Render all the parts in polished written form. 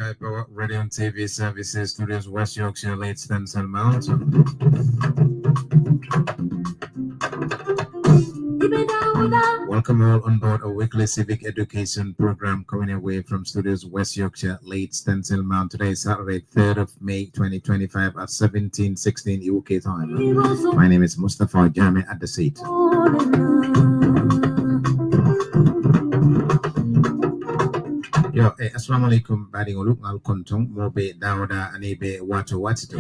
Sky Power Radio and TV Services Studios, West Yorkshire, late Stenson Mount. Welcome all on board a weekly civic education program coming away from Studios West Yorkshire, late Stencil Mount. Today is Saturday, 3rd of May 2025 at 17:16 UK time. My name is Mustafa Jammeh at the seat. Yo, assalamu alaikum, badi ngoluk ngal kontong mobe dawda anebe wato watito.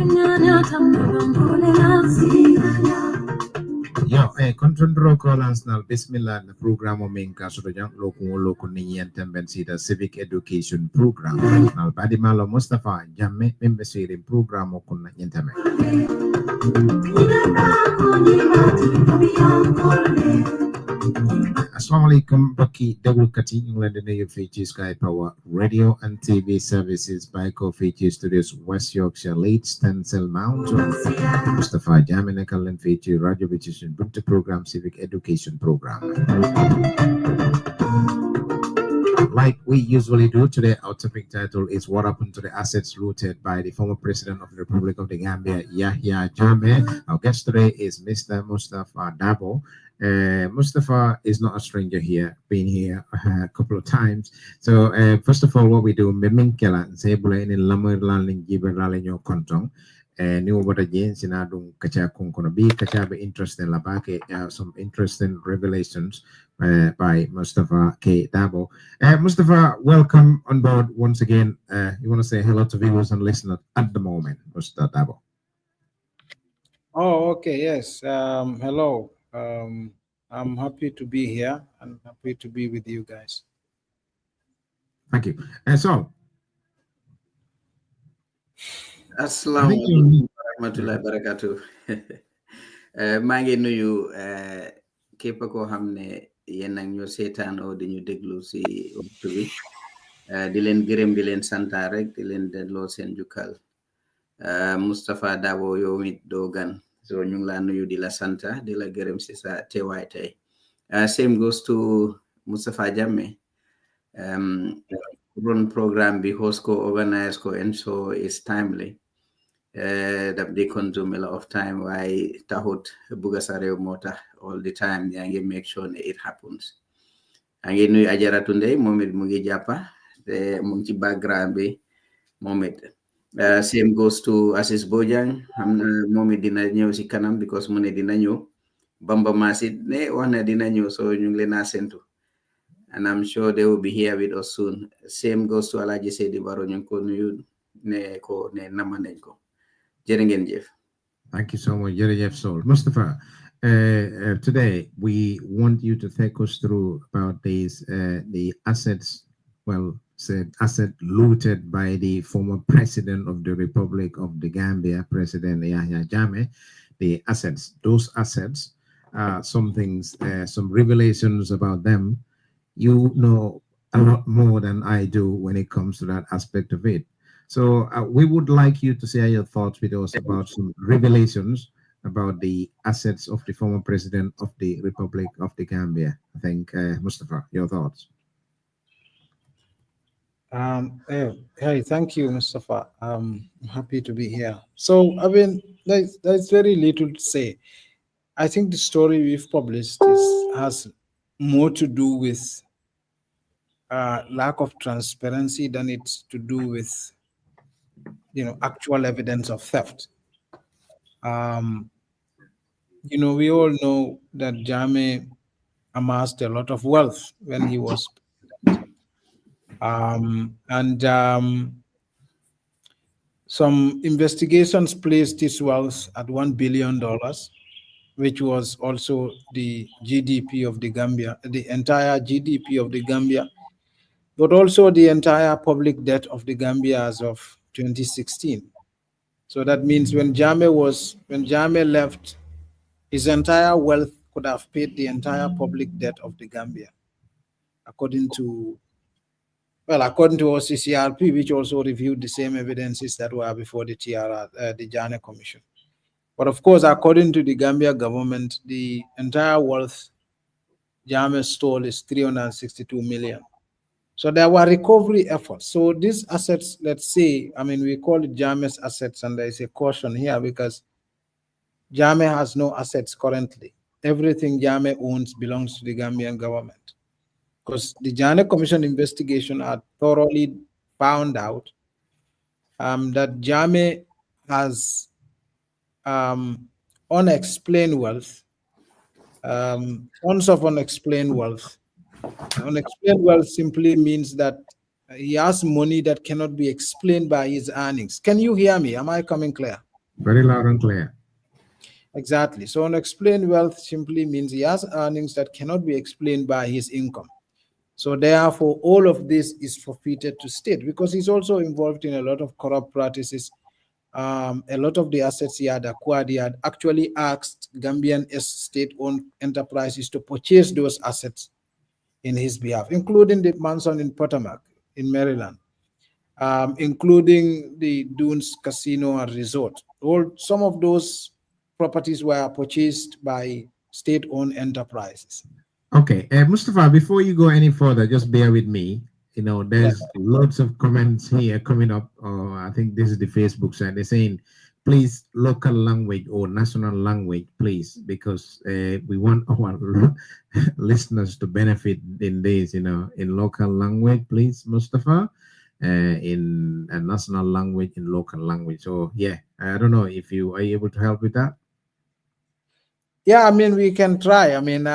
Yo, control callers now bismillah the program o minka so jang loku ni yenten sida civic education program. Now badi malo Mustafa Jammeh membesiri program o kunna yentame. Assalamu alaikum, Baki Double Cutting England in the Fiji Sky Power Radio and TV Services by Fiji Studios, West Yorkshire, late Stencil Mount. Mustafa Jammeh Kallen Fiji Radio, which is in Bunta Program Civic Education Program. Like we usually do today, our topic title is What Happened to the Assets Looted by the former President of the Republic of the Gambia, Yahya Jammeh. Our guest today is Mr. Mustafa Dabo. Mustafa is not a stranger here, been here a couple of times. So first of all, what we do, Meminkela, Zebula in Lamur Laling Giberale Nyo Kontong, new what again, Sinadum Kacha Kunkonabi, Kachabe interest in Labake, some interesting revelations by Mustafa K. Dabo. Mustafa, welcome on board once again. You want to say hello to viewers and listeners at the moment, Mustafa Dabo? Oh, okay, yes. Hello. I'm happy to be here and happy to be with you guys. Thank you. And so, Assalamu alaikum warahmatullahi wabarakatuh. Maa ngi nuyu képp koo xam ne yéen ak ñoo seetaan o di ñu déglu si waxtu bi di leen gërëm di leen santa rek di leen delloo seen jukkal. Mustafa Dabo yow mit doo gan. So ñu ngi la nuyu di la santa di la gërëm si sa teewaay tey. Same goes to Mustafa Jammeh. Run program bi host ko organize ko and so is timely. That they consume a lot of time. Why tahut bugasare mota all the time. They make sure it happens. Angi nuyu Ajaratu Ndey momit mu ngi jappa te mu ngi ci background bi momit. Same goes to Assis Bojang. Momit dina ñëw si kanam because mu ne dina ñëw. Bamba Masid ne wax na dina ñëw so ñu ngi leen a sentu. And I'm sure they will be here with us soon. Same goes to Alaji Seydi Baro ñu ko nuyu ne ko ne nama nañ ko. Jërë ngeen jëf. Thank you so much, Jërëjëf Sol. Mustafa, today we want you to take us through about these the assets, well said asset looted by the former president of the Republic of the Gambia, President Yahya Jammeh. The assets, those assets, some things, some revelations about them. You know a lot more than I do when it comes to that aspect of it. So we would like you to share your thoughts with us about some revelations about the assets of the former president of the Republic of the Gambia. I think, Mustafa, your thoughts. Hey, thank you, Mustafa. I'm happy to be here. So, I mean, there's very little to say. I think the story we've published has more to do with lack of transparency than it's to do with actual evidence of theft. We all know that Jammeh amassed a lot of wealth when he was some investigations placed his wealth at $1 billion, which was also the GDP of the Gambia, the entire GDP of the Gambia, but also the entire public debt of the Gambia as of 2016. So that means when Jammeh left, his entire wealth could have paid the entire public debt of the Gambia, according to OCCRP, which also reviewed the same evidences that were before the the Jammeh Commission. But of course, according to the Gambia government, the entire wealth Jammeh stole is 362 million. So there were recovery efforts. So these assets, let's say, I mean, we call it Jammeh's assets, and there is a caution here because Jammeh has no assets currently. Everything Jammeh owns belongs to the Gambian government. Because the Jammeh Commission investigation had thoroughly found out that Jammeh has unexplained wealth, tons of unexplained wealth. Unexplained wealth simply means that he has money that cannot be explained by his earnings. Can you hear me? Am I coming clear? Very loud and clear. Exactly. So unexplained wealth simply means he has earnings that cannot be explained by his income. So therefore, all of this is forfeited to state because he's also involved in a lot of corrupt practices. A lot of the assets he had acquired, he had actually asked Gambian state-owned enterprises to purchase those assets in his behalf, including the mansion in Potomac in Maryland, including the Dunes Casino and Resort. Some of those properties were purchased by state-owned enterprises. Okay, Mustafa, before you go any further, just bear with me. You know, Yeah. there's lots of comments here coming up. I think this is the Facebook side. They're saying, please, local language or national language, please, because we want our listeners to benefit in this, you know, in local language, please, Mustafa, in a national language, in local language. So, yeah, I don't know if you are able to help with that. Yeah, I mean, we can try. I mean,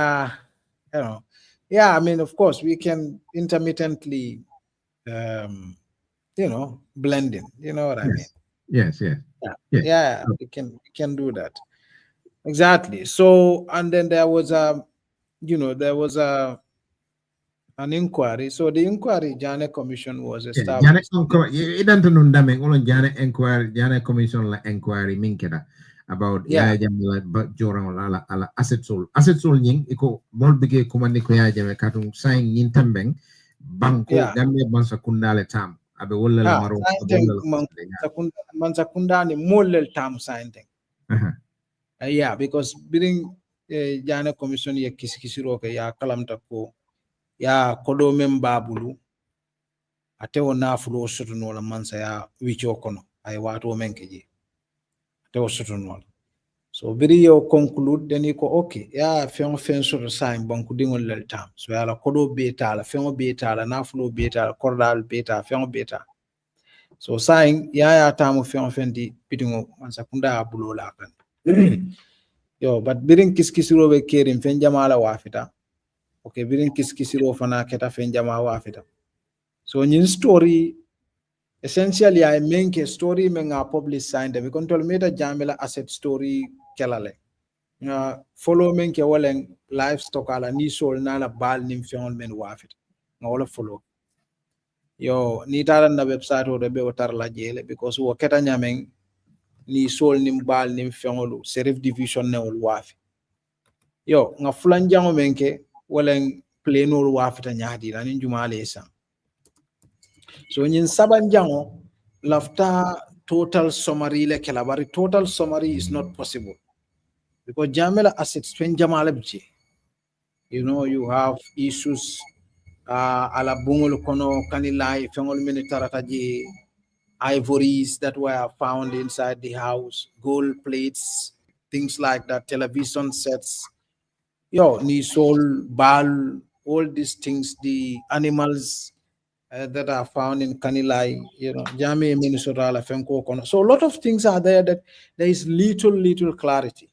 you know, yeah, I mean, of course, we can intermittently, blend in. You know what I mean? Yes, yes, yes, Yeah, yes. yeah, we can do that exactly. So, and then there was there was an inquiry. So the inquiry Jane Commission was Yeah, Jana established. inquiry. Idan to nun dameng ulon Jana inquiry, Jana commission la inquiry minkeda about Yeah, Yaya Jammeh la ba jorang ala asset soul nying iko mol bige kumandi ko Yaya Jammeh katung saying nyin tambeng banko yeah. Gambia bansa kundale tam abe wolle la maro abe Science wolle la fasade nya. man sakunda ni molel tam science. Aha. Yeah, because biring Jane Commission ye kisikisiro ke ya kalamta ko ya kodo membabulu ate o nafulo sotono la mansa ya wicho kono ay wato menkeji ate o sotono. So biri yo conclude then ko okay ya fen soto sign banku dingol lel tam so ya la kodo beta la fen beta la nafulo beta la kordal beta fen beta. So sign ya tamu fen di pitingo mansa kunda bulo la kan. Yo but biring kiskisiro be kerim fen jamala wafita. Okay, biring kiskisiro fana keta fen jama wafita. So in story essentially I make a story menga publish sign them control meta jamila asset story kelale follow men ke walen livestock ala ni sol na la bal nim fion men wafit nga wala follow yo ni tara na website o be otar la jele because wo keta nyamen ni sol nim bal nim fion serif division ne wol wafi yo nga fulan jango men ke walen plenol wafita nyaadi la ni jumale sam. So in Sabanjango, lafta total summary le kelabari. Total summary is not possible because Jamela assets fen jamalabji. You know, you have issues ala bungul kono kanilai fengol militarataji ivories that were found inside the house, gold plates, things like that, television sets, ni soul, bal, all these things, the animals that are found in Kanilai, Jami, Minnesota, Fenko, Kono. So a lot of things are there that there is little clarity.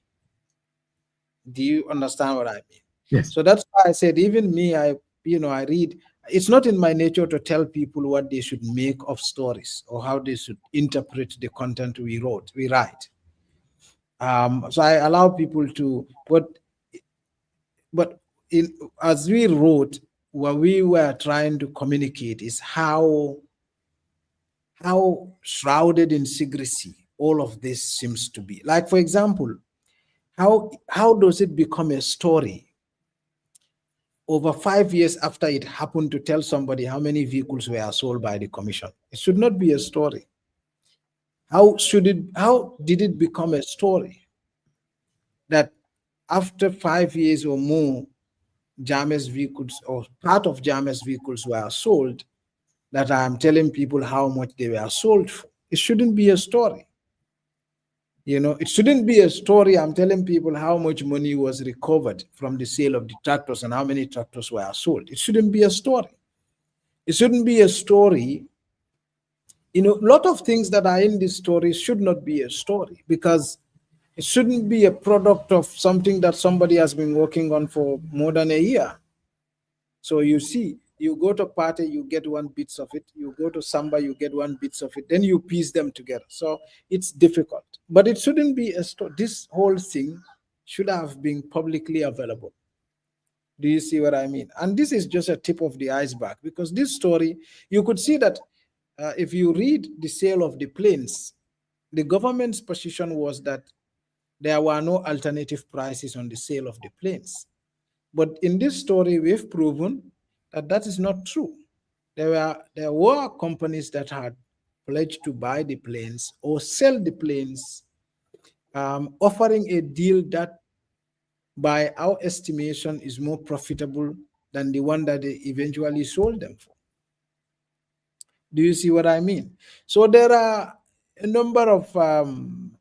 Do you understand what I mean? Yes. So that's why I said, even me, I read. It's not in my nature to tell people what they should make of stories or how they should interpret the content we write. So I allow people to, but as we wrote, what we were trying to communicate is how shrouded in secrecy all of this seems to be. Like, for example, how does it become a story over 5 years after it happened to tell somebody how many vehicles were sold by the commission? It should not be a story. How did it become a story that after 5 years or more, Jammeh's vehicles or part of Jammeh's vehicles were sold, that I'm telling people how much they were sold for. It shouldn't be a story. It shouldn't be a story. I'm telling people how much money was recovered from the sale of the tractors and how many tractors were sold. It shouldn't be a story. It shouldn't be a story. A lot of things that are in this story should not be a story, because it shouldn't be a product of something that somebody has been working on for more than a year. So you see, you go to party, you get one bits of it. You go to samba, you get one bits of it. Then you piece them together. So it's difficult. But it shouldn't be a story. This whole thing should have been publicly available. Do you see what I mean? And this is just a tip of the iceberg, because this story, you could see that if you read the sale of the planes, the government's position was that there were no alternative prices on the sale of the planes. But in this story, we've proven that that is not true. There were companies that had pledged to buy the planes or sell the planes, offering a deal that, by our estimation, is more profitable than the one that they eventually sold them for. Do you see what I mean? So there are a number of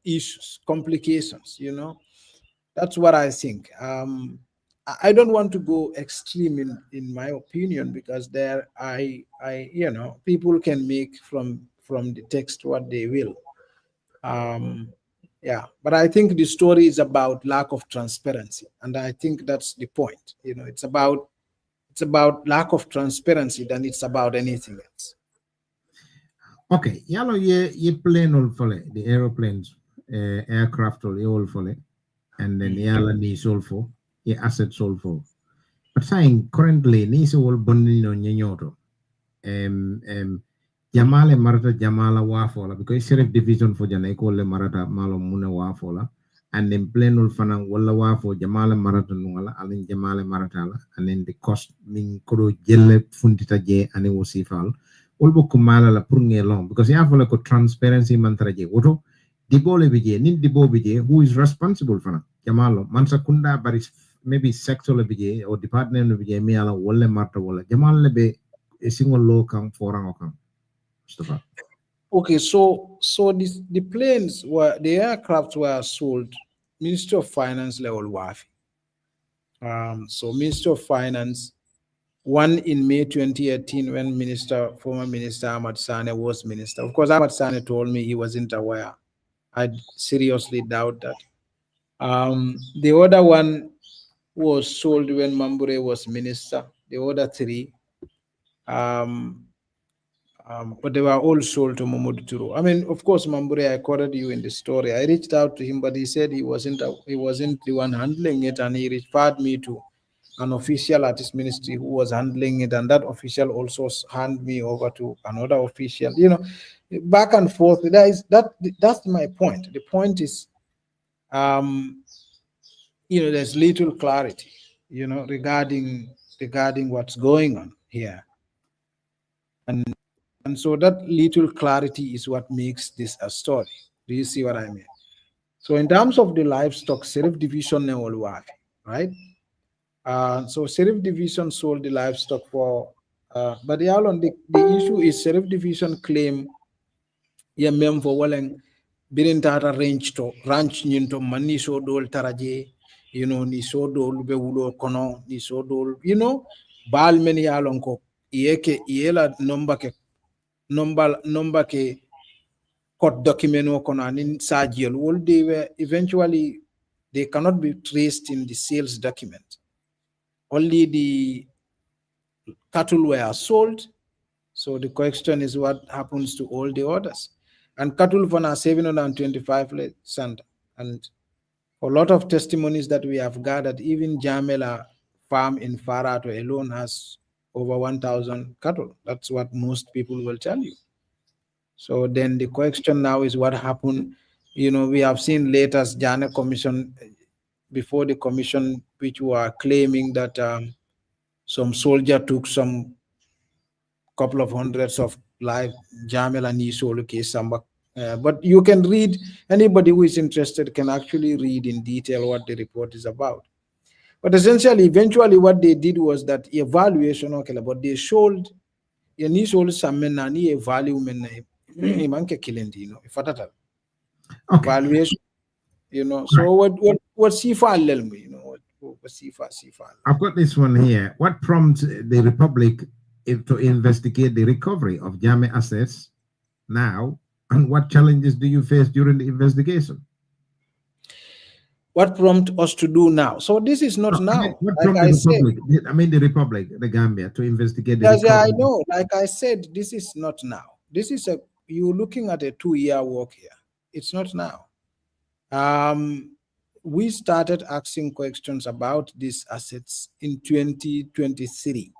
issues, complications. That's what I think. I don't want to go extreme in my opinion, because people can make from the text what they will. Yeah, but I think the story is about lack of transparency, and I think that's the point. It's about lack of transparency than it's about anything else. Okay, yalo ye plane all fole, the aeroplanes, aircraft all ye all fole, and then yala ni solfo, ye assets all for. But saying currently ni se all bondino nyenyoto. Jamale marata jamala wafola, because sheriff division for jana ko le marata malo mune wafola, and then plane all fana wala wafo jamale marata nungala alin jamale marata la, and then the cost min kodo jelle fundita je ane wasifal. Olbo kumala la prunge long, because ya fola ko transparency mantra je woto dibole bije nin dibo bije who is responsible for jamalo mansa kunda baris maybe sector le bije or department le bije mi ala wala marta wala jamal le be a single law come foran okam. Mustafa. Okay, so the planes the aircraft were sold Ministry of Finance level wafi. So Ministry of Finance, one in May 2018, when former Minister Ahmad Sane was minister. Of course, Ahmad Sane told me he wasn't aware. I seriously doubt that. The other one was sold when Mambure was minister. The other three, but they were all sold to Momodu Turo. I mean, of course, Mambure, I quoted you in the story. I reached out to him, but he said he wasn't the one handling it, and he referred me to an official at his ministry who was handling it, and that official also handed me over to another official. Back and forth. That's my point. The point is, there's little clarity, regarding what's going on here, and so that little clarity is what makes this a story. Do you see what I mean? So in terms of the livestock, Serif division right? So Serif division sold the livestock for, but the issue is Serif division claim mem for walling birin tata ranch nyinto mani so dol taraje, ni so dol be wulo kono, ni so dol, bal men yalon ko yela number ke court document o kono anin sajiel wol they were eventually, they cannot be traced in the sales document. Only the cattle were sold. So the question is, what happens to all the others? And cattle for now 725 sand. And a lot of testimonies that we have gathered, even Jamela farm in Farato alone has over 1,000 cattle. That's what most people will tell you. So then the question now is, what happened? We have seen latest Jana Commission, before the commission, which were claiming that some soldier took some couple of hundreds of live Jamel and Isolo case. But you can read, anybody who is interested can actually read in detail what the report is about. But essentially, eventually, what they did was that evaluation, okay, but they showed initial some ni value men imanke kilindi, if at Okay. valuation, Right. So what CFA lelm, what CFA. I've got this one here. What prompted the Republic to investigate the recovery of Jammeh assets now, and what challenges do you face during the investigation? What prompt us to do now? So this is not No, I mean, now. what Like prompted I the said, Republic? I mean, the Republic, the Gambia, to investigate the yes, yeah, I recovery. know. Like I said, this is not now. This is you're looking at a 2-year work here. It's not now. We started asking questions about these assets in 2023.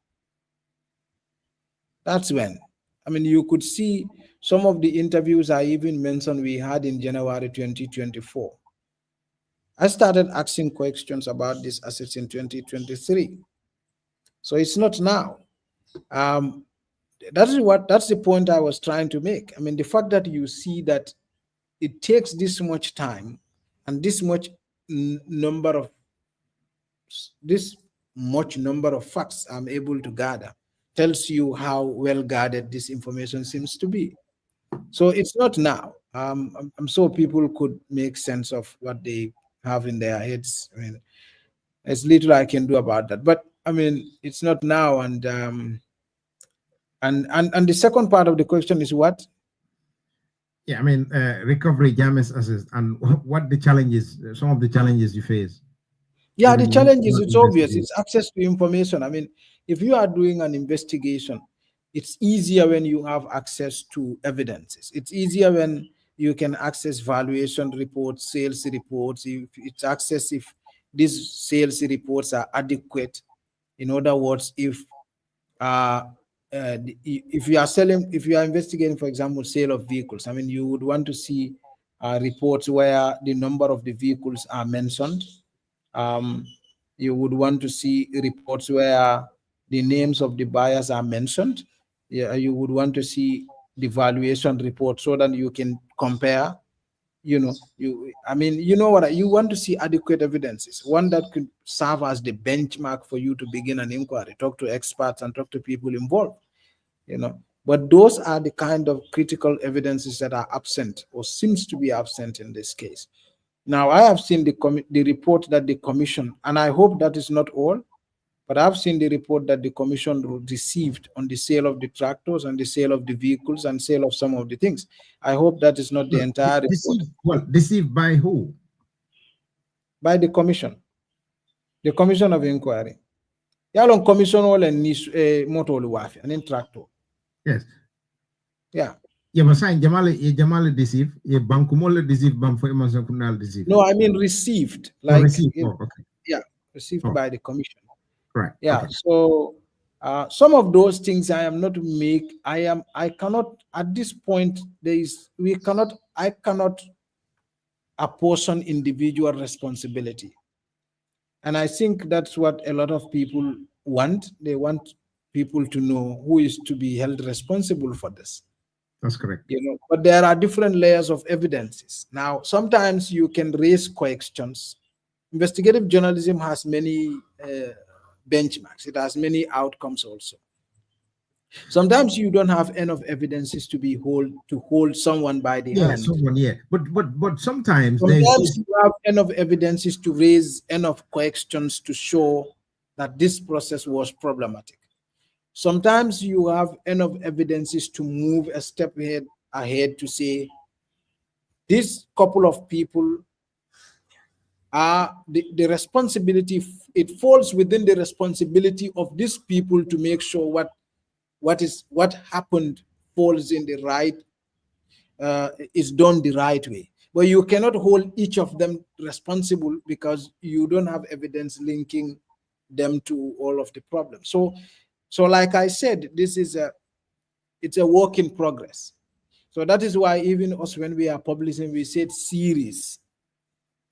That's when. I mean, you could see some of the interviews I even mentioned we had in January 2024. I started asking questions about these assets in 2023. So it's not now. Um, that's the point I was trying to make. I mean, the fact that you see that it takes this much time and this much number of facts I'm able to gather tells you how well guarded this information seems to be. So it's not now. I'm sure people could make sense of what they have in their heads. I mean, there's little I can do about that. But I mean, it's not now. And the second part of the question is what? Yeah, I mean, recovery, Jammeh's assets, and what the challenges, some of the challenges you face. Yeah, the challenge is Your it's obvious. investigation. It's access to information. I mean, if you are doing an investigation, it's easier when you have access to evidences. It's easier when you can access valuation reports, sales reports. If it's access if these sales reports are adequate. In other words, uh, if you are selling, if you are investigating, for example, sale of vehicles, I mean, you would want to see reports where the number of the vehicles are mentioned. um, you would want to see reports where the names of the buyers are mentioned. Yeah, you would want to see the valuation report so that you can compare. I mean, you know what? You want to see adequate evidences, one that could serve as the benchmark for you to begin an inquiry, talk to experts, and talk to people involved. But those are the kind of critical evidences that are absent or seems to be absent in this case. Now, I have seen the report that the commission, and I hope that is not all, but I've seen the report that the commission received on the sale of the tractors and the sale of the vehicles and sale of some of the things. I hope that is not the entire report. Deceived by who? By the commission of inquiry. Yalong commission all and motor wafi and tractor. Yes. Yeah. Yeah, but sign Jamali deceive, yeah, Bankumola deceive, Bamfo Emerson Kunal deceive. No, I mean received. Like received. Okay. Yeah, received by the commission. Right. Yeah. Okay. So some of those things I cannot at this point I cannot apportion individual responsibility. And I think that's what a lot of people want. They want people to know who is to be held responsible for this. That's correct. But there are different layers of evidences. Now, sometimes you can raise questions. Investigative journalism has many benchmarks. It has many outcomes also. Sometimes you don't have enough evidences to hold someone by the hand. Someone, yeah. But sometimes you have enough evidences to raise enough questions to show that this process was problematic. Sometimes you have enough evidences to move a step ahead to say this couple of people are the responsibility. It falls within the responsibility of these people to make sure what happened falls in the right, is done the right way. But you cannot hold each of them responsible because you don't have evidence linking them to all of the problems. So like I said, it's a work in progress. So that is why even us, when we are publishing, we said series.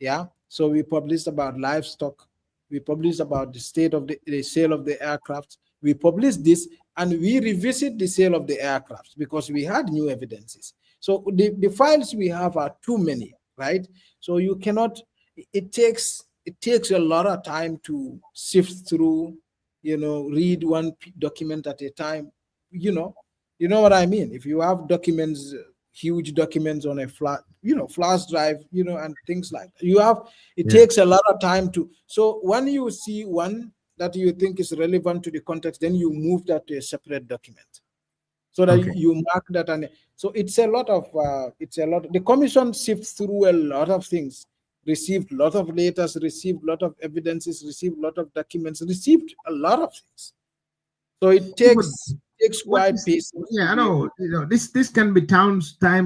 Yeah. So we published about livestock. We published about the state of the sale of the aircraft. We published this and we revisit the sale of the aircraft because we had new evidences. So the files we have are too many, right? So you cannot, it takes it takes a lot of time to sift through, read one document at a time. You know what I mean? If you have documents, huge documents on a flash drive, and things like that, it takes a lot of time to. So when you see one that you think is relevant to the context, then you move that to a separate document, so that you mark that. And so it's a lot. The commission sifts through a lot of things, received a lot of letters, received a lot of evidences, received a lot of documents, received a lot of things. So it takes quite patience. Yeah, I know. This can be time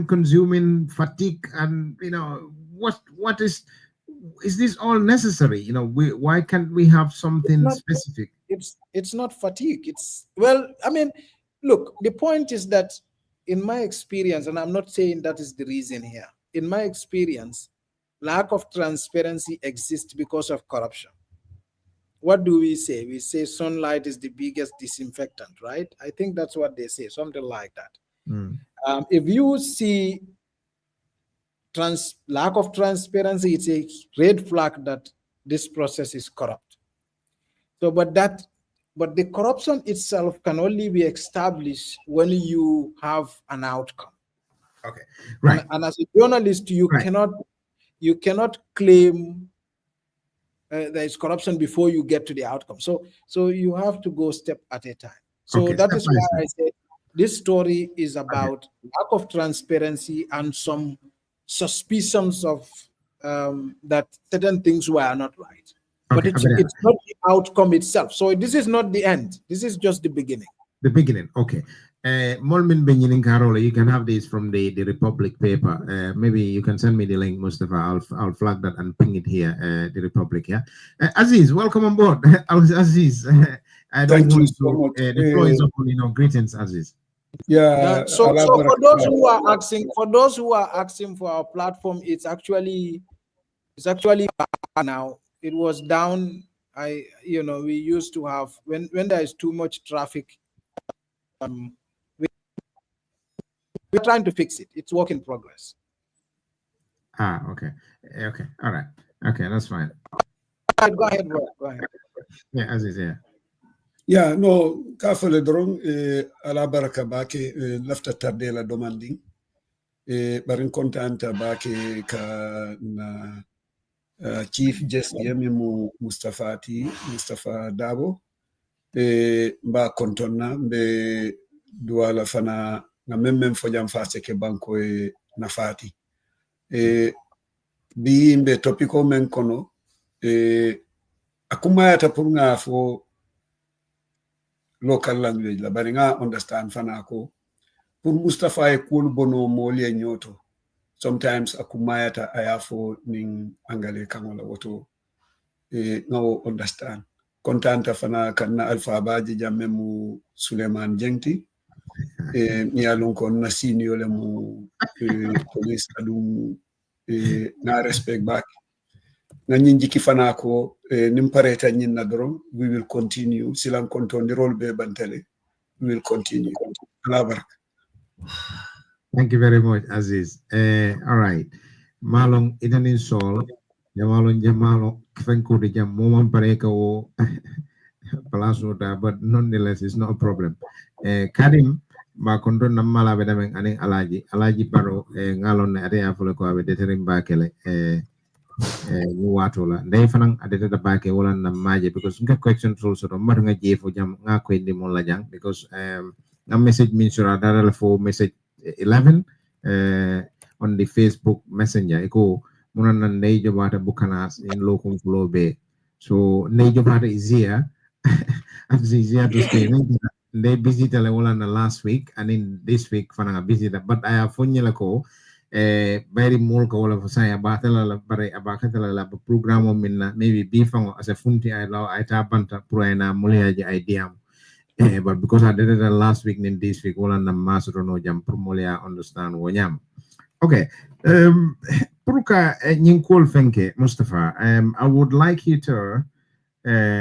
consuming, fatigue, and what is this all necessary? Why can't we have something specific? It's not fatigue. Look, the point is that in my experience, and I'm not saying that is the reason here, in my experience, lack of transparency exists because of corruption. What do we say? We say sunlight is the biggest disinfectant, right? I think that's what they say, something like that. If you see lack of transparency, it's a red flag that this process is corrupt. So, but the corruption itself can only be established when you have an outcome. Okay, right. And as a journalist, you cannot claim there is corruption before you get to the outcome. So you have to go step at a time. So that is why I say this story is about lack of transparency and some suspicions of that certain things were not right. But it's not the outcome itself. So this is not the end. This is just the beginning. The beginning. Okay. Molmin Benjamin Carola, you can have this from the Republic paper. Maybe you can send me the link, Mustafa. I'll flag that and ping it here. The Republic, yeah. Aziz, welcome on board. Aziz, I don't want to. The floor is open. Greetings, Aziz. Yeah. So for those who are asking for our platform, it's actually now. It was down. We used to have when there is too much traffic. We're trying to fix it. It's work in progress. Okay. All right. Okay, that's fine. Go ahead, bro. Go ahead. Yeah, Aziz, yeah. Yeah, no, kafale drong ala baraka bake lafta tardela demanding barin kontanta bake ka na Chief Justice mu Mustafa Dabo mba kontonna be duala fana na memmen fojam fase ke banko nafati bi mbe topiko men kono akuma yata pour nga fo local language la bari nga understand fana ko pour Mustafa e kul bono moli nyoto sometimes akumayata ayafo ning angale kangola woto ngawo understand kontanta fana kanna Alpha Baji Jammeh mu Suleiman Jengti mi alon ko na senior le mu police adum na respect back na nyinjiki fana ko nim pareta nyinna doron we will continue silan konton role be bantale we will continue Thank you very much, Aziz. All right. Malong itanin sol. Jamalo kfenko de jam momam pareka o palaso da, but nonetheless it's not a problem. Karim ba kondo namala bedameng aning alaji baro ngalon ne ade afolo ko abe deterim bakele ñu watola ndey fanang adete da bake wala na maje because nga question also do mar nga jefo jam nga ko indi mon la jang because nga message min sura dara for message 11 on the Facebook Messenger iko munan na ndey jobata bukanas in lokum flow be so ndey jobata is here and is here to stay they busy tele wala na last week and in this week fananga busy but I have funyela ko very more ko wala saya batala la bare abakatala la program minna maybe bifang as a funti I law I tabanta proena muliaji idea but because I did it last week and this week wala na masro no jam promolia understand wonyam okay puruka nyinkol fenke Mustafa I would like you to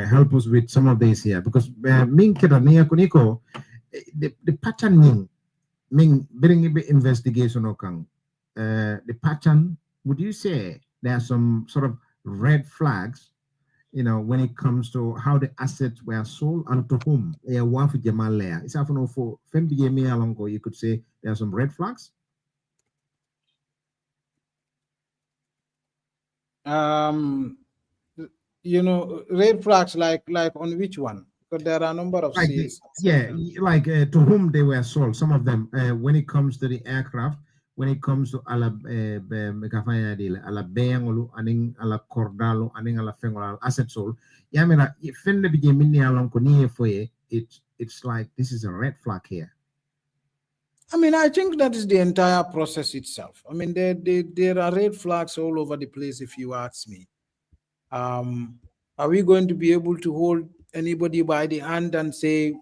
help us with some of these here because min keda niya kuniko the pattern ning bring investigation okang the pattern, would you say there are some sort of red flags, when it comes to how the assets were sold and to whom. One for Jamal Lea. It's often for Fembi Alongo, you could say there are some red flags. Red flags like on which one? Because there are a number of sales. To whom they were sold. Some of them, when it comes to the aircraft, when it comes to ala beyangolu aning ala cordalo aning ala fengola asset sold. Yamina fende bije minni alon ko niye foye. It's like this is a red flag here. I mean, I think that is the entire process itself. I mean, there are red flags all over the place, if you ask me. Are we going to be able to hold anybody by the hand and say,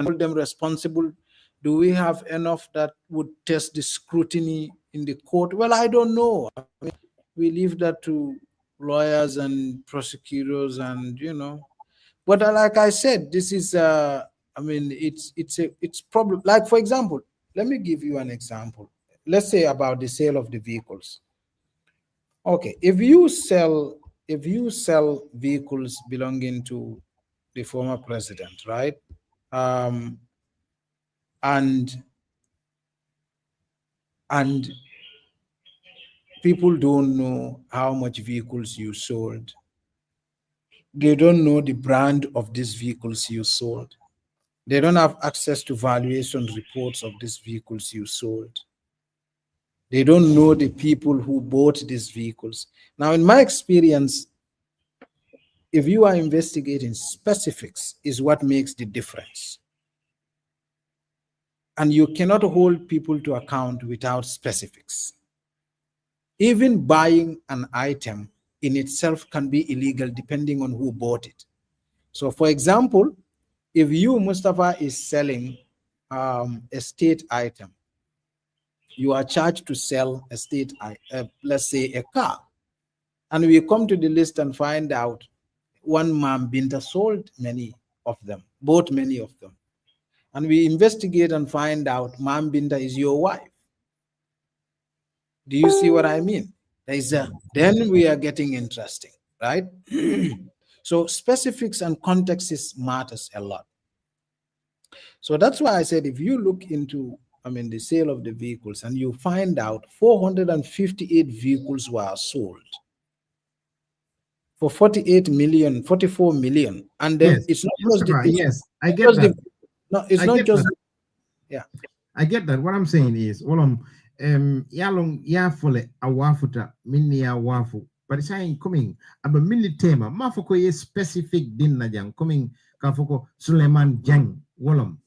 hold them responsible? Do we have enough that would test the scrutiny in the court? Well, I don't know. I mean, we leave that to lawyers and prosecutors, and But like I said, this is it's problem. Like, for example, let me give you an example. Let's say about the sale of the vehicles. Okay, if you sell vehicles belonging to the former president, right? And people don't know how much vehicles you sold. They don't know the brand of these vehicles you sold. They don't have access to valuation reports of these vehicles you sold. They don't know the people who bought these vehicles. Now, in my experience, if you are investigating, specifics is what makes the difference. And you cannot hold people to account without specifics. Even buying an item in itself can be illegal depending on who bought it. So, for example, if you, Mustafa, is selling a state item, you are charged to sell a state, let's say a car. And we come to the list and find out one Mam Binta sold many of them, bought many of them. And we investigate and find out Mam Binta is your wife. Do you see what I mean? Then we are getting interesting, right? So specifics and context matters a lot. So that's why I said, if you look into, the sale of the vehicles, and you find out 458 vehicles were sold for 44 million. And then yes. It's not just yes, I get that. It's not just yeah. I get that. What I'm saying is, yalong yafole awafuta minni ya wafu. But it's saying coming aba minni tema mafoko ye specific din na jang coming kafoko Suleiman Jang wolom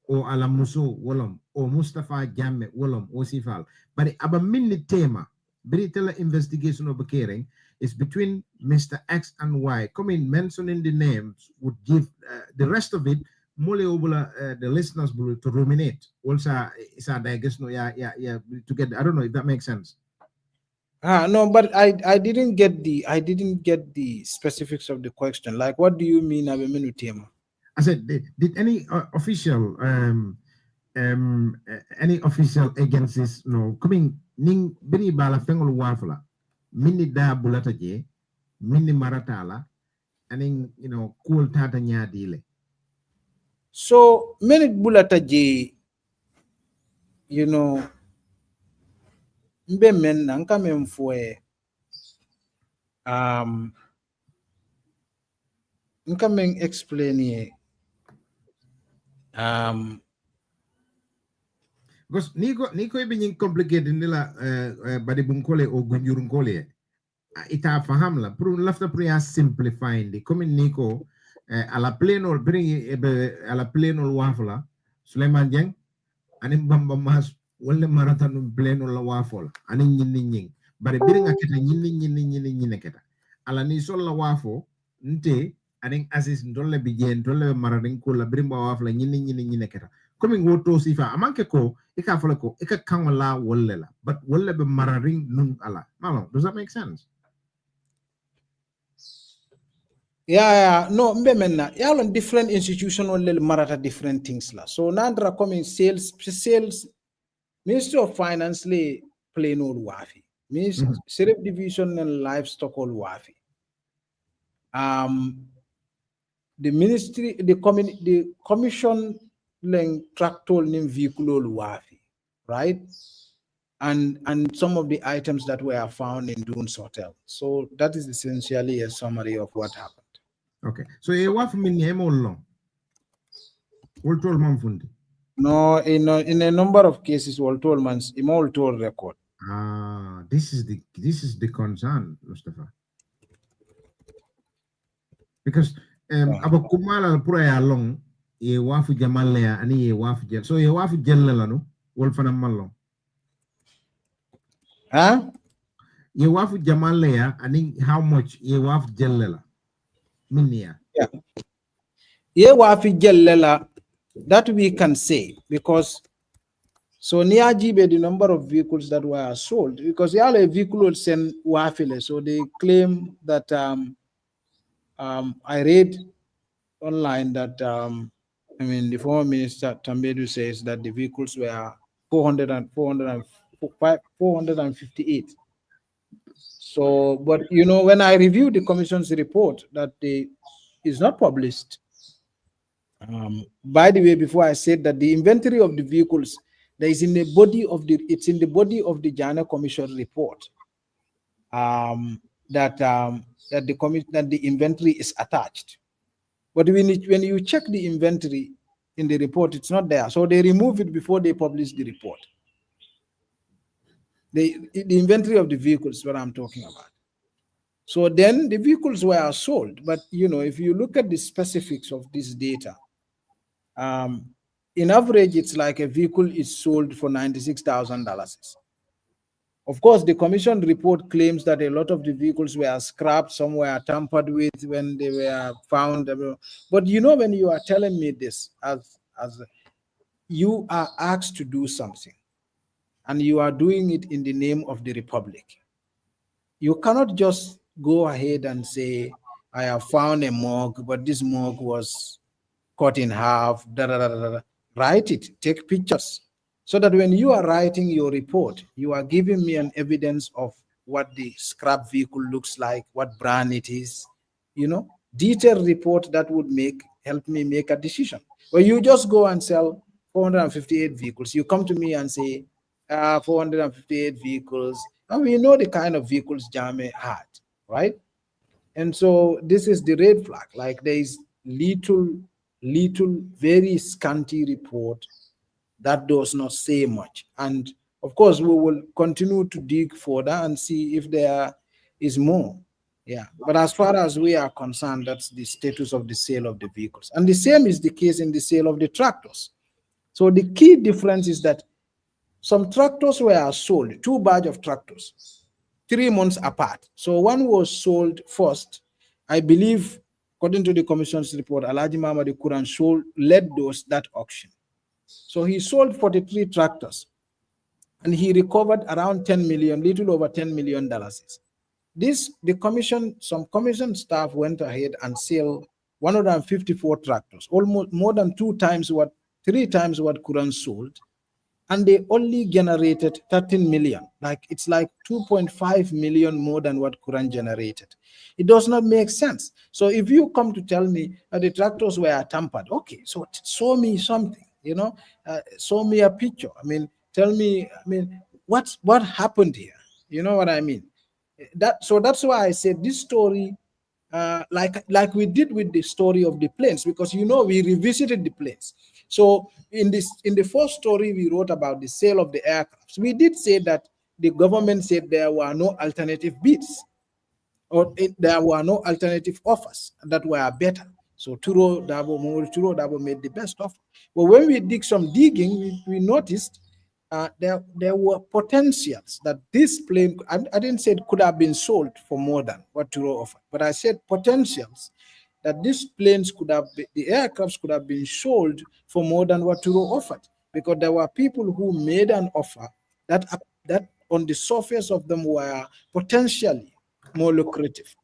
o Alamuso wolom o Mustafa Jammeh wolom o Sifal. But aba minni tema Britella investigation of Bekering is between Mr. X and Y. Coming mentioning the names would give the rest of it the listeners to ruminate. Also, it's a digestion. To get. I don't know if that makes sense. No, but I didn't get the specifics of the question. Like, what do you mean? I said, did any official agencies coming ning bini bala fengol wafla mini da bulata je mini maratala and cool tata nyadile. So many bulata je, mbe men nanka memfue nka men explain because niko ibi complicated nila badi bunkole o gunjurunkole ita faham la pro lafta pro simplifying the comme niko ala pleno bring ala pleno wafla Suleiman Jeng anim bamba mas wala marathon pleno la wafol anin nyinning bari biringa keta nyinning keta ala ni sol la wafo nte anin asis ndolle bijen ndolle maradin ko la birimba wafla nyinning keta coming woto sifa amanke ko ika fala ko ika kanwala wala but wala be mararin nung ala malo. Does that make sense? No, mbemena yalon different institution on marata different things la. So nandra coming sales Ministry of Finance le play no wafi. Means Serif division and livestock all wafi. The ministry, the commission leng tractor nim vehicle all wafi, right? And some of the items that were found in Dunes Hotel. So that is essentially a summary of what happened. Okay. So a wafi min hemo long. All told Mamfundi. No, in a number of cases, all told man's all told record. This is the concern, Mustafa. Because about Kumala Pura long, ye wafi Jamalea and ye wafi Jel. So ye wafi Jelano, Wolfana Malong. Huh? Ye wafi Jamalea and how much ye wafi Jelela? Minia. Yeah. Ye wafi Jelela, that we can say, because so near Jibe, the number of vehicles that were sold, because the other vehicle send wafile, so they claim that I read online that the former minister Tambedu says that the vehicles were 458. So, but when I reviewed the commission's report, that is not published. By the way, before I said that the inventory of the vehicles it's in the body of the Jana Commission report. That the inventory is attached. But when you check the inventory in the report, it's not there. So they remove it before they publish the report. The inventory of the vehicles is what I'm talking about. So then the vehicles were sold. But if you look at the specifics of this data, in average, it's like a vehicle is sold for $96,000. Of course, the commission report claims that a lot of the vehicles were scrapped, some were tampered with when they were found. But when you are telling me this, as you are asked to do something, and you are doing it in the name of the Republic, you cannot just go ahead and say, I have found a morgue, but this morgue was cut in half, Write it, take pictures, so that when you are writing your report, you are giving me an evidence of what the scrap vehicle looks like, what brand it is, detailed report that would help me make a decision. When you just go and sell 458 vehicles, you come to me and say, 458 vehicles, and we know the kind of vehicles Jammeh had, right? And so this is the red flag. Like there is little, very scanty report that does not say much. And of course, we will continue to dig further and see if there is more. Yeah. But as far as we are concerned, that's the status of the sale of the vehicles. And the same is the case in the sale of the tractors. So the key difference is that some tractors were sold, 2 batch of tractors, 3 months apart. So one was sold first, I believe, according to the commission's report, Alhaji Mamadi Quran led that auction. So he sold 43 tractors and he recovered around 10 million, little over $10 million. Some commission staff went ahead and sold 154 tractors, almost more than 3 times what Quran sold. And they only generated 13 million. It's like 2.5 million more than what Quran generated. It does not make sense. So if you come to tell me that the tractors were tampered, okay, so show me something, show me a picture. Tell me, what happened here? You know what I mean? That's why I said this story, like we did with the story of the planes, because we revisited the planes. So in the first story we wrote about the sale of the aircrafts, we did say that the government said there were no alternative bids, or there were no alternative offers that were better. So Turo Dabo made the best offer. But when we did some digging, we noticed there were potentials that this plane, I didn't say it could have been sold for more than what Turo offered, but I said potentials that these planes the aircrafts could have been sold for more than what Turo offered, because there were people who made an offer that on the surface of them were potentially more lucrative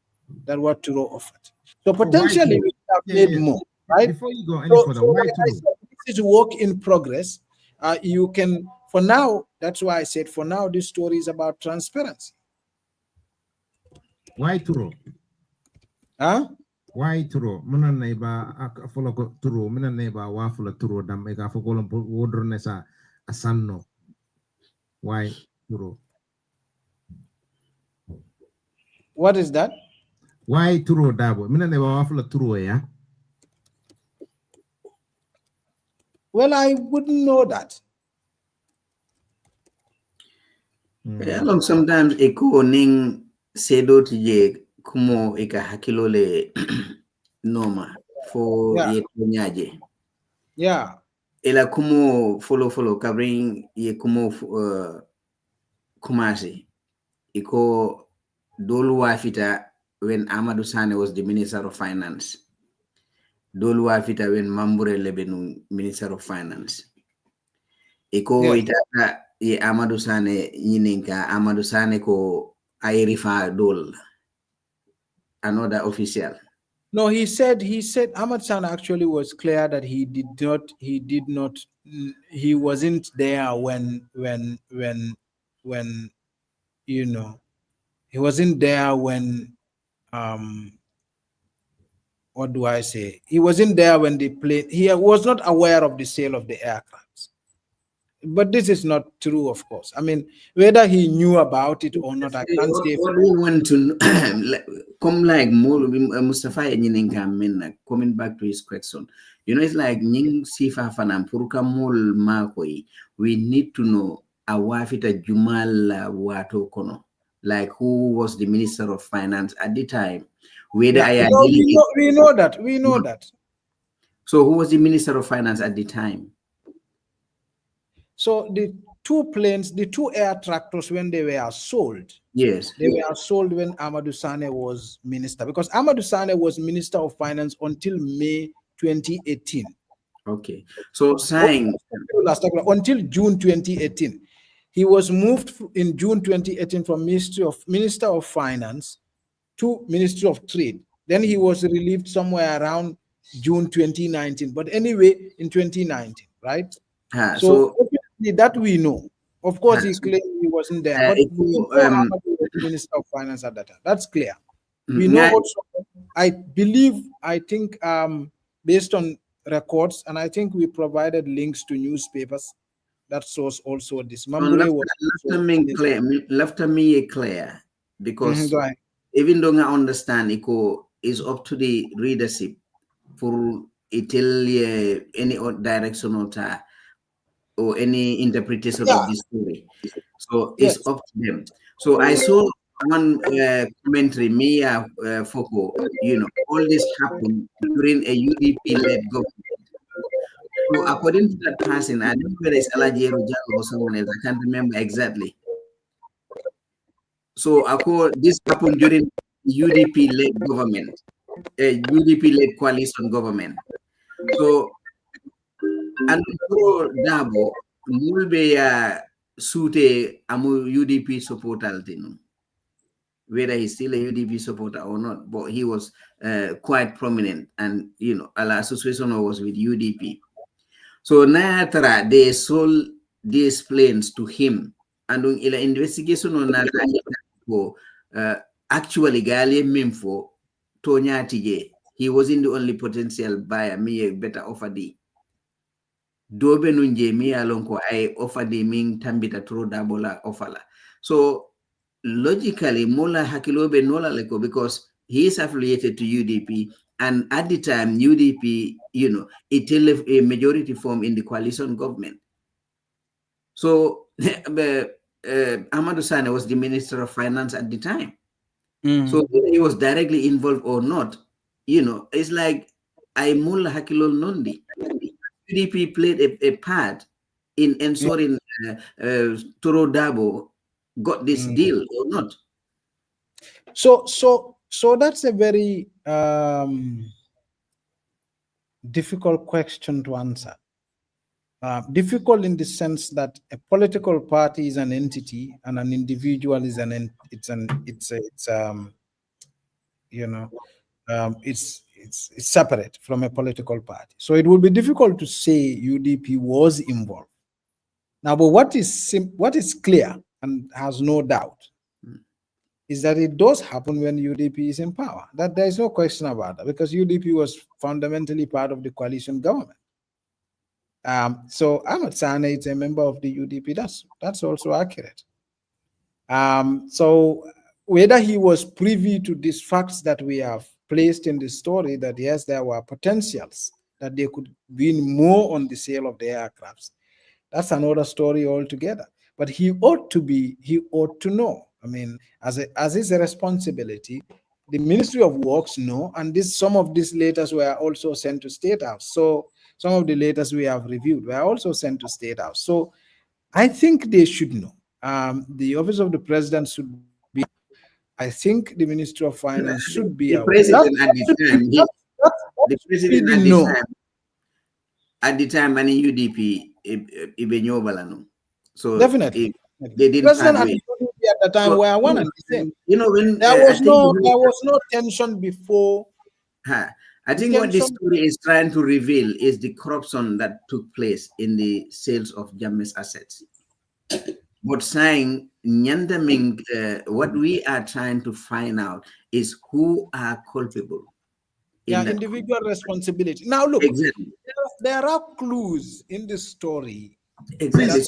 than what Turo offered. So potentially we could have made more, right? Before you go any further, why Turo? This is work in progress. You can for now, that's why I said for now, this story is about transparency. Why Turo? Huh? Why Turo? Muna neighbor follow Turo. Muna neighbor wafula Turo dam ega fokolom wodronesa asanno. Why Turo? What is that? Why Turo dabo? Muna neighbor wafula Turo ya. Well, I wouldn't know that. Sometimes eko ning sedo tije kumo eka hakilole noma for Yeah. ye kunyaje. Yeah. Ela kumo follow covering ye kumo kumasi. Iko dolu wafita when Amadou Sane was the Minister of Finance. Dolu wafita when Mambure Lebenu Minister of Finance. Iko itaka ye Amadou Sane yininka Amadou Sane ko ayrifa dol another official. No, he said Ahmad San actually was clear that he wasn't there when you know, he wasn't there when what do I say? He wasn't there when the plane, he was not aware of the sale of the aircraft. But this is not true, of course. I mean, whether he knew about it or not, I can't say. What we want to come like Mustafa coming back to his question. You know, it's like Ning Sifa Fanam Puruka Mol Makoi. We need to know Awafita Jumal Wato Kono. Like who was the Minister of Finance at the time? We know that. So who was the Minister of Finance at the time? So the two planes, the two air tractors, when they were sold, yes, they were sold when Amadou Sane was minister, because Amadou Sane was Minister of Finance until May 2018. Okay, so saying until June 2018, he was moved in June 2018 from Minister of Finance to Ministry of Trade. Then he was relieved somewhere around June 2019. But anyway, in 2019, right? So that we know. Of course, he claimed he wasn't there, but we know Ahmad was Minister of Finance at that time. That's clear. We know also, I think based on records, and I think we provided links to newspapers that source also this. Left me clear, because even though I understand Iko is up to the readership for Italy any direction or any interpretation of this story. So it's up to them. So I saw one commentary, Mia Foko, you know, all this happened during a UDP-led government. So according to that person, I don't know whether it's Alajero Jalo or someone else, I can't remember exactly. So this happened during UDP-led government, UDP-led coalition government. So, and Dabo, mulbe ya sute amu UDP supporter, whether he's still a UDP supporter or not, but he was quite prominent, and you know, our association was with UDP. So Nayatra, they sold these planes to him, and in the investigation on that, actually Gali Mimfo Tonya Tije, he wasn't the only potential buyer. Me a better offer the Dobe Nunje me along I offer the Ming Tambita Tro Dabola offer. So logically, Mola Hakilobe Nola Leko, because he is affiliated to UDP, and at the time, UDP, you know, it held a majority form in the coalition government. So Amadou Sane was the Minister of Finance at the time. So whether he was directly involved or not, you know, it's like I Mola Hakilol Nondi. UDP played a part in ensuring Toro Dabo got this deal or not. So that's a very difficult question to answer. Difficult in the sense that a political party is an entity and an individual is it's separate from a political party. So it would be difficult to say UDP was involved. Now, but what is clear and has no doubt is that it does happen when UDP is in power. That there is no question about that, because UDP was fundamentally part of the coalition government. So Ahmed Sane is a member of the UDP. That's also accurate. So whether he was privy to these facts that we have placed in the story, that yes, there were potentials that they could win more on the sale of the aircrafts, that's another story altogether. But he ought to know. I mean, as is a responsibility, the Ministry of Works know, and some of these letters were also sent to State House. So some of the letters we have reviewed were also sent to State House. So I think they should know. The Office of the President should be. I think the Ministry of Finance should be the aware. president at the time. The president at the time. At the time, many UDP Ibenyobalano. So definitely, they didn't President and UDP at the time were one and the same. You know, when there was no tension before. I think what this story is trying to reveal is the corruption that took place in the sales of Jammeh's assets. But saying Nyandaming, what we are trying to find out is who are culpable. Individual responsibility. Now look, exactly. there are clues in the story. Exactly.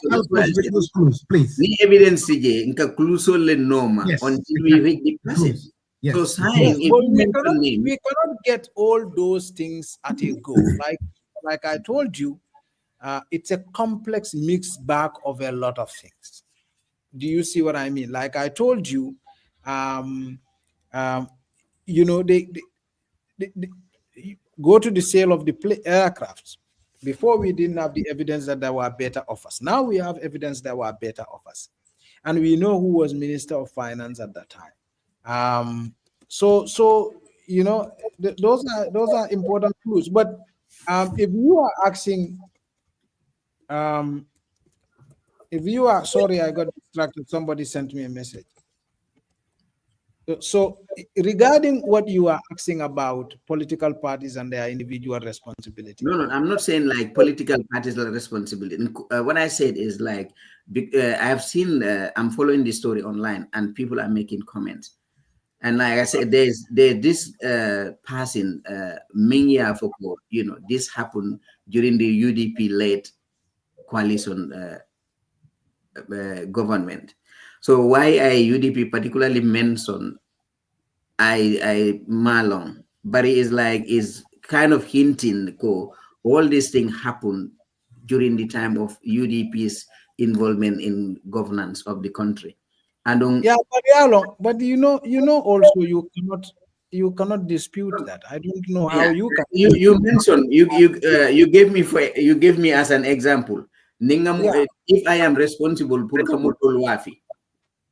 Please. The evidence inka clues le norma until we reach the person. Yes. So saying we cannot get all those things at a go. Like I told you, it's a complex mixed bag of a lot of things. Do you see what I mean? Like I told you, you know, they go to the sale of the aircrafts. Before, we didn't have the evidence that there were better offers. Now we have evidence there were better offers, and we know who was Minister of Finance at that time. So you know, those are important clues. But if you are asking, sorry, I got distracted. Somebody sent me a message. So regarding what you are asking about political parties and their individual responsibility. No, I'm not saying like political parties are responsibility. What I said is like, I have seen, I'm following this story online and people are making comments. And like I said, there's this passing Minya Foko, you know, this happened during the UDP-led coalition government. So why I UDP particularly mention I Malong, but it is kind of hinting all these things happen during the time of UDP's involvement in governance of the country. And but you know also you cannot dispute that. I don't know how you can. You mentioned you gave me as an example. If I am responsible for Kamotol Wafi.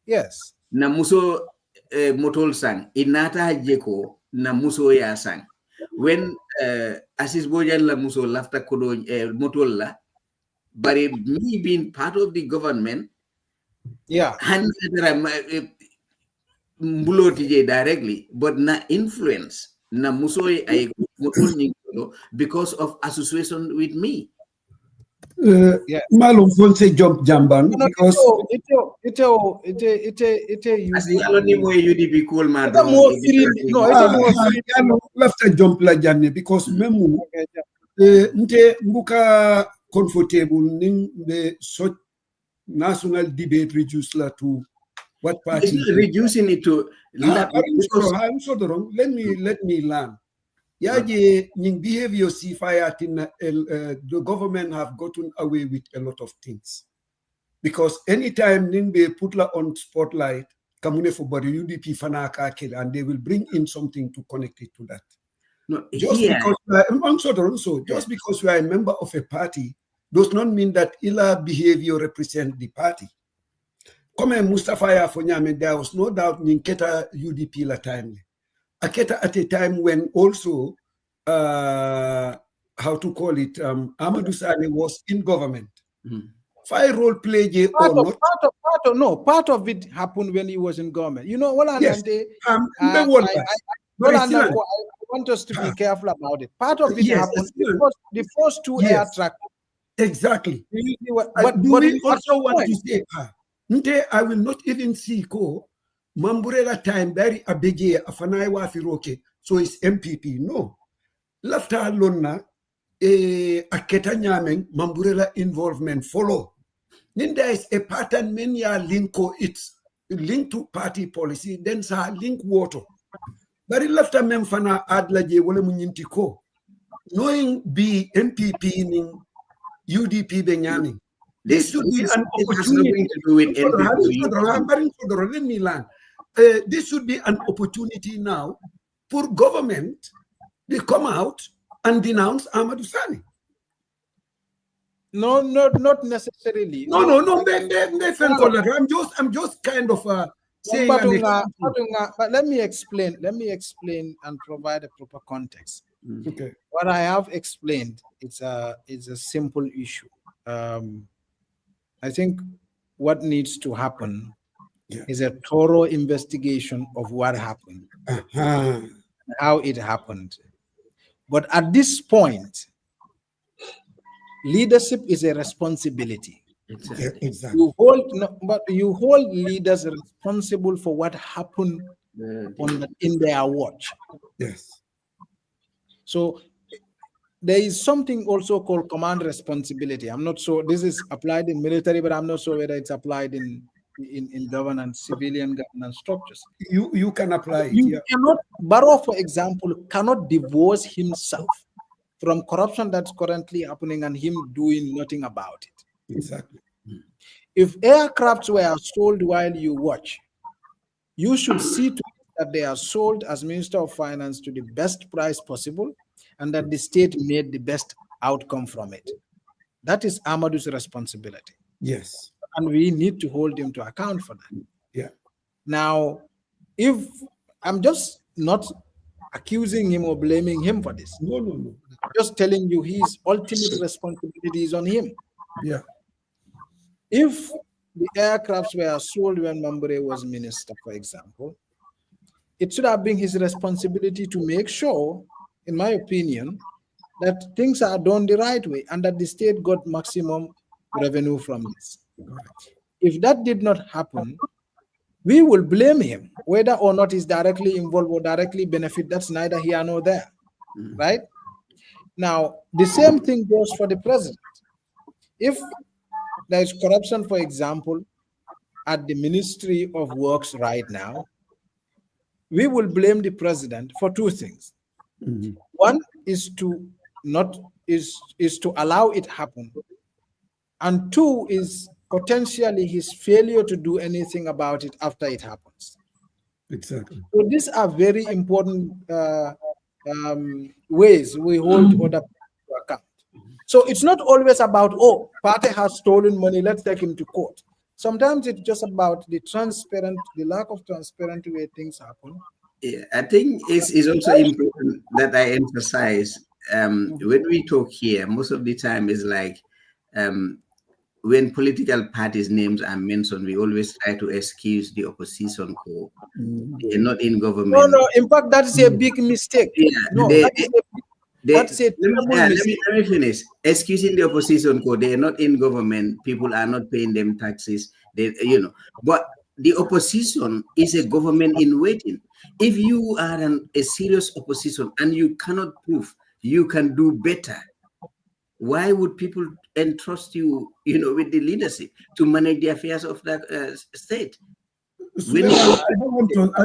Yes. Na muso motol sang inata jeko na muso ya sang. When Asis Bojan la muso lafta kodo motol la, but me being part of the government, directly, but na influence na muso ay motol because of association with me. Malum Fonse jump jamban because it UDP cool man. Left a jump la janne because memu nte mbuka comfortable ning the such national debate reduce la to what party reducing it to I'm so wrong. Let me learn. Yaje ning behavior see fire the government have gotten away with a lot of things. Because anytime ning be put la on spotlight, kamune for body UDP fanaka kill and they will bring in something to connect it to that. No, just because we are a member of a party does not mean that illa behavior represent the party. Come Mustafa Yafonyame, there was no doubt Ninketa UDP la timely. Aketa at a time when also, how to call it, Amadou Sane was in government. Fire role play part of it happened when he was in government. You know what I want us to be careful about it. Part of it happened. The first two air tractors. Exactly. But Do we at also the want point, to say, Nte, I will not even see ko Mamburela time very abeje afanai wa firoke, so it's MPP. No. Lafta lonna aketa nyameng Mamburela involvement follow. Then there is a pattern when you linko it's linked to party policy, then sa link water. But lafta memfana adlaje wole munyinti ko. Knowing be MPP in UDP benyaming. This should be an has nothing opportunity. to do with NPP. Let me learn. This should be an opportunity now for government to come out and denounce Amadou Sani. No, not necessarily. No. I'm just kind of saying. But let me explain and provide a proper context. Okay. What I have explained is a simple issue. I think what needs to happen is a thorough investigation of what happened, how it happened. But at this point, leadership is a responsibility. Exactly. You hold leaders responsible for what happened in their watch. Yes. So there is something also called command responsibility. I'm not sure this is applied in military, but I'm not sure whether it's applied in governance, civilian governance structures. You can apply it. You cannot, Barrow, for example, cannot divorce himself from corruption that's currently happening and him doing nothing about it. Exactly. If aircrafts were sold while you watch, you should see to it that they are sold as Minister of Finance to the best price possible and that the state made the best outcome from it. That is Amadou's responsibility. Yes. And we need to hold him to account for that. Yeah. Now, if I'm just not accusing him or blaming him for this. No. I'm just telling you his ultimate responsibility is on him. Yeah. If the aircrafts were sold when Mambure was minister, for example, it should have been his responsibility to make sure, in my opinion, that things are done the right way and that the state got maximum revenue from this. If that did not happen, we will blame him, whether or not he's directly involved or directly benefit. That's neither here nor there, right? Now, the same thing goes for the president. If there is corruption, for example, at the Ministry of Works right now, we will blame the president for two things. One is to allow it happen, and two is potentially his failure to do anything about it after it happens. Exactly. So these are very important ways we hold other people to account. So it's not always about, oh, party has stolen money, let's take him to court. Sometimes it's just about the lack of transparent way things happen. Yeah, I think it's also important that I emphasize when we talk here, most of the time is like when political parties' names are mentioned, we always try to excuse the opposition core. They're not in government. No, in fact, that is a big mistake. Yeah, no, let me finish. Excusing the opposition core, they are not in government. People are not paying them taxes. But the opposition is a government in waiting. If you are a serious opposition and you cannot prove you can do better, why would people entrust you, with the leadership to manage the affairs of that state? So I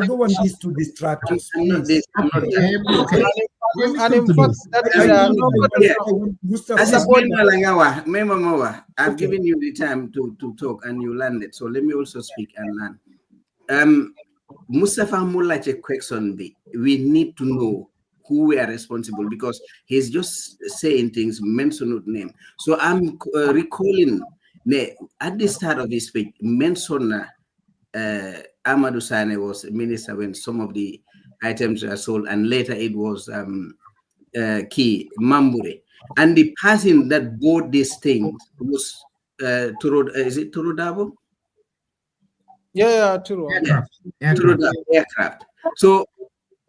don't want this to distract us. And in fact, I've given you the time to talk and you landed. So let me also speak and learn. Mustafa Mulache question, we need to know who we are responsible because he's just saying things, mention name. So I'm recalling at the start of his speech, mention Amadou Sane was minister when some of the items were sold, and later it was Key Mambure. And the person that bought these things was is it Turodabo? Yeah, Turo. Aircraft. So,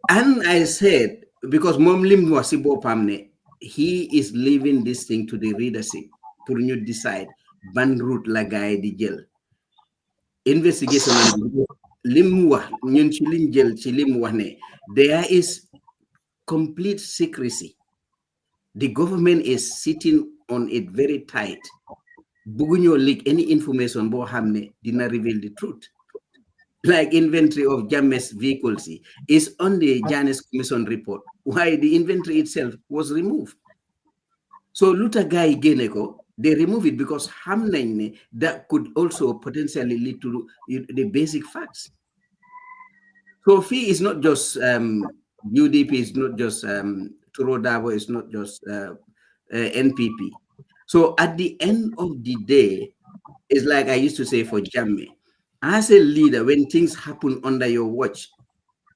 and I said, because Mom Lim was Pamne, he is leaving this thing to the leadership pour ñu decide ban route la gaay di jël investigation lim wax ñun ci liñ jël ci lim wax ne there is complete secrecy. The government is sitting on it very tight. Buguñoo leak any information bo xamne dina reveal the truth. Like inventory of Jammeh's vehicles is on the Janus Commission report. Why the inventory itself was removed. So Luta guy Geneko, they remove it because hamnaine that could also potentially lead to the basic facts. So fee is not just UDP, is not just Turo Dabo, is not just NPP. So at the end of the day, it's like I used to say for Jammeh, as a leader, when things happen under your watch,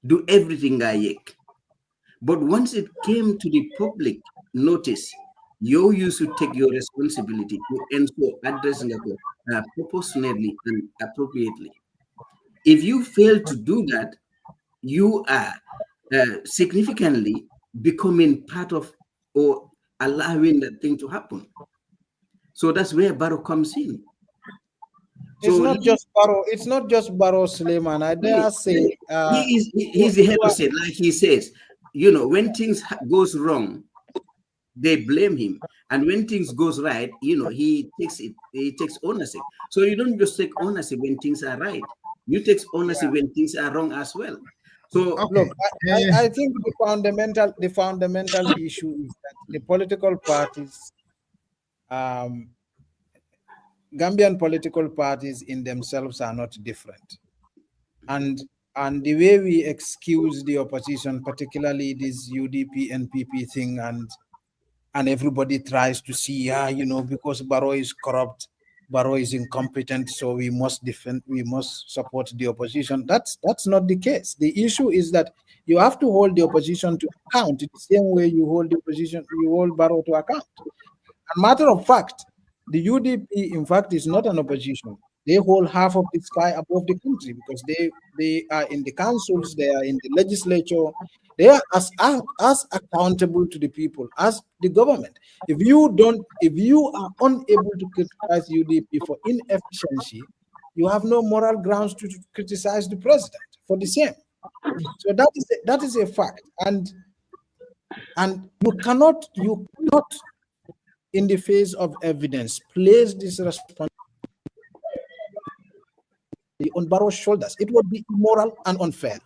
do everything I like. But once it came to the public notice, you used to take your responsibility to ensure addressing it proportionately and appropriately. If you fail to do that, you are significantly becoming part of or allowing that thing to happen. So that's where Barrow comes in. It's not just Barrow. It's not just Barrow, Suleiman. I dare say he's the head of state, like he says. You know, when things goes wrong, they blame him, and when things goes right, you know, he takes ownership. So you don't just take ownership when things are right. You take ownership when things are wrong as well. So look, I think the fundamental issue is that the political parties, Gambian political parties in themselves are not different, and the way we excuse the opposition, particularly this UDP NPP thing, and everybody tries to see, you know, because Barrow is corrupt, Barrow is incompetent, so we must support the opposition. That's not the case. The issue is that you have to hold the opposition to account in the same way you hold the opposition, you hold Barrow to account. A matter of fact, the UDP, in fact, is not an opposition. They hold half of the sky above the country because they are in the councils, they are in the legislature, they are as accountable to the people as the government. If you are unable to criticize UDP for inefficiency, you have no moral grounds to criticize the president for the same. So that is a fact, and you cannot in the face of evidence place this responsibility on Barrow's shoulders. It would be immoral and unfair.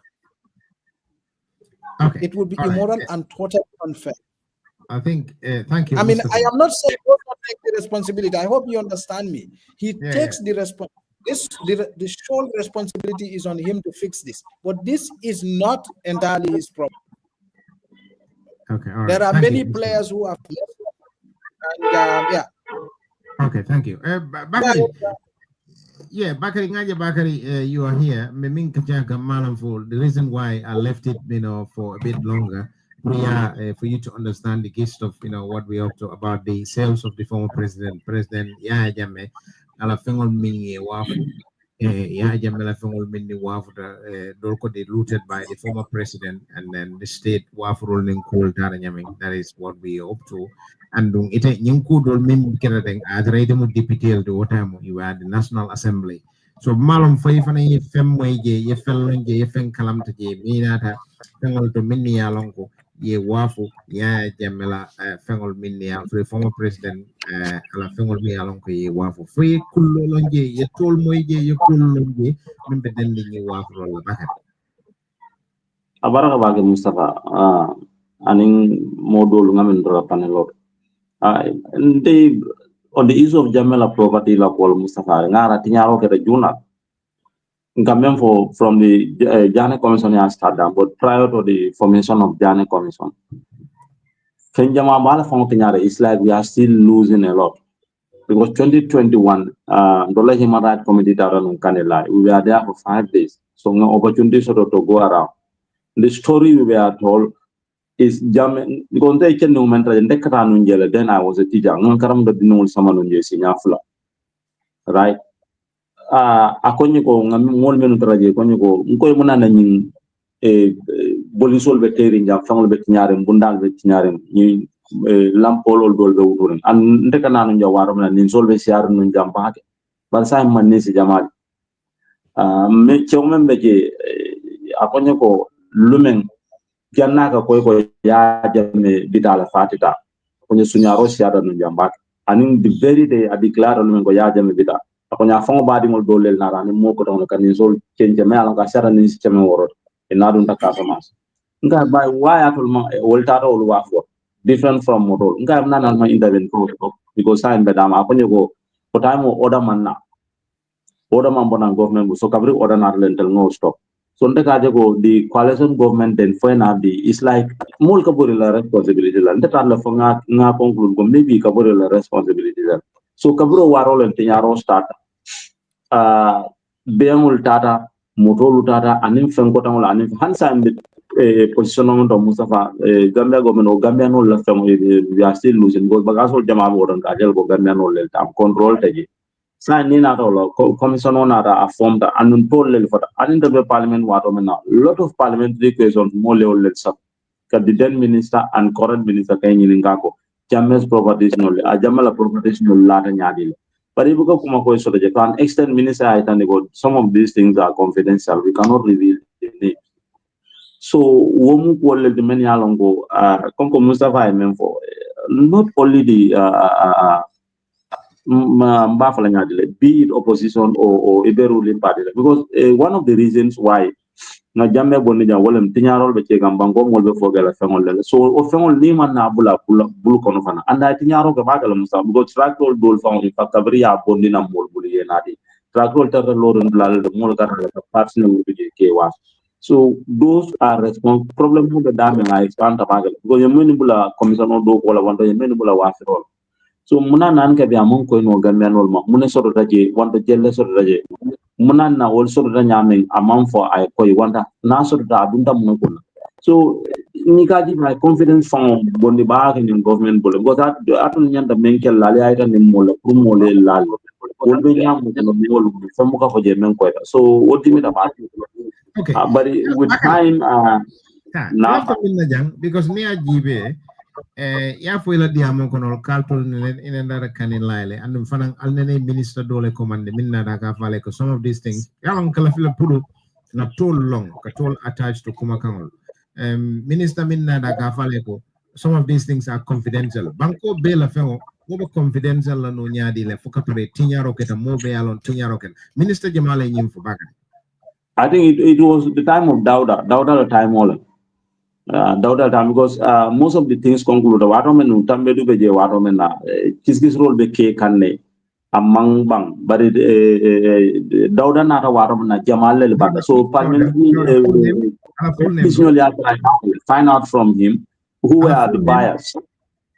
Okay. It would be immoral and totally unfair. I think, thank you. I mean, I am not saying he does not take the responsibility. I hope you understand me. He takes the responsibility. The sole responsibility is on him to fix this. But this is not entirely his problem. Okay, all right. There are many players who have and Okay, thank you. Bakari, Bakari Ngaja Bakari, you are here. Meming Kachaka Malamful. The reason why I left it, for a bit longer, for you to understand the gist of, what we up to about the sales of the former President Yahya Jammeh. Ala fengol mingi wafu. Yahya Jammeh la fengol mingi wafu dolko they looted by the former president, and then the state wafu rolling cool tara nyaming. That is what we up to. And ite nyinku dol min kerateng adrede mu deputy do wotamo you are the National Assembly. So malum fay fana ye fem moyje ye fellonje ye fen kalamta je minata fengol to minni ya lonko ye wafu ya jamela fengol minni ya former president ala fengol mi ya lonko ye wafu fay kullo lonje ye tol moyje ye kullo lonje min be dendi ni wafu rolla bakat abaraka bage Mustafa aning modul ngamen dra panelot they on the issue of Jamela property la Kuala Mustafa ngara tinyaro kete juna ngam from the Jane Commission in Amsterdam, but prior to the formation of Jane Commission Kenjama Bala Fong Tinyare is like we are still losing a lot because 2021 Dola Human Rights Committee Taran Kanela we were there for 5 days, so no opportunity sort of to go around. The story we were told is Jammeh because they can no mentor and then I was a teacher. No karam the dinul someone sinyafla. Right? Akonyo ko ngam mol menu traje konyo ko ngoy muna na nyin bolisol be teri njam famol be tinyare bundal be tinyare ni lampolol dol be wuturen an ndeka nanu njawaro na nin solve siar nun jambake bar sa man ni si jamal me chewmen be je akonye ko lumen janna ka koy ko ya jamme bidala fatita akonye sunyaro siar nun jambake anin the very day I declare lumen ko ya jamme bidala akonya fongo badi ngol dolel na rani moko don kan nin sol chenje me ala ka sara nin si cheme worot ina dun takasamas nga by why atol ma wolta do wa fo different from model nga am nan ma intervene ko because sign bedam akonye ko time order man bonan government so kabri order na lentel no stop so ndeka je ko the coalition government then for na the is like mul kaburi la responsibility la ndeta la fo nga conclude ko maybe kaburi la responsibility la so kabro waro len tinyaro start beamul tata motolu tata anin fen ko tamul anin hansa positionnement of Mustafa Gambia government or Gambia no la fen we are still losing because bagasol jama bodon ka jel ko Gambia no le tam control taji sa ni na to commission on a formed and told le for anin the parliament wato mena lot of parliamentary questions mo le ol sub ka the then minister and current minister kay ni ngako Jammeh's properties no le a Jammeh properties no la ta nyaadi but if you go to an extent minister some of these things are confidential we cannot reveal the name so womu ko le de many alongo konko Mustafa I mean for not only the be it opposition or either ruling party because one of the reasons why na Jammeh bonni ja wolem tinyarol be ci gambango mol be fogela fengol le so o fengol ni man na bula kono fana anda tinyaro ga bagala musa because tractor dol fa on fa kabriya bonni na mol buli yenati tractor tar loron blal mol ga ta partner be ke wa so those are responsible problem mo be dame na expand bagala because yemeni bula commission do ko la wanda yemeni bula wa firol so muna nan ka be amon ko no Gambian ol ma mune soto daje wanda jelle soto daje muna na ol soto da nyamen amam for ay koy wanda na soto da abunda mun ko so ni ka di my confidence from bondi ba in government bol because atun nyanda menkel la ay tan mo la pour mo le la wol be nyam ko no wol fam ko ko je men ko so wodi da ba okay but with time na because me ajibe ya fo ila diamo kono kaltol ne ndara kanin layle andum fanan alnene minister dole commande minna da ka fale ko some of these things yalan kala fila pudu na tol long ka tol attached to kuma kanol minister minna da ka fale ko some of these things are confidential banko be la fengo go confidential la no nyaadi le fo kapare tinyaro keta mo be yalon tinyaro ken minister jamala nyim fo bakan I think it was the time of Dauda the time all Dauda time because most of the things conclude wato men utambe du beje wato men na kiskis role be ke kanne amang bang but Dauda na ta wato na Jamal le banda so parliament find out from him who were the buyers.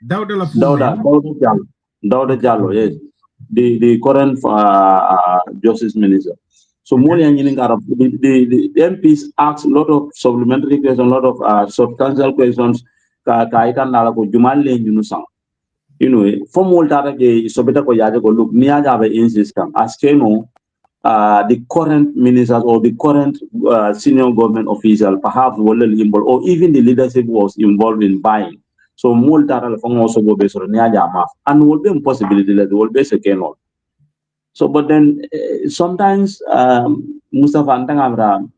Dauda Jallo, yes, the current justice minister. So more than the MPs asked a lot of supplementary questions, a lot of substantial questions. You know, from all that, so better go look near the insistent as the current ministers or the current senior government official perhaps were involved, or even the leadership was involved in buying. So more data also go based on and will be impossibility that will be second. So, but then sometimes Mustafa Antangamra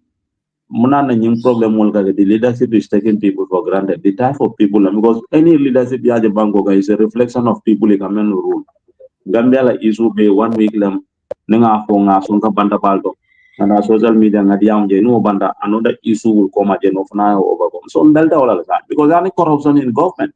Munana Ning problem will the leadership is taking people for granted. The type of people because any leadership Yaja Bangoga is a reflection of people in a men rule. Gambia is be 1 week lam Ninga Fonga Sunka Banda Baldo and our social media Nadiam Jenu Banda another issue will come at of now overcome. So Delta all of that because any corruption in government.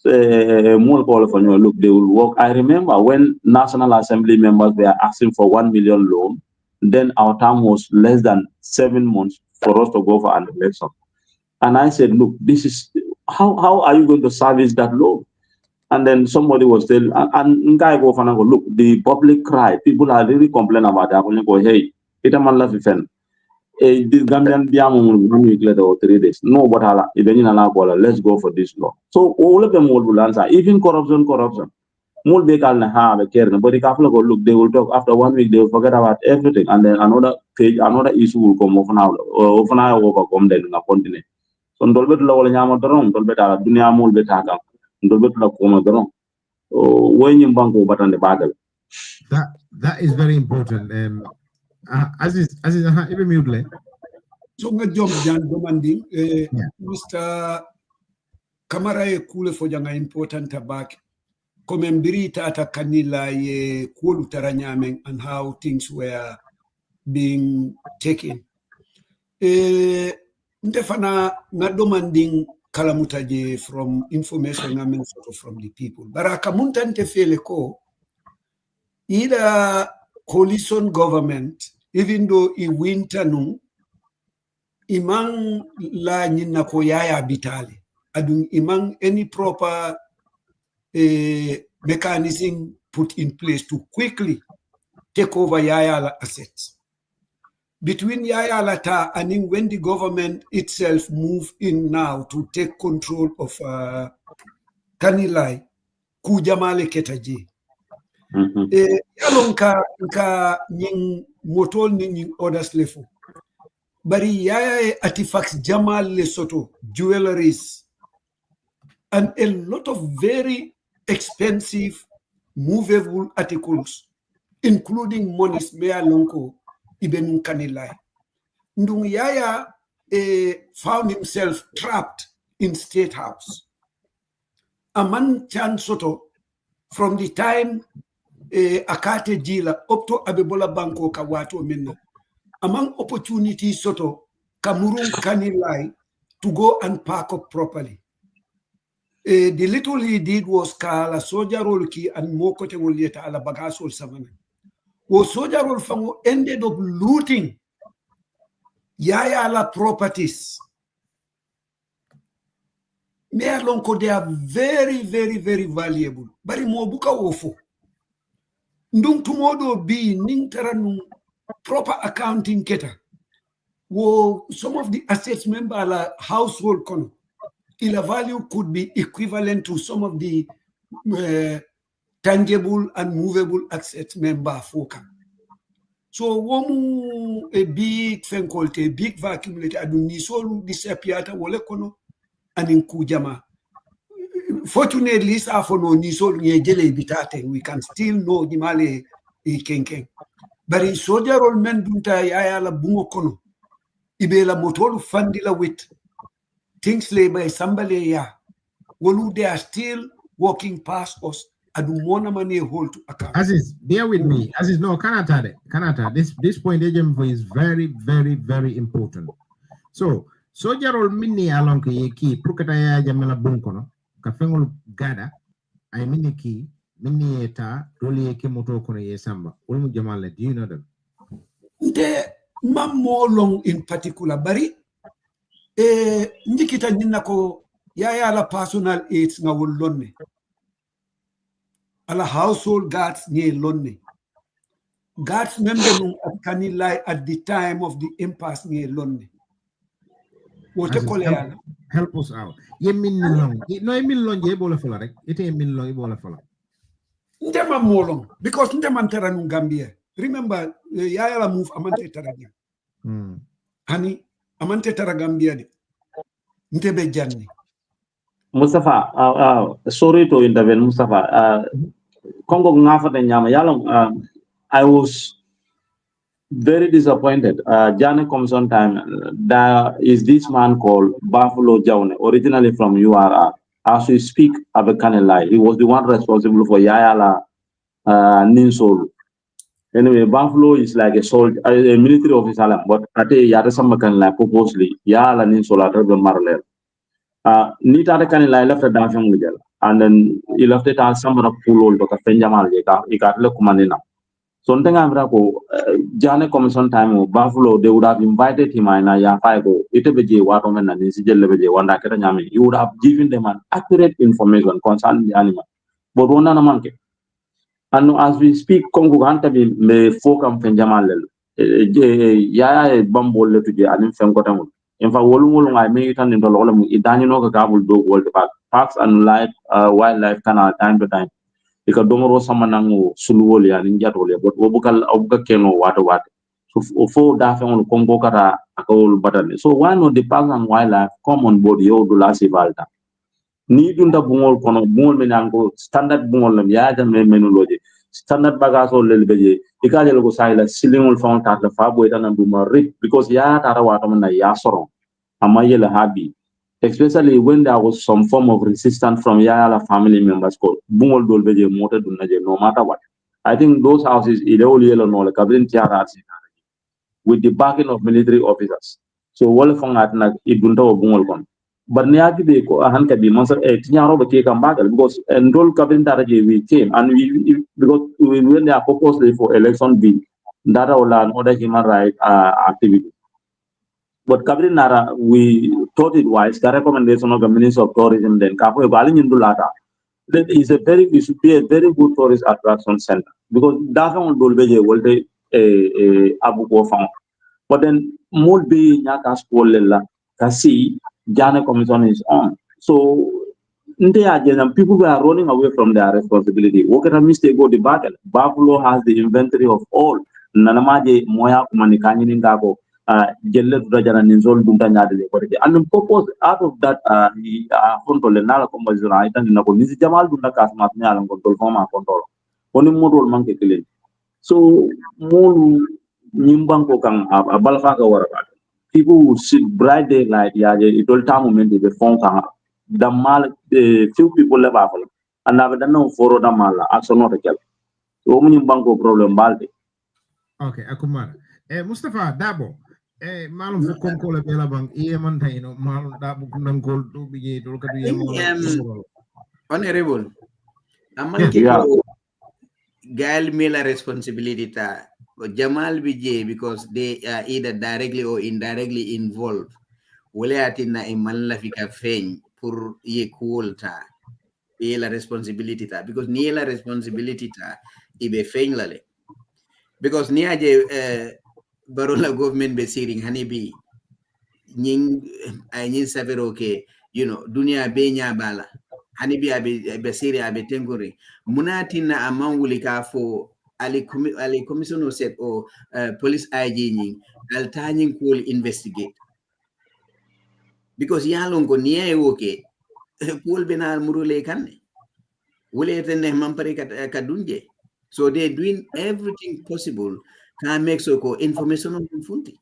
More call for you look, they will work. I remember when National Assembly members were asking for 1 million loan, then our term was less than 7 months for us to go for an election. And I said, look, this is how are you going to service that loan? And then somebody was telling, and guy go for look, the public cry, people are really complaining about that. When you go, hey, it's a man left this Gambian Diamond 1 week later or 3 days. No, but let's go for this law. So all of them will answer, even corruption. More they can have a care, but look, they will talk after 1 week, they will forget about everything, and then another issue will come off now, overcome then in a continent. So Dolbet Law Yamaton, Dolbet Dunia Mulbetaka, ndolbetula koma doron woyñim banko batande bagal. That is very important. Aziz, even mute. So nga jom jan demanding Mr. Kamara e kule fo janga important tabak comme mbiri tata kanila ye kulu taranyamen and how things were being taken. Ndefana nga demanding kalamutaje from information I mean sort of from the people. Baraka muntante fele ko either coalition government, even though I wintanu imang la nyina ko yaya bitale adun imang any proper mechanism put in place to quickly take over yaya assets between yaya lata and when the government itself move in now to take control of Kanilai kujamale ketaji yalonka nka nying motol ni nying orders lefu bari yaya artifacts jamal Lesotho jewelries and a lot of very expensive movable articles including monies mea lonko ibenu Kanilai ndung yaya found himself trapped in State House. A man Chan Soto from the time Akate Jila up to Abebola Banko Kawato Minna among opportunities Soto Kamurung Kanilai to go and park up properly. The little he did was Kala Soja Rolki and Mokote Wolieta ala Bagasol Savannah. Was Soja Rolfango ended up looting Yayala properties. Mea lonko they are very, very, very valuable. Bari mobuka wofo. Ndung tumodo bi ning taranung proper accounting keta. Wo some of the assets member la household kono. Ila value could be equivalent to some of the tangible and movable assets member foka. So womu a big fenkolte, a big vacuum later aduni solu disappear wole kono anin kujama. Fortunately, safono nisol nyejele bitate we can still know dimale kenkeng. Bari soldier ol men dunta yaya la bungo kono. Ibela motolu fandila with things lay by somebody ya. Wolu they are still walking past us. Adumona money hold to account. Aziz, bear with me. Aziz, no, Kanata. This point is very, very, very important. So, soldier ol mini along ki Yahya Jammeh bunkono ka fengol gada ay mini ki mini eta doli ke moto kono ye samba ulmu jamale, do you know them? The mammo long in particular bari ndikita nyina ko yaya la personal aids nga wol lonne ala household guards nye lonne guards member nung at Kanilai at the time of the impasse nye lonne wote kole ala help us out ye min long no ye min long ye bola fola rek ite min long ye bola fola ndema molong because ndema tara nung Gambia remember yaya la move amante tara hani amante tara Gambia de ntebe janni Mustafa, sorry to intervene, Mustafa. Congo ngafate nyama yalo. I was very disappointed. Janet comes on time. There is this man called Buffalo Jaune, originally from URR. As we speak, Abekanelai, he was the one responsible for Yayala Ninsol. Anyway, Buffalo is like a soldier, a military officer, but at a Yarasambakanla purposely, Yala Ninsol at the Marlel. Nita Kanilai left a dancing with and then he left it as some of Pulo, but a Fenjamal, he got Lokumanina. Something I'm Jane comes on time Buffalo, they would have invited him and Yafago, Itabeji, Watoman, and Isijellebeji, Wandakanyami. You would have given them an accurate information concerning the animal. But one on a monkey. And as we speak, Congo Gantabi may focus Fenjamal, Yaya Bumble to the Anim Femcotam. In fact, I may turn into Lolam, Idanino Gabul do World Park, parks and life, wildlife canal time to time. Because Domoro Samanango, Suluolia, Ninjatolia, but Obukal Obuka Keno, what. So, for Dafa on Congo Kara, a whole button. So, why not the parks and wildlife come on board the old Dulasi Valta? Ni dunta bungol kono bungol men ango standard bungol lam ya jam menu loje standard bagaso lel beje ikaje logo sayla silingol fon ta la fabo eta nan duma rip because ya tara wata man ya soro amma yela habi especially when there was some form of resistance from Yala family members called bungol dol beje mota dunna no matter what. I think those houses ideal yellow no like kabrin tiara with the backing of military officers. So wala fong at nag ibunta o bungol kon. But niagi de ko ahan ka bi masar tinyaro ba ke kambagal because enroll kabin taraje we came and we because we went there purposely for election bill that all and other human rights activity. But kabin nara we thought it wise the recommendation of the Minister of Tourism then kapo balin indulata. That is a very it should be a very good tourist attraction center because that's on dolbeje wolde abu ko fang. But then more be nyaka school la kasi Jana Commission is on. So people were running away from their responsibility. What a mistake go the battle. Buffalo has the inventory of all. Nanamaje moya kumanikani ningako jelle rajana ninzol dunta nyadele korje. And the purpose out of that control nala komazura ita ninako nisi jamal dunta kasmat nyalang control forma control. Oni modol manke kelen. So more nimbang ko kang abalfa ka warabat. People would sit bright daylight it all time moment the phone kang the mal few people le bafal and na no foro da mala aso no rekel. So mo nimbang ko problem balde. Okay, akumara. Mustafa Dabo. Malum fu konko le bela bang iye man tay no malum Dabo kunang gol do bige do ka do yemo. Honorable, among Gal Mila responsibility ta Jamal Bijay because they are either directly or indirectly involved. Wale atina iman la fika fein pour ye cool ta la responsibility ta because ni la responsibility ta ibe fein lale because ni aje barola government be siring hanibi nying savero ke dunia be nya bala hani bi abe siri abe tengori munatina amanguli ka fo ali commission o set o police IG nying al tanyin cool investigate because yalon ko niye woke cool benal murule kanne wule tenne mampare ka dunje so they doing everything possible can make so ko information on funti.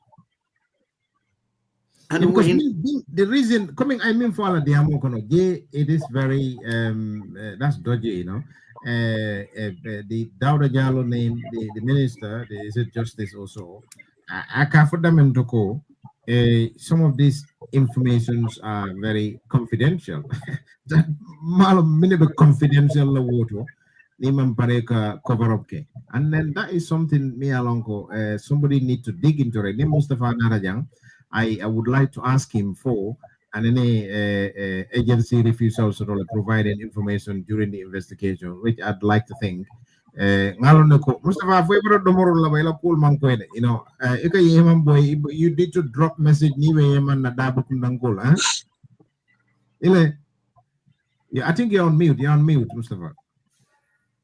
And because the reason coming, I mean, for the Amokono, it is very that's dodgy, the Dauda Jalo name, the minister, is it justice also? I can't for them to go. Some of these informations are very confidential. That minimum confidential water. Niman pareka cover up ke. And then that is something me alongo somebody need to dig into it. Mustafa Narajang. I would like to ask him for and any agency refusals to provide information during the investigation, which I'd like to think. Mustafa, you need to drop message yeah, I think you're on mute. You're on mute, Mustafa.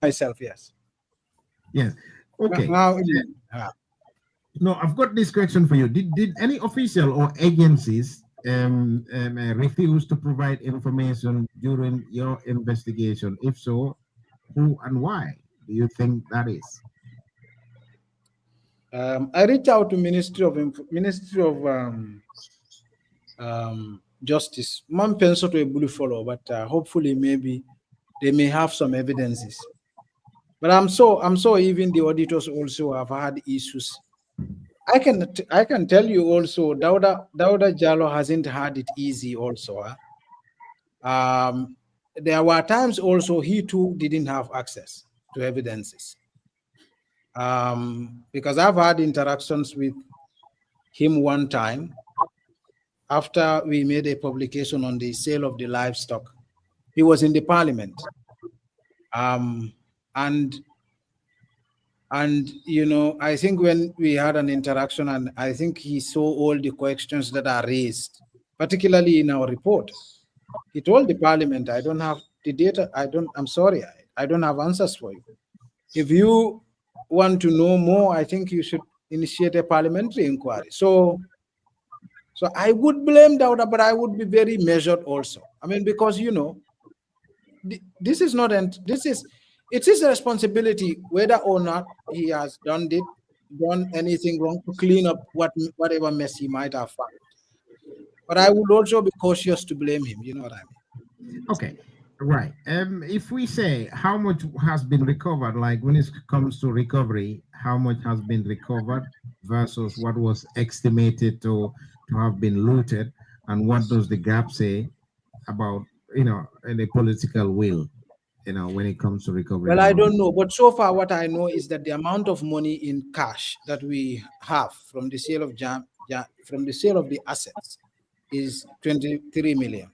Myself, yes. Yes. Okay. No, I've got this question for you. Did any official or agencies refuse to provide information during your investigation? If so, who and why do you think that is? I reached out to Ministry of Justice. Man penso to a bully follow, but hopefully maybe they may have some evidences. But I'm so even the auditors also have had issues. I can tell you also, Dauda Jallo hasn't had it easy also. There were times also he too didn't have access to evidences. Because I've had interactions with him one time after we made a publication on the sale of the livestock. He was in the parliament. And I think when we had an interaction, and I think he saw all the questions that are raised, particularly in our report, he told the parliament, I don't have the data. I'm sorry, I don't have answers for you. If you want to know more, I think you should initiate a parliamentary inquiry. So I would blame Dauda, but I would be very measured also. I mean, because, this is not, and this is, it's his responsibility whether or not he has done anything wrong to clean up whatever mess he might have found. But I would also be cautious to blame him. You know what I mean? Okay, right. If we say how much has been recovered, like when it comes to recovery, how much has been recovered versus what was estimated to have been looted, and what does the gap say about the political will, when it comes to recovery? Well, I don't know, but so far what I know is that the amount of money in cash that we have from the sale of from the sale of the assets is $23 million.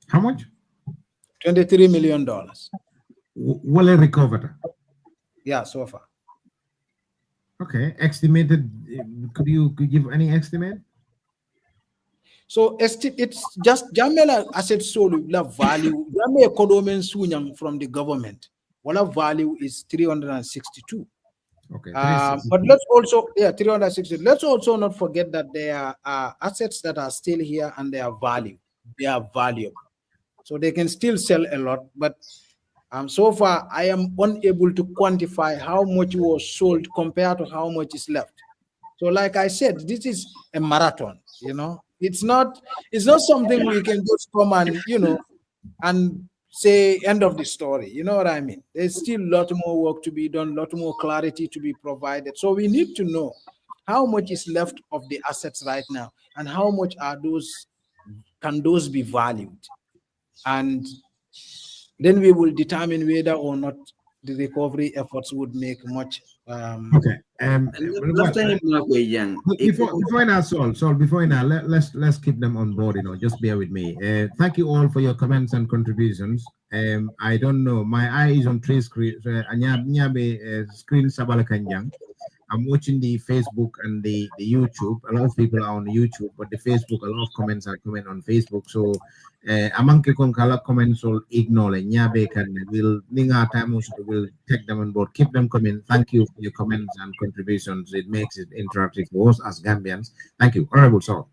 How much? $23 million. Well, recovered. Yeah, so far. Okay, estimated. Could you give any estimate? So it's just Jammeh asset sold value. Jammeh economy from the government. What value is 362. Okay. But let's also 360. Let's also not forget that there are assets that are still here and they are value. They are valuable, so they can still sell a lot. But so far I am unable to quantify how much was sold compared to how much is left. So, like I said, this is a marathon. It's not something we can just come and and say end of the story. You know what I mean? There's still a lot more work to be done, a lot more clarity to be provided. So we need to know how much is left of the assets right now and how much can those be valued, and then we will determine whether or not the recovery efforts would make much. Okay. Before I Saul, let's keep them on board. Just bear with me. Thank you all for your comments and contributions. I don't know. My eye is on three screens. Screen Sabalakanjang. I'm watching the Facebook and the YouTube. A lot of people are on YouTube, but the Facebook, a lot of comments are coming on Facebook. So, among the comments, will ignore Nyabe and will ninga time also will take them on board. Keep them coming. Thank you for your comments and contributions. It makes it interactive for us as Gambians. Thank you, Honorable Saul.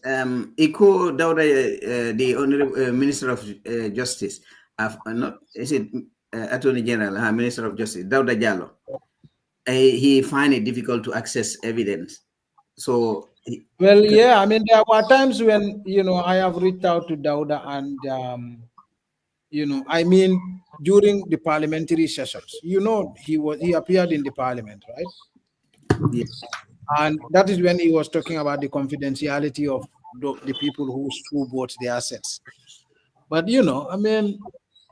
Iko Dauda, the Honorable Minister of Justice, Attorney General, Minister of Justice, Dauda Jallo, he find it difficult to access evidence. So, yeah, I mean, there were times when I have reached out to Dauda, and I mean, during the parliamentary sessions, he appeared in the parliament, right? Yeah. And that is when he was talking about the confidentiality of the people who bought the assets. But I mean,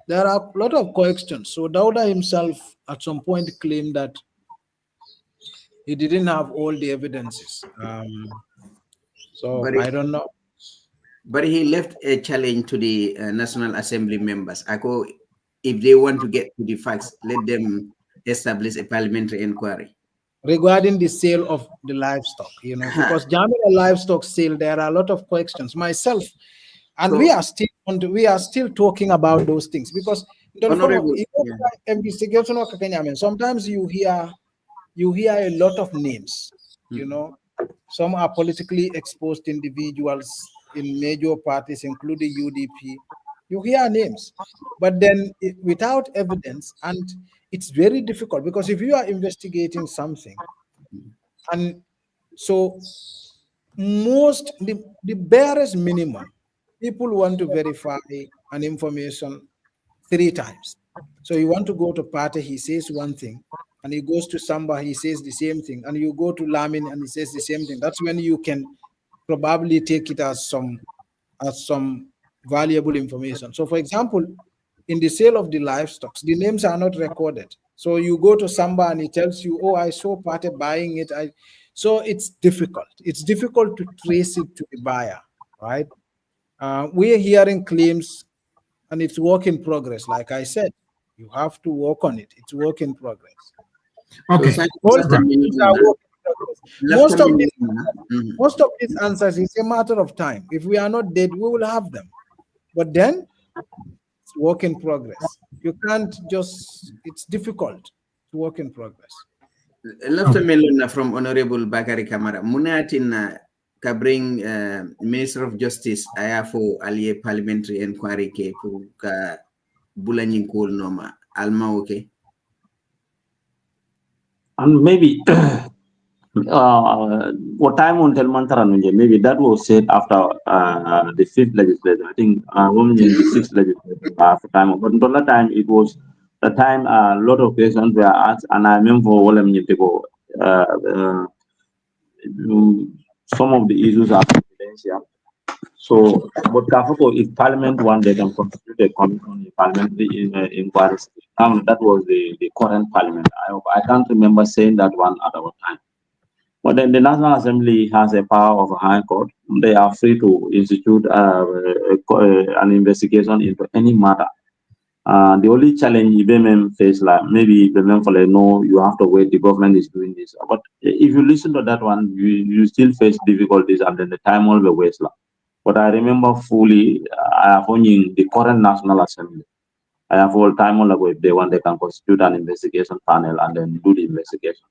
there are a lot of questions. So Dauda himself at some point claimed that he didn't have all the evidences. So I don't know. But he left a challenge to the National Assembly members. If they want to get to the facts, let them establish a parliamentary inquiry. Regarding the sale of the livestock, because Jammeh livestock sale, there are a lot of questions. Myself, and we are still talking about those things, because investigation. Sometimes you hear a lot of names. Some are politically exposed individuals in major parties, including UDP. You hear names, but then without evidence, and it's very difficult, because if you are investigating something, and so the barest minimum, people want to verify an information 3 times. So you want to go to Pate, he says one thing, and he goes to Samba, he says the same thing, and you go to Lamin and he says the same thing. That's when you can probably take it as some valuable information. So, for example, in the sale of the livestock, the names are not recorded. So you go to Samba and he tells you, "Oh, I saw Pate buying it." So it's difficult. It's difficult to trace it to the buyer, right? We're hearing claims, and it's work in progress. Like I said, you have to work on it. It's work in progress. Okay. So most of these are work in progress. Most of these answers is a matter of time. If we are not dead, we will have them. But then it's work in progress. You can't just, it's difficult to work in progress. Left melon from Honorable Bakari Kamara. Munatina ka bring Minister of Justice aya fo allié parliamentary inquiry ke pour ka bulanyin kol noma alma okay. And maybe what time on Telmantaranunje, maybe that was said after the fifth legislature. I think women in the sixth legislature after time. But until that time, it was the time a lot of questions were asked, and I remember some of the issues are confidential. So, but Kafoko, if Parliament one, they can constitute a commission in parliamentary inquiry. That was the current Parliament. I can't remember saying that one at our time. But then the National Assembly has a power of a high court. They are free to institute an investigation into any matter. The only challenge BMM face, like maybe BMM for no, you have to wait. The government is doing this, but if you listen to that one, you still face difficulties, and then the time will be wasted. But I remember fully, I have only the current National Assembly. I have all time on if they want, they can constitute an investigation panel and then do the investigation.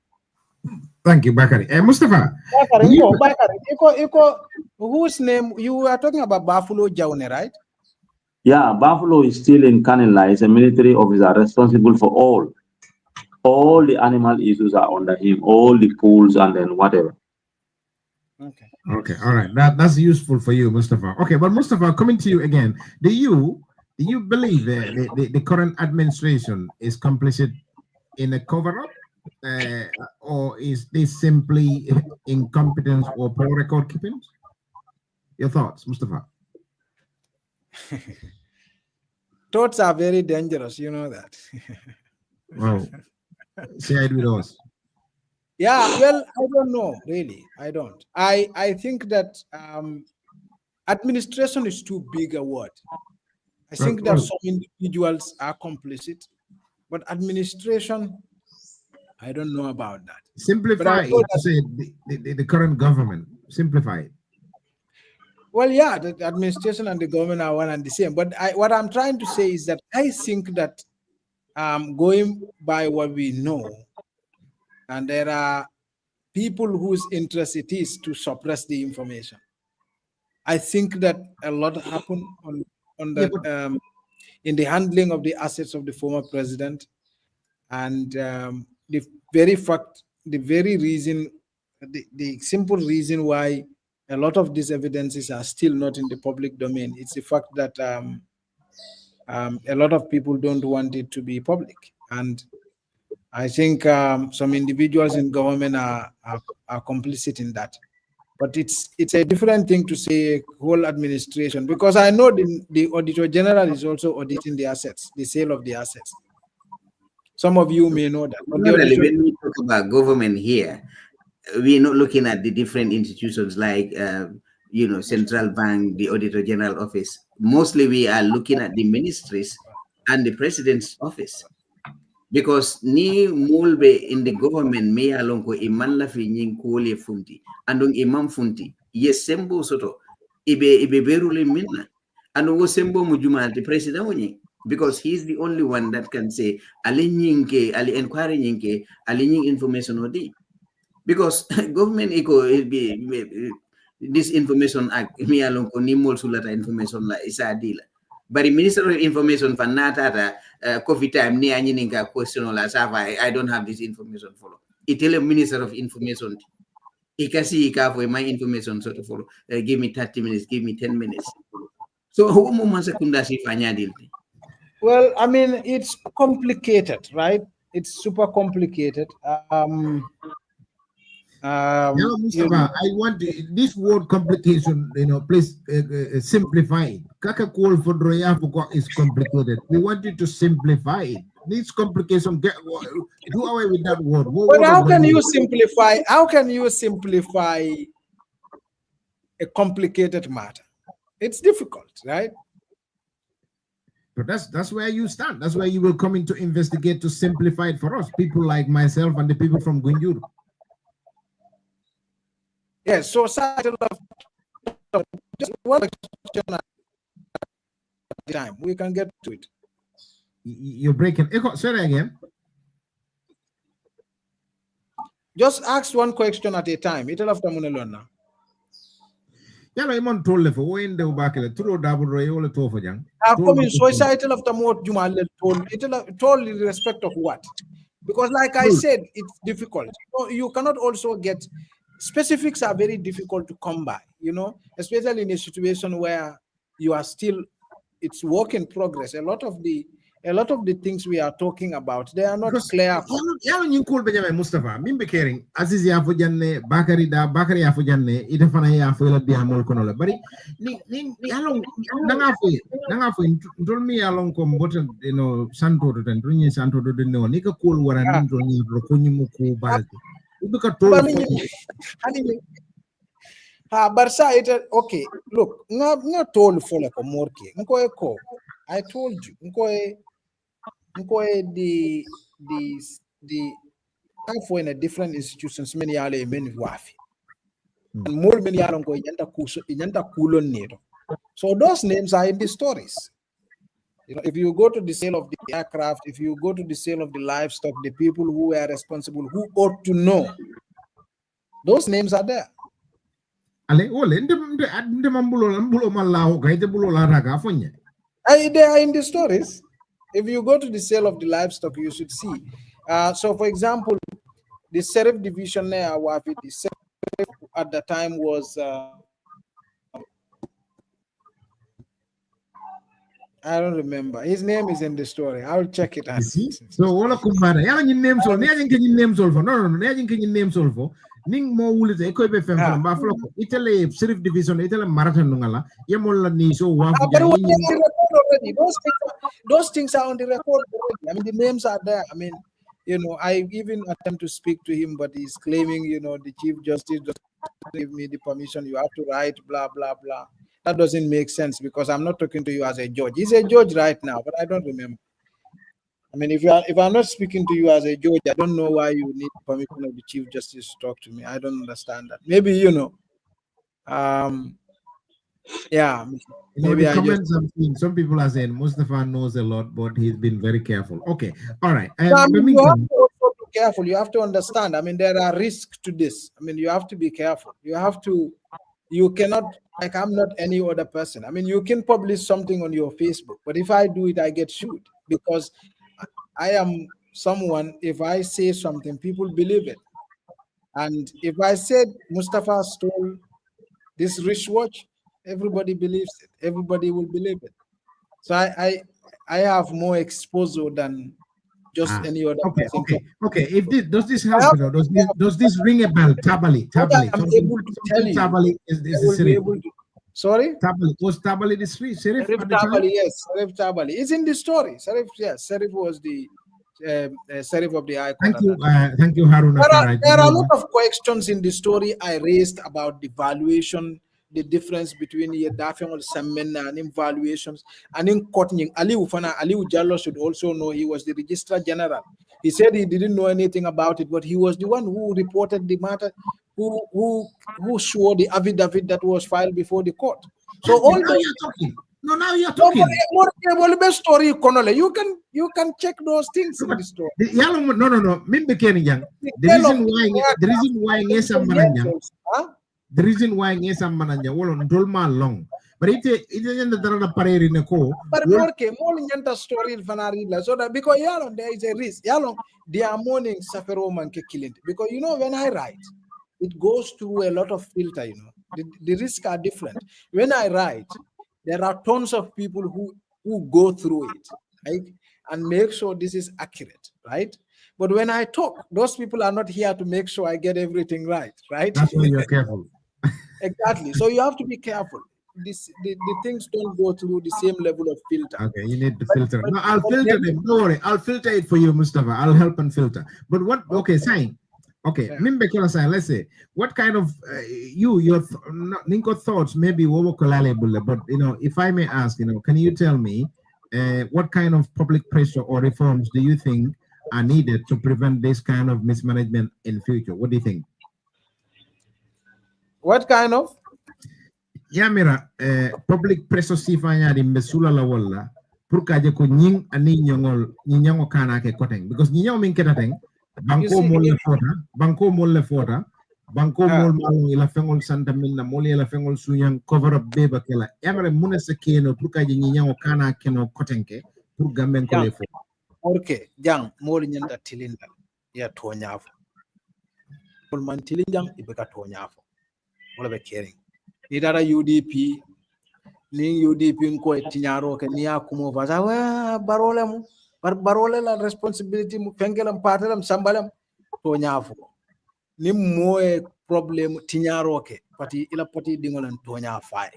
Thank you, Bakari. Mustafa. Bakari, whose name you are talking about? Buffalo Jaune, right? Yeah, Buffalo is still in Kanila. He's a military officer responsible for all the animal issues are under him, all the pools and then whatever. Okay. Okay. All right. That's useful for you, Mustafa. Okay, but Mustafa, coming to you again, do you believe the current administration is complicit in a cover-up, or is this simply incompetence or poor record keeping? Your thoughts, Mustafa? Thoughts are very dangerous, you know that. Wow. Share it with us. Yeah, well, I don't know, really. I don't. I think that administration is too big a word. I think that some individuals are complicit, but administration, I don't know about that. Simplify it to say the current government. Simplify it. Well, yeah, the administration and the government are one and the same. But what I'm trying to say is that I think that going by what we know, and there are people whose interest it is to suppress the information. I think that a lot happened on that in the handling of the assets of the former president, and the very reason, the simple reason why a lot of these evidences are still not in the public domain. It's the fact that a lot of people don't want it to be public, and I think some individuals in government are complicit in that. But it's a different thing to say whole administration, because I know the Auditor General is also auditing the assets, the sale of the assets. Some of you may know that. But when we talk about government here, we're not looking at the different institutions like Central Bank, the Auditor General Office. Mostly we are looking at the ministries and the President's office. Because ni mulbe in the government me alonko iman la fi nyin kole funti andong imam funti yesembo soto ibe berule minna and wo sembo mujuma the president woni, because he's the only one that can say ali nyinke ali inquiry nyinke ali nying information odi, because government iko this information act me alonko ni mol sulata information la isa dila. But the Minister of Information for Natata, COVID time, near Yininga question or I don't have this information follow. It tell a Minister of Information, he can see for my information so to follow. Give me 30 minutes, give me 10 minutes. So who moments well, I mean, it's complicated, right? It's super complicated. Mustafa, I want this word complication, please simplify it. Kaka call for Droya is complicated. We want you to simplify it. This complication, do away with that word. But how can you simplify? How can you simplify a complicated matter? It's difficult, right? But that's where you stand. That's where you will come in to investigate, to simplify it for us, people like myself and the people from Gunjur. Yes, so just one question at a time. We can get to it. You're breaking. Say that again. Just ask one question at a time. It'll have to learn now. yalo imon tolle fo wende o bakele turo daburo e wala to fo jang Come in societal of the mode Jumal told in respect of what? Because like I said, it's difficult. You cannot also get specifics are very difficult to come by, especially in a situation where you are still it's work in progress. A lot of the things we are talking about, they are not clear. Yalo nyinkul be jame Mustafa mimbe kering Aziz ya fo janne Bakari ya fo janne ida fana ya fo la diamol kono la bari ni yalo nanga fo ndol mi yalo ko mbota santo do tan dunyi santo do den ni ka kol wara nin do ni ro ko nyimu ko balde ibuka tol Barsa okay, look, nga told for like a morke nko I told you nko the for in a different institutions many are many wafi and more many are nko yanta kulon nedo. So those names are in the stories. If you go to the sale of the aircraft, if you go to the sale of the livestock, the people who are responsible, who ought to know, those names are there. Ale ole nde mambulo malaho gaite bulo la raga fonye. They are in the stories. If you go to the sale of the livestock, you should see. So, for example, the Serif division there, the Serif at the time was I don't remember. His name is in the story. I'll check it out. So wala kumbara. Yala nyi name sol. Niya nyi name sol for. No. Niya nyi name sol for. Ning mo wulite eko be fem fem ba floko. Itele Serif division itele marathon nungala. Yemola ni so wafu already. Those things are on the record already. I mean, the names are there. I mean, I even attempt to speak to him, but he's claiming, the Chief Justice doesn't give me the permission. You have to write, blah, blah, blah. That doesn't make sense because I'm not talking to you as a judge. He's a judge right now, but I don't remember. I mean, if I'm not speaking to you as a judge, I don't know why you need permission of the Chief Justice to talk to me. I don't understand that. Maybe, yeah. Maybe the comments I'm seeing, some people are saying Mustafa knows a lot, but he's been very careful. Okay, all right. You have to also be careful. You have to understand. I mean, there are risks to this. I mean, you have to be careful. You cannot, like, I'm not any other person. I mean, you can publish something on your Facebook, but if I do it, I get sued because I am someone, if I say something, people believe it. And if I said Mustafa stole this wristwatch, everybody believes it. Everybody will believe it. So I have more exposure than just any other person. Okay. If does this help? Does this ring a bell? Tabali. I'm able to tell you. Tabali is the Serif. Sorry? Tabali. Was Tabali the Serif? Serif Tabali, yes. Serif Tabali. It's in the story. Serif, yes. Serif was the Serif of the High Court. Thank you, Haruna. There are a lot of questions in the story I raised about the valuation, the difference between the Dafiang Samena and valuations, and in Kotning. Ali Jallo should also know he was the Registrar General. He said he didn't know anything about it, but he was the one who reported the matter, who swore the affidavit that was filed before the court. So all now you're talking. No, now you're talking. Story, you can check those things in the story. No. The reason why Ngesam Mananja won't dolma long. But it's in the Dana Parade in a co. But more nyanta story Vanarilla. So that because Yalon, there is a risk. Yalon, they are mourning Saferoman killing. Because when I write, it goes through a lot of filter, The risks are different. When I write, there are tons of people who go through it, right? And make sure this is accurate, right? But when I talk, those people are not here to make sure I get everything right? That's why you're careful. Exactly. So you have to be careful. The things don't go through the same level of filter. Okay, you need to filter. No, I'll filter them. Don't worry. I'll filter it for you, Mustafa. I'll help and filter. But what? Okay, sign. Okay, let's say what kind of your thoughts maybe overcollable. But if I may ask, can you tell me what kind of public pressure or reforms do you think are needed to prevent this kind of mismanagement in future? What do you think? What kind of? Yeah, mira, public pressure sifanya di mesula la wala pour kaje ko nying ani nyongo kana ke koteng because nyongo min ketateng banko mo le fota banko mol malong ila fengol santa minna mol ila fengol sunyang cover up beba kala emre munese keno pour ka jinyi nyango kana keno kotenke pour gamben ko le fo orke jang mol nyanda tilinda ya to nyafo mol man tilinjang ibeka to nyafo wala be kering ni dara UDP ni UDP ko tinyaro ke ni akumo baza wa barole mu barole la responsibility mu pengelam patalam sambalam to nyafo ni moye problem tinyaro ke pati ila pati dingolan to nya fay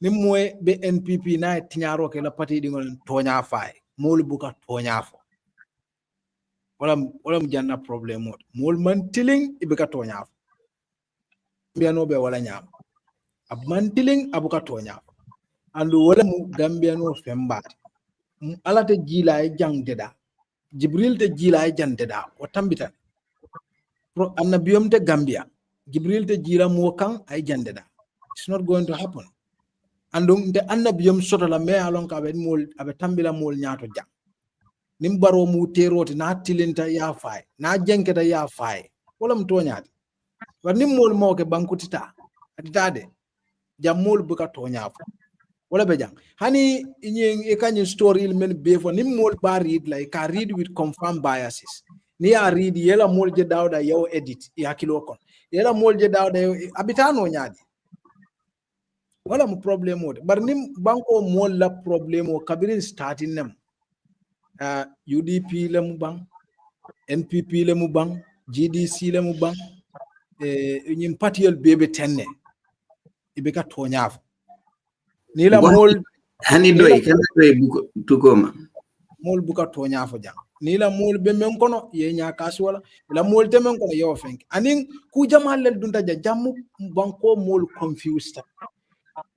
ni moye be NPP na tinyaro ke la pati dingolan to nya fay mol buka to nya fo wala janna problem mol man tiling ibeka to nya fo biano be wala nya ab man tiling abuka to nya fo andu wala mu gambiano femba ala te jila e jangdeda jibril te jila e jangdeda o tambita annabiyom te Gambia Jibril te jira mo kan ay jandeda it's not going to happen andum de annabiyom soto la me alon ka be mol abe tambila mol nyaato jang nim baro mu teroti na tilinta ya fay na jenketa ya fay wala mu toñaati war nim mol mo ke bankutita atitade jam mol buka toñaafo wala be jang hani ñing e kanyi story men be fo nim mol ba read like ka read with confirmed biases ni ya read yela molje dawda yaw edit ya kilo kon yela molje dawda abitano nyaadi wala mu problem wode bar nim banko mol la problem o kabirin starting nem UDP le mu bang NPP le mu bang GDC le mu bang ñim patiyel bebe tenne ibeka toñaaf ni la mol hani doy kan doy tukoma mol buka toñaafo jang ni la mol be men kono ye nya kas wala la mol te men kono yo fenk anin ku jamal lel dunta jamu banko mol confused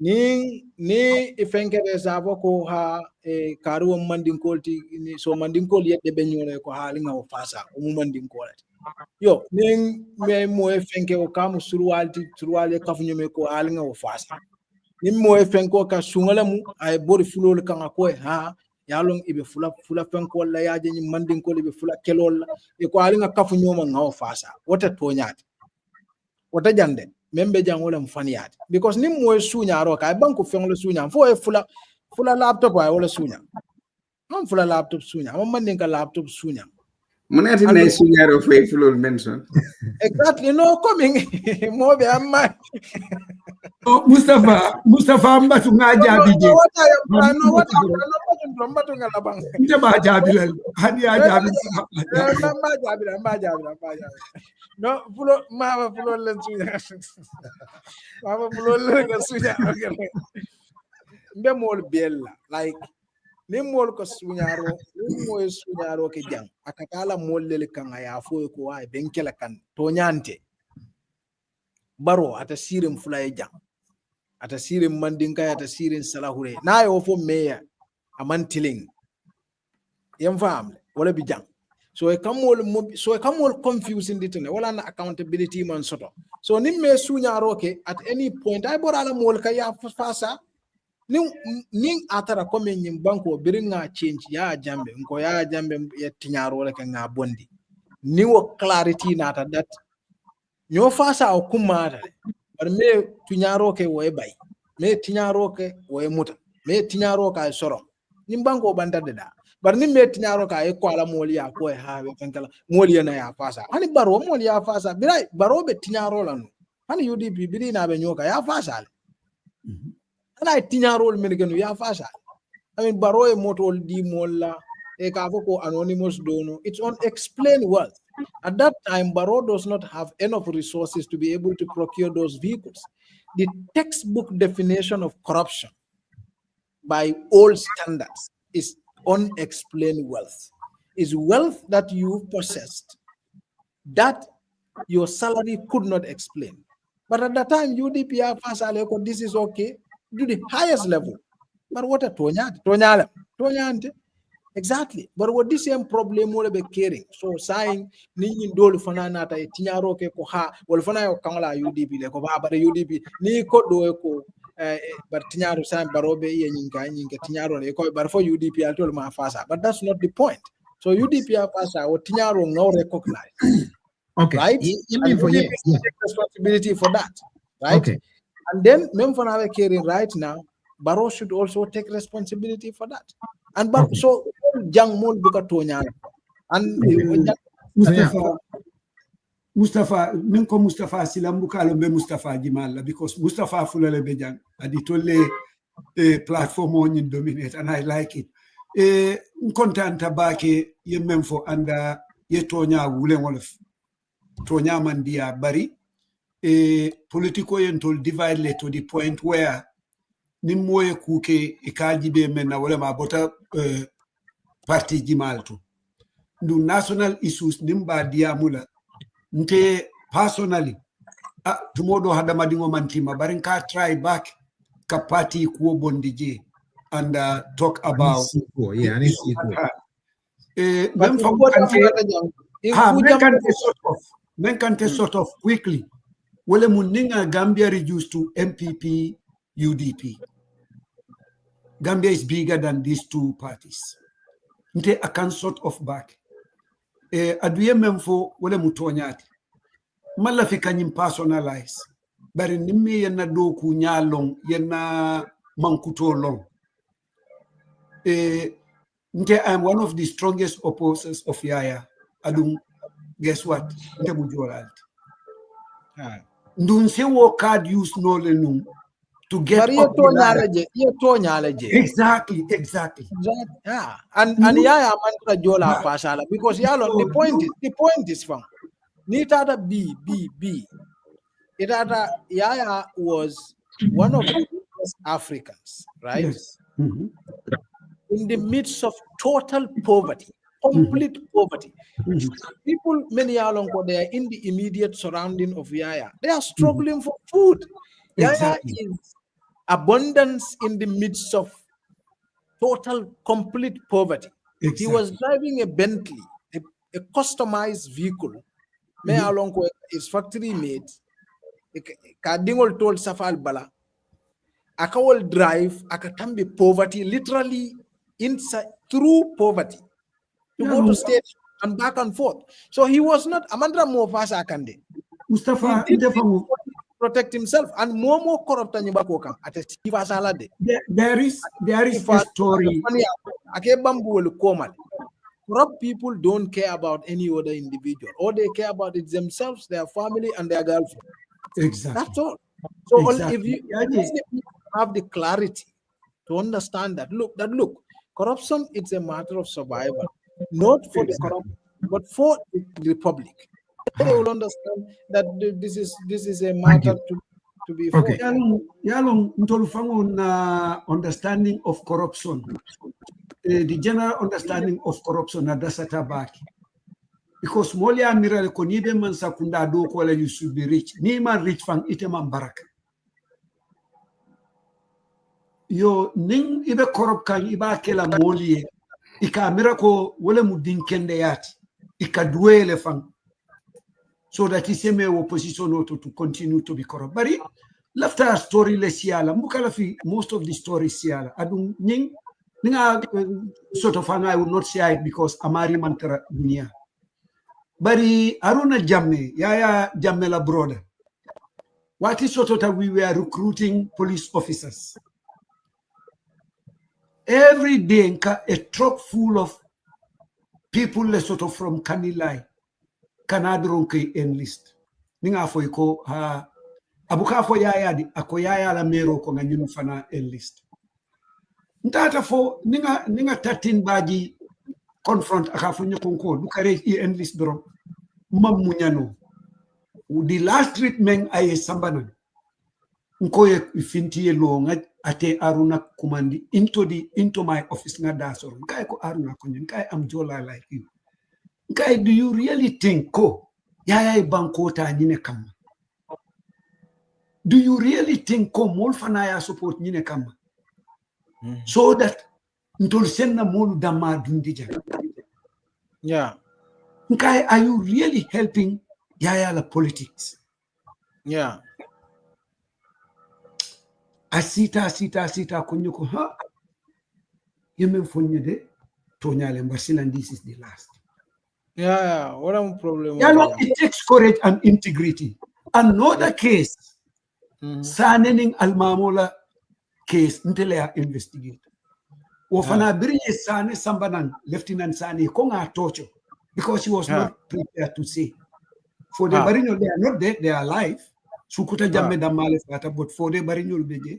ni fenke de sabo ko ha karu mandin kolti ni so mandin kol yedde be nyole ko halinga o fasa o mandin kolati yo ni me mo fenke o kam surwalti kafunyo me ko halinga o fasa ni mo fenko ka sungala mu ay bori fulol kan ko ha yalong ibe fula fenko la yaje ni mandin ko ibe fula kelol e ko halinga kafunyo ma ngaw fasa wata toñaati wata jande membe jangola mfaniati because ni mo sunya ro ka banku fengo sunya fo e fula laptop ay wala sunya non fula laptop sunya mo mandin ka laptop sunya munati na sunya ro fo e fulol mention exactly no coming mo be amma Mustafa mbatu ngaja bije no mbatu ngala bang nje ba jabilal hani ya jabil ma jabil no fulo ma fulo len sunya ma fulo len sunya mbe mol bella like ni mol ko sunyaro ni moy sunyaro ke jang akakala mol lele kan aya fo ko ay benkela kan to nyante baro ata sirim fulay jang ata sirim mandinka ata sirim salahure na yo fo meya amantiling yam famle wala bi jang so e kamol confusing ditene wala na accountability man soto so nim me sunyaro ke at any point ay borala mol ka ya fasa ning atara comme nyim banko biringa change ya jambe ngo ya jambe ya tinyaro wala ka nga bondi ni wo clarity nata that nyo fasa o kumata bar me tinyaro ke wo bay me tinyaro ke wo muta me tinyaro ka soro nim banko bandade da bar ni me tinyaro ka e ko ala moli ya ko ha be kankala moli na ya fasa hani baro moli ya fasa birai baro be tinyaro lanu hani UDP biri na be nyoka ya fasa ana tinyarol menegenu ya fasa I mean baro e motol di molla e ka ko anonymous dono it's unexplained wealth at that time baro does not have enough resources to be able to procure those vehicles. The textbook definition of corruption by all standards is unexplained wealth. Is wealth that you possessed that your salary could not explain. But at that time, UDP fasa this is okay to the highest level. But what a tonyante. Exactly. But what this same problem will be caring. So saying ni dol fana nata tinyaro ke ko ha wal fana yo kangala UDP le ko ba bare UDP ni ko do ko but tinyaro sam barobe ye nyinga tinyaro le ko bar for UDP altol ma fasa. But that's not the point. So UDP fasa or tinyaro no recognize. Okay. right? And UDP take responsibility for that, right? Okay. And then, Memphanawe caring right now, Barrow should also take responsibility for that. And so, young Mol Buka Tonya. And Mustafa, ninko Mustafa silambuka lombe Mustafa Jimala because Mustafa fulale bejang aditole platform on dominate and I like it. Kontanta bake ye memfo anda ye tonya wule wolof tonya mandia bari political yentol divide le to the point where nimmoye kuke ikajibe mena wala ma bota parti jimalto ndu national issues nimba diamula nte personally tumodo hadama dingo mantima barin ka try back ka party kuo bondije and talk about men kante sort of quickly wale muninga Gambia reduced to MPP UDP. Gambia is bigger than these two parties. Nte I can sort of back. Aduye memfo wale mutonyati. Mala fika nyim personalize. Bari nimi yena doku nyalong, yena mankuto long. Nte I'm one of the strongest opposers of Yahya. Adung, guess what? Nte mujoralti. Ndun se wo card use no lenum to get up the ladder. Exactly. Yeah. And Yahya mantra jola pasala because the point is from Nita B. It Yahya was one of the richest Africans, right? Yes. In the midst of total poverty, complete poverty. People, many along they are in the immediate surrounding of Yahya. They are struggling for food. Exactly. Yahya is abundance in the midst of total, complete poverty. Exactly. He was driving a Bentley, a customized vehicle. May along is factory made. Kadingol told Safal Bala, Akawal drive, Akatambi poverty, literally inside through poverty to go to state and back and forth. So he was not Amandra Mofasa Kande. Mustafa, he did protect himself and more corrupt than Yabakoka at a Salade. There is a story. Corrupt people don't care about any other individual. All they care about is themselves, their family, and their girlfriend. Exactly. That's all. So if you have the clarity to understand that, look, corruption is a matter of survival, not for the corrupt, but for the republic. They will understand that this is a matter to be okay. Yalong understanding of corruption. The general understanding of corruption na dasata back. Because molia mirale konibe man sakunda do kola you should be rich. Ni man rich fan ite man barak. Yo ning ibe corrupt kan iba kela molie. Ika mirako wole mudin kende yati. Ika duele fan. So that he same opposition to continue to be corrupt. But left a story le siala. Mukala fi most of the stories siala. Adung ning ninga sort of I would not say it because Amari Mantara dunia. But Aruna Jammeh, Yahya Jammeh la brother. What is sort of we were recruiting police officers. Every day a truck full of people sort of from Kanilai. Kanadron ke enlist. Ninga fo iko abuka fo Yahya di ako Yahya la mero ko nga ñun fana enlist. Ntata fo ninga 13 baji confront aka fo ñoko dukare I enlist dron mam muñano. The last treatment ay sambana. Nkoye fintiye lo nga ate Aruna kumandi into my office nga dasoro. Nkai ko Aruna ko nkai am jola like you. Guy, do you really think Yahya bankota nyine kama? Do you really think molfanaya support nyine kama? So that ntol senna molu dama dundija. Yeah. Guy, are you really helping Yahya la politics? Yeah. Asita kunyuko ha? Yemen fonyede tonyale mbasila this is the last. Yeah, what am problem? Yeah, no, it takes courage and integrity. Another case, Sanening Almamola case, Ntelea investigate. Wofana Biri Sane Sambanan, Lieutenant Sane, Konga torture, because he was not prepared to say. For the Barino, they are not dead, they are alive. Sukuta Jammeh Damale Fata, but for the Barino Beje.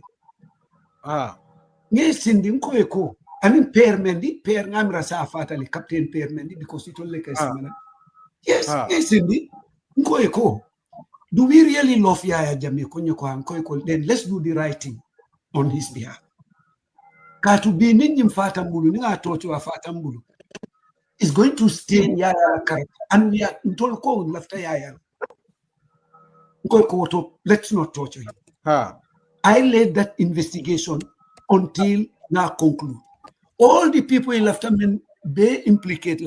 Yes, in the Nkoeko, an impairment, pair Namrasa fatally, Captain Permendi, because it will like a simana. Yes, yes, indeed. Nkoeko. Do we really love Yahya Jammeh Konyoko and Koeko? Then let's do the right thing on his behalf. Katubi Ninjim Fatambulu, Ninga Toto Fatambulu is going to stain Yahya character. And we are in Tolko left Yahya. Let's not torture him. I led that investigation until now conclude. All the people in left them they implicate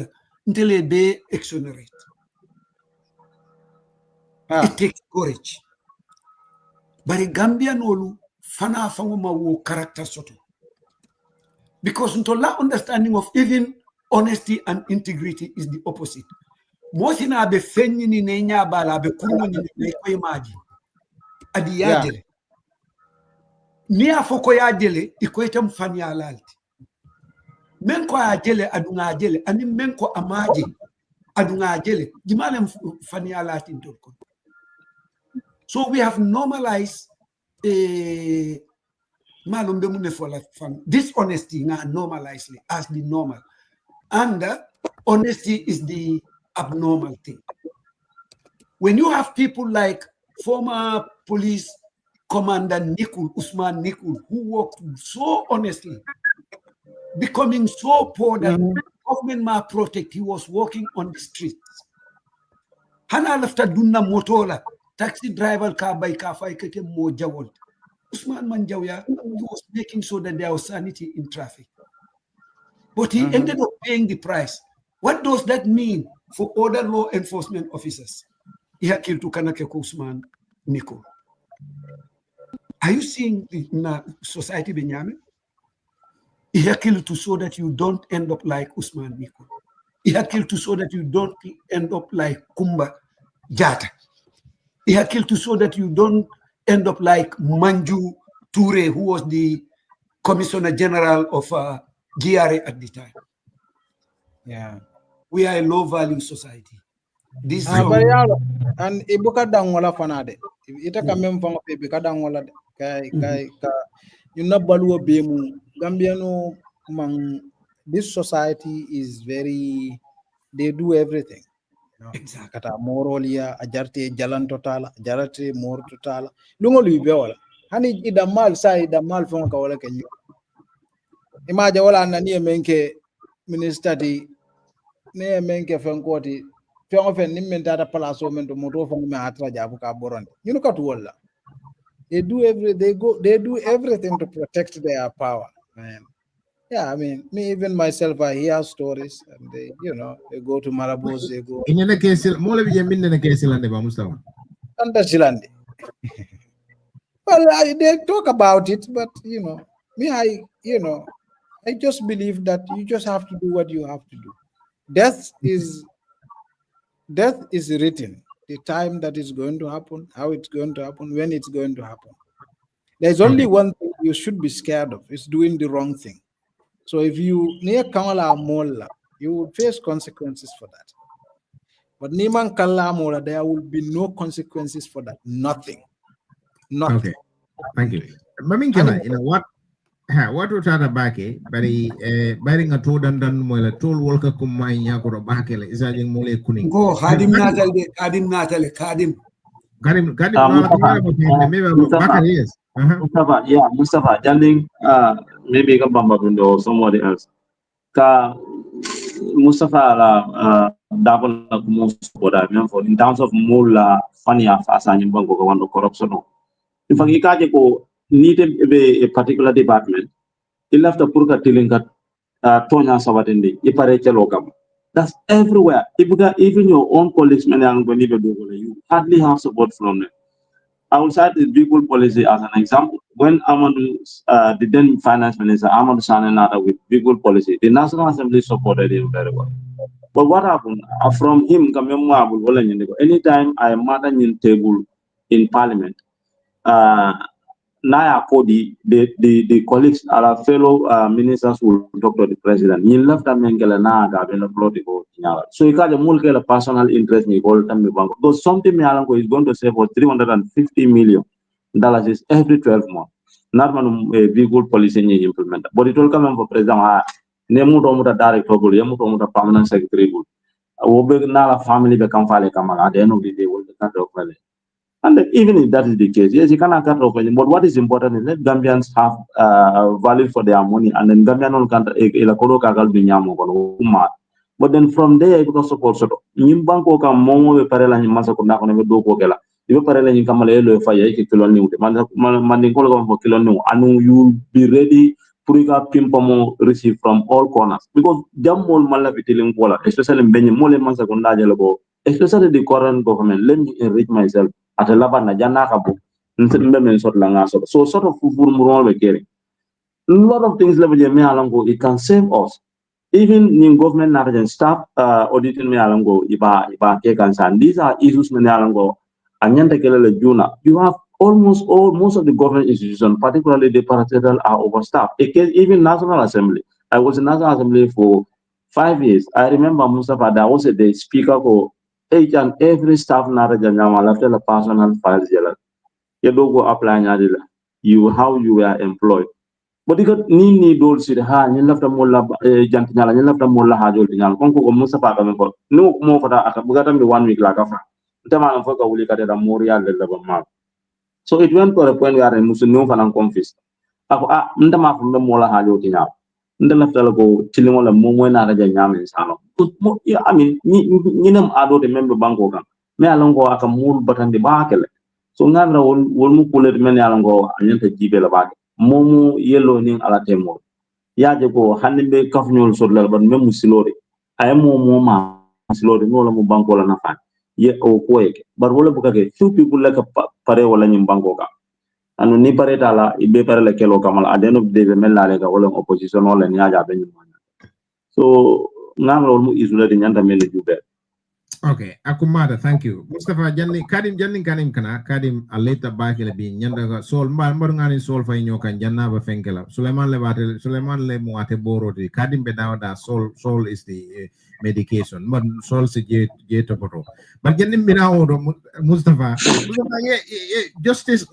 until they exonerate. It takes courage. But the Gambian olu fana fangoma wo character soto. Because until that understanding of even honesty and integrity is the opposite. Most na be fenyi ni nenya bala be kumu ni ko imagine. Adi yajele. Ni afoko yajele ikoita mfani alalti. Menko ajele adunga ajele ani menko amaje adunga ajele. Jimale mfani alalti ndoko. So we have normalized dishonesty normalized as the normal. And honesty is the abnormal thing. When you have people like former police commander Usman Nikul, who worked so honestly, becoming so poor that government ma protect, he was walking on the streets. Hana lafta dunna motola, taxi driver car by car keke mo jawol. Usman Manjawya, he was making sure that there was sanity in traffic. But he ended up paying the price. What does that mean for other law enforcement officers? He had killed Kanake Usman Nico. Are you seeing in society, Benjamin? He had killed to so that you don't end up like Usman Nico. He had killed to so that you don't end up like Kumba Jata. He had killed to so that you don't end up like Manju Toure, who was the Commissioner General of GRA at the time. Yeah. We are a low-value society. This and ibuka dangola fanade. Ita kamem fango ibuka dangola kai yuna baluo bemu Gambiano mang. This society is very. They do everything. Exactly. Kata morolia ajarte jalan total, ajarte mor total. Lungo libeola. Hani idamal sa idamal fango kawala kenyu. Imaja wala nani menke minister di. Ne menke fankoti. They do everything to protect their power, man. Yeah, I mean, me even myself, I hear stories, and they go to Marabos, they go. In the case, more of you in the case, Mustafa. Chilandi. Well, they talk about it, but me, I just believe that you just have to do what you have to do. Death is written. The time that is going to happen, how it's going to happen, when it's going to happen. There's only one thing you should be scared of, is doing the wrong thing. So if you near Kamala Mola, you will face consequences for that. But Niman Kala Mola, there will be no consequences for that. Nothing. Okay. Thank you. What would try to back it? Barring a toad and done well, a toll walker come my yakor bakel is a young mole kuning. Go, Hadim Natale, Kadim. Mustafa, Janding, maybe a Bamba window or somebody else. Mustafa, double most in terms of Mula, funny as an Bango, one of corruption. If I needed a particular department, he left a purga tilinga Tonya Savatindi, Iparecha Locum. That's everywhere. Even your own colleagues, you hardly have support from them. outside the vehicle policy as an example. When Amadou, the then finance minister, Amadou Sanenada with vehicle policy, the National Assembly supported him very well. But what happened? From him, anytime I am in table in parliament, Naya Kodi, the colleagues, our fellow ministers will talk to the president. You left them in Galana, so you got a multi personal interest in all time. Because something Mialango is going to save for $350 million is every 12 months. Not one vehicle policy implement. But it will come for president. Nemu Domuta director, Yamu Domuta permanent secretary. Nala family become Fale Kamala. At the end of the day, will the country of Fale. And even if that is the case, yes, you cannot cut off any. But what is important is let Gambians have value for their money, and then Gambian can't. But then from there, because of also, Nimbanko can momo parela in Masakuna do Kokela. You parela in Kamalelo fire, Kilonu, Mandingo for Kilonu, and you'll be ready to Pimpamo receive from all corners. Because Jamol Malapitilim Kola, especially in Benimole Masakunda Jelabo, especially the current government, let me enrich myself at a labana janakabu so sort of a lot of things level alango it can save us even in government and staff auditing me alango iba concern these are issues me alango anyanta kelele juna you have almost all most of the government institutions particularly the parastatal are overstaffed even National Assembly. I was in National Assembly for 5 years. I remember Mustafa there was the speaker for each and every staff Narajanyama after the personal files. You don't go apply you how you were employed. But you got ni dol si ha ni lafta molla jantinyala ni lafta molla ha jol tinyala konko ko Mustafa ka ko no mo fata aka bugata mi 1 week la ka fa ntama na foka wuli ka da moria le ba ma. So it went to a point where musu no fanan confess ako ntama fa me molla ha jol tinyala ndalafta ko tilimo la mo mo na raja nyame sano. I mean ni nam ado de member banko kan me alongo aka mul batande bakele. So ngandra wol mu kulet men alongo anyanta jibe la bak momu yellow ning ala temo yaje ko hanimbe kafnyol sodla ban memu silore ay momu ma silore no la mu banko la nafa ye o koyeke bar wala bukake few people like pare wala nyim banko ka anu ni pare tala ibe pare la kelo kamal adeno de mel la le ka wala opposition wala ni aja be nyim so ngandra mu isolate nyanda mel jube. Okay, Akumada, thank you. Mustafa Janni Kadim kana Kadim aleta bakele bi nyanda sol marngani sol fay nyokan janna ba fenkela Suleiman le muate boroti Kadim bedawada sol is the medication but sol se je topoto but Janni binawo Mustafa justice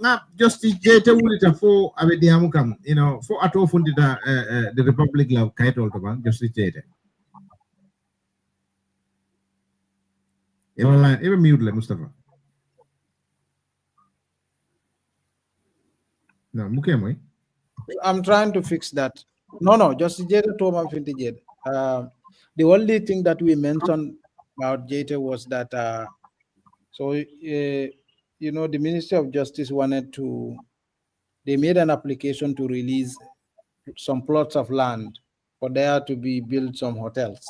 je te wulita fo abediamu kam fo ato fundita the republic law kaitol to ban justice je even mute Mustafa. No, I'm trying to fix that. No, just Jada Toma Finti Jada. The only thing that we mentioned about Jada was that the Ministry of Justice they made an application to release some plots of land for there to be built some hotels.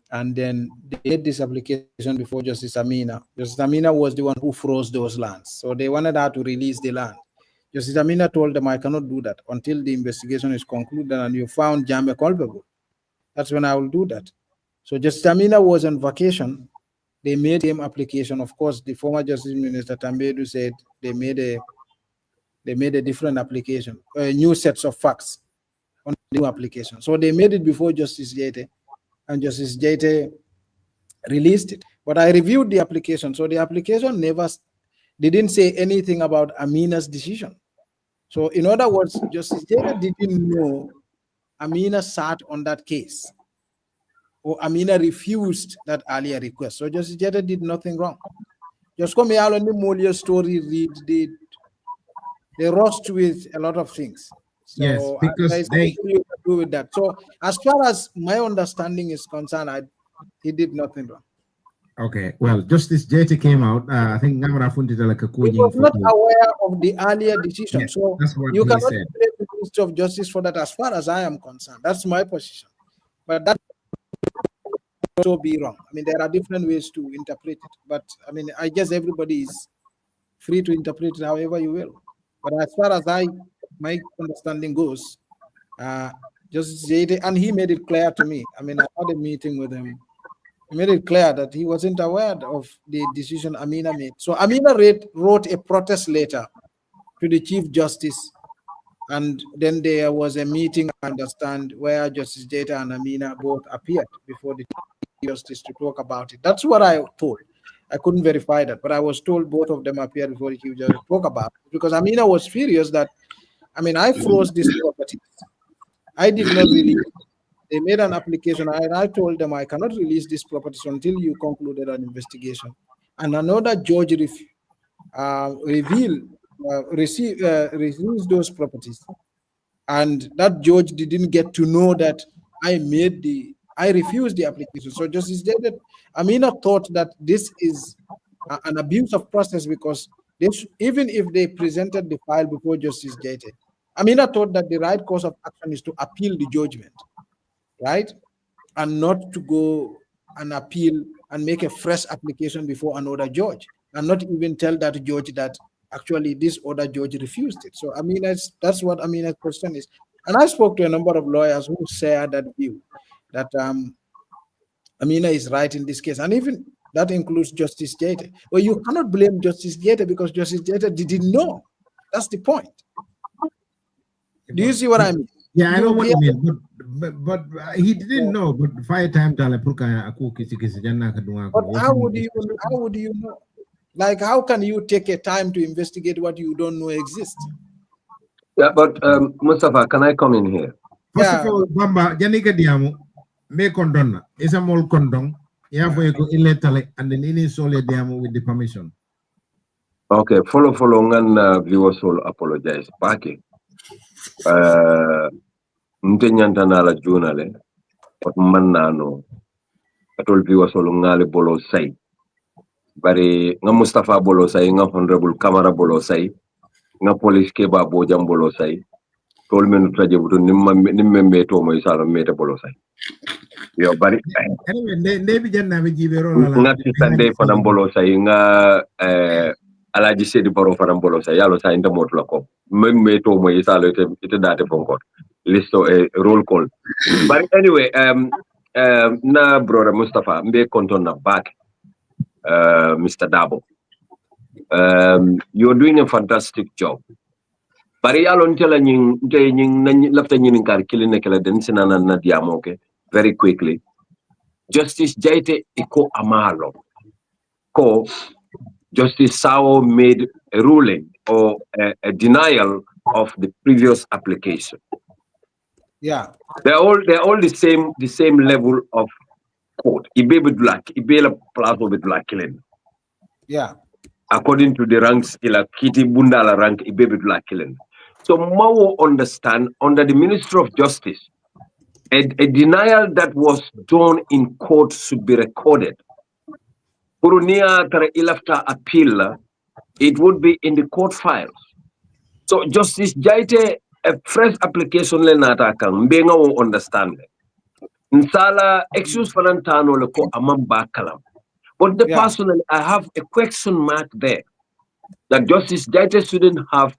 And then they made this application before Justice Amina. Justice Amina was the one who froze those lands. So they wanted her to release the land. Justice Amina told them, I cannot do that until the investigation is concluded and you found Jammeh culpable. That's when I will do that. So Justice Amina was on vacation. They made him application. Of course, the former Justice Minister Tambedu said they made a different application, new sets of facts on the new application. So they made it before Justice Jete. And Justice Jete released it. But I reviewed the application. So the application didn't say anything about Amina's decision. So in other words, Justice Jete didn't know Amina sat on that case. Or Amina refused that earlier request. So Justice Jete did nothing wrong. Just come here on the Molia story, they rushed with a lot of things. So yes, because they do with that. So as far as my understanding is concerned, he did nothing wrong. Okay, well, Justice JT came out. I think Ngamra funded like a He was not aware of the earlier decision. Yes, so that's what you he cannot said. blame the Ministry of Justice for that as far as I am concerned. That's my position. But that also be wrong. I mean, there are different ways to interpret it. But I mean, I guess everybody is free to interpret it however you will. But as far as my understanding goes, Justice Jade, and he made it clear to me. I mean, I had a meeting with him. He made it clear that he wasn't aware of the decision Amina made. So Amina wrote a protest letter to the Chief Justice, and then there was a meeting, I understand, where Justice Jeta and Amina both appeared before the Chief Justice to talk about it. That's what I told. I couldn't verify that, but I was told both of them appeared before the Chief Justice to talk about it, because Amina was furious that, I mean, I froze this property. I did not release. They made an application, and I told them I cannot release this property until you concluded an investigation. And another judge released those properties, and that judge didn't get to know that I refused the application. So Justice David Amina thought that this is an abuse of process, because even if they presented the file before Justice Jete, Amina thought that the right course of action is to appeal the judgment, right? And not to go and appeal and make a fresh application before another judge, and not even tell that judge that actually this other judge refused it. So that's what Amina's question is. And I spoke to a number of lawyers who share that view, that Amina is right in this case. And even that includes Justice Jete. Well, you cannot blame Justice Jete, because Justice Jete didn't know. That's the point. Do you see what I mean? Yeah, I know what you mean, but he didn't know. But 5 times But how would you know? Like, how can you take a time to investigate what you don't know exists? Yeah, but Mustafa, can I come in here? First of all, Bamba, Janika Diamu, me condona. It's a more condon. Yeah, for you go illetally, and then in sole Diamu with the permission. Okay, follow and viewers will apologize. Paki. Mtenyantana la junale, but manano. Atol viewers will ngale bolo say. Bari nga Mustafa bolo say, nga Honorable Kamara bolo say, nga Police Keba Bojam bolo say, told me to trajebutu nimme to mo isala meta bolo say. Yo bari anyway, maybe janna be jibero la nga Sunday fanam bolo say, nga Alaji Sedi Baro fanam bolo say, yalo say inta motu la ko. Me to mo isala ite date fonkot. Listo a roll call. But anyway, na brother Mustafa mbe konton na back. Mr. Dabo, you're doing a fantastic job. Bari yalon tela nying lafta nying kar kiline kala den sinana na diamoke very quickly. Justice Jaite iko amalo. Ko Justice Sao made a ruling or a denial of the previous application. Yeah. They're all the same level of court. Ibe black, ibe la plazo with black killing. Yeah. According to the ranks, ila kiti bunda la rank ibe black killing. So Mao understand under the Ministry of Justice, a denial that was done in court should be recorded. Purunia tara ilafta appeal, it would be in the court files. So Justice Jaite, a fresh application le nata kang mbenga wo understand. Nsala excuse falantano leko amamba kalam. But personally, I have a question mark there. That Justice Jaite shouldn't have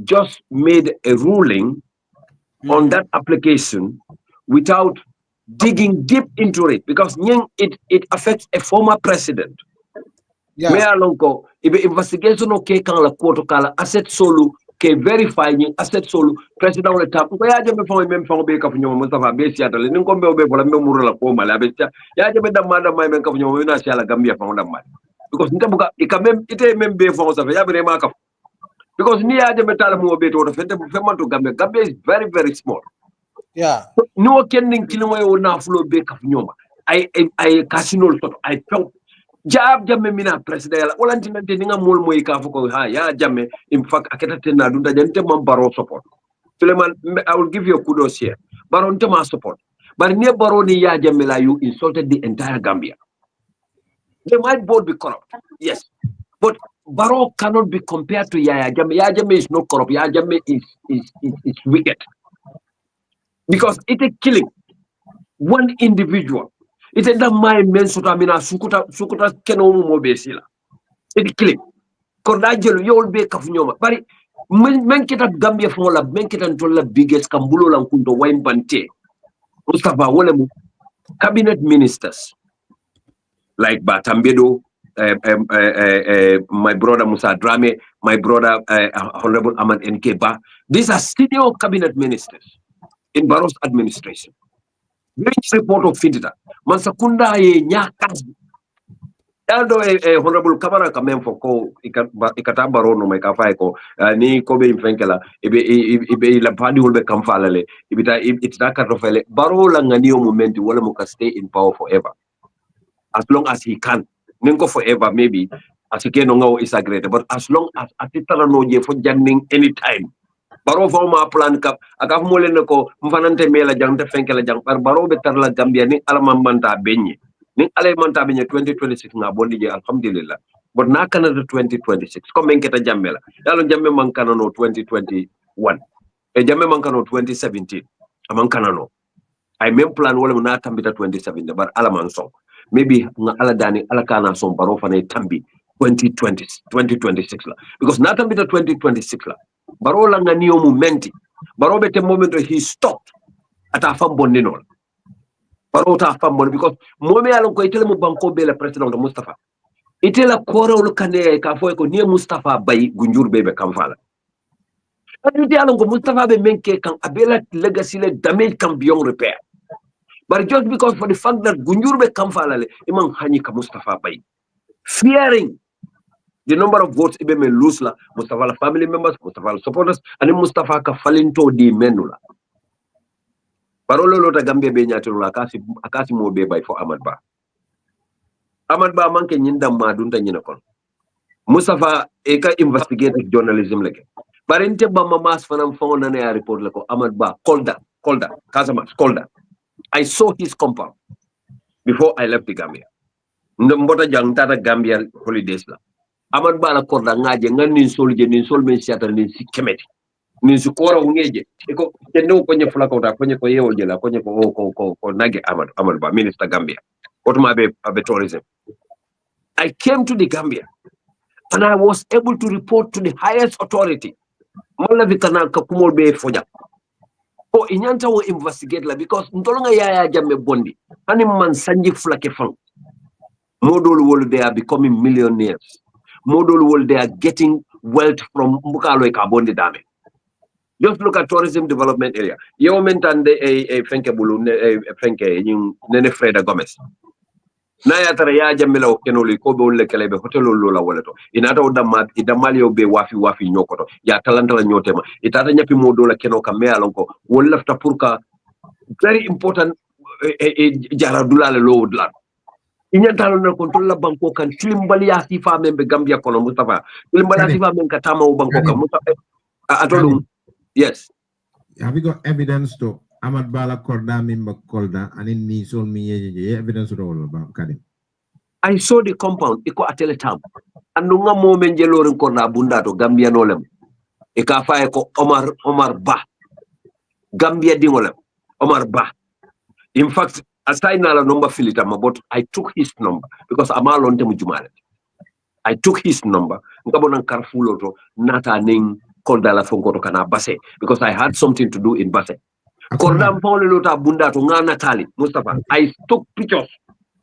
just made a ruling on that application without digging deep into it, because it affects a former president. Yeah. Me alonko ibe investigation okay kan la court kala asset solu ke verify ni asset solu president wala tap ko ya jame fo même fo be ka fo nyoma Mustafa be siata le ni ko be wala me muru la ko mala be ya jame dam madam may men ka fo nyoma na siala Gambia fo dam mal because nta buka e ka même ite même be fo sa ya be ma ka because ni ya jame tala mo be to fete fe man to Gambia is very very small. Yeah. No kenning kilimo yo na flo be ka fo nyoma I casino to I felt jab jamme mina president wala ntinante ninga mol moy ka fuko ha ya jamme in fact aketa tenna dunda jante mam baro support Suleiman, I will give you a kudos here baro ntema support but ne baro ni ya jamme la you insulted the entire Gambia. They might both be corrupt, yes, but baro cannot be compared to Yahya Jammeh. Yahya Jammeh is not corrupt. Yahya Jammeh is wicked because it's a killing one individual. It's a my men sukuta keno mo besila. It's clip. Kordajelo you'll be kafnyoma. Bari men kita Gambia fola men kita ntola biggest kambulo la kunto wine bante. Mustafa wole cabinet ministers like Batambedo, my brother Musa Drame, my brother Honorable Ahmad Nkeba. These are senior cabinet ministers in Barrow's administration. Which report of Fidita? Mansakunda ye nyakas. Although Honorable Kamara kamem for ko ikatambaro no mekafai ko ni kobe infenkela ibe la padi ulbe kamfalale ibita it's katofele baro la nganio momenti wala muka stay in power forever as long as he can ninko forever maybe as he can no is agreed but as long as atitala no je for janning anytime baro forma plan kap akaf mo len ko mfanante mela jang te fenkela jang par baro be tar la Gambia ni alama manta benye ni alay manta benye 2026 nga bondi je alhamdulillah but na Canada 2026 comme enketa Jammeh la yalo Jammeh man kanano 2021 e Jammeh man kanano 2017 aman kanano ay même plan wala na tambita 2017 bar alaman song maybe nga ala dani ala kana son baro fane tambi 2026 la because na tambita 2026 la baro la nga niyo momenti baro bete momento he stopped ata fam bondinol baro ta fam bon because momi alon ko itele mo banko be le president Mustafa itela korol kane ka foy ko ni Mustafa bay gunjur bebe kam fala adu alon ko Mustafa be menke kan abela legacy le damage can beyond repair but just because for the fact that gunjur be kam fala le imam hani ka Mustafa bay fearing the number of votes ibe me lose la Mustafa la family members Mustafa la supporters and Mustafa ka falinto di menula parolo lota Gambia be nyatiro la akasi mo be bay for Ahmad Ba manke nyinda madunta nyina kon Mustafa eka investigative journalism leke barente ba mamas fanam fona na ya report lako Ahmad Ba kolda Casamance kolda I saw his compound before I left the Gambia mbota jang tata Gambia holidays la Ahmad Ba la kolda ngaje ngani sol men siata nin si kemeti nin su kora ngeje eko kendo konye fulako ta konye ko yewo jela konye ko nage Ahmad Ba minister Gambia otuma be tourism I came to the Gambia and I was able to report to the highest authority mala vikana ka kumol be foja ko inyanta wo investigate la because ntolonga Yahya Jammeh bondi hani man sanji fulake fan modol wol they are becoming millionaires modol wol they are getting wealth from mbukalo ka bondi dame. Just look at tourism development area. You mentioned a Frenke Bulu, Frenke, Nene Freda Gomez. Naya Taraya Jamila Kenoli, Kobo Lekelebe, Hotel Lola Walleto. In other words, Idamalio be wafi nyokoto, ya talanta nyotema. Itata nyapi modola kenoka mea lonko, wolafta purka, very important jaradula le load land. Inyantalo na kontrola banko kan tilimbali ya sifa membe Gambia kono Mustafa. Tilimbali sifa membe katama u banko kan Mustafa. Atolum. Yes. Have you got evidence to Ahmad Bala Korda Mimba Kolda and in me sold me evidence at all about Kadim? I saw the compound, iko atele tam. Anunga moment jelorin korda bunda to Gambia nolem. Ika fa eko Omar Ba. Gambia dingolem. Omar Ba. In fact, aside na la number filitama, but I took his number because amalon temu jumale. I took his number. Ngabonang karfulo to nata ning Koldala Fonkoto kana Basse because I had something to do in Basse. Kordam Paulota Bunda to Ngana Tali, Mustafa. I took pictures.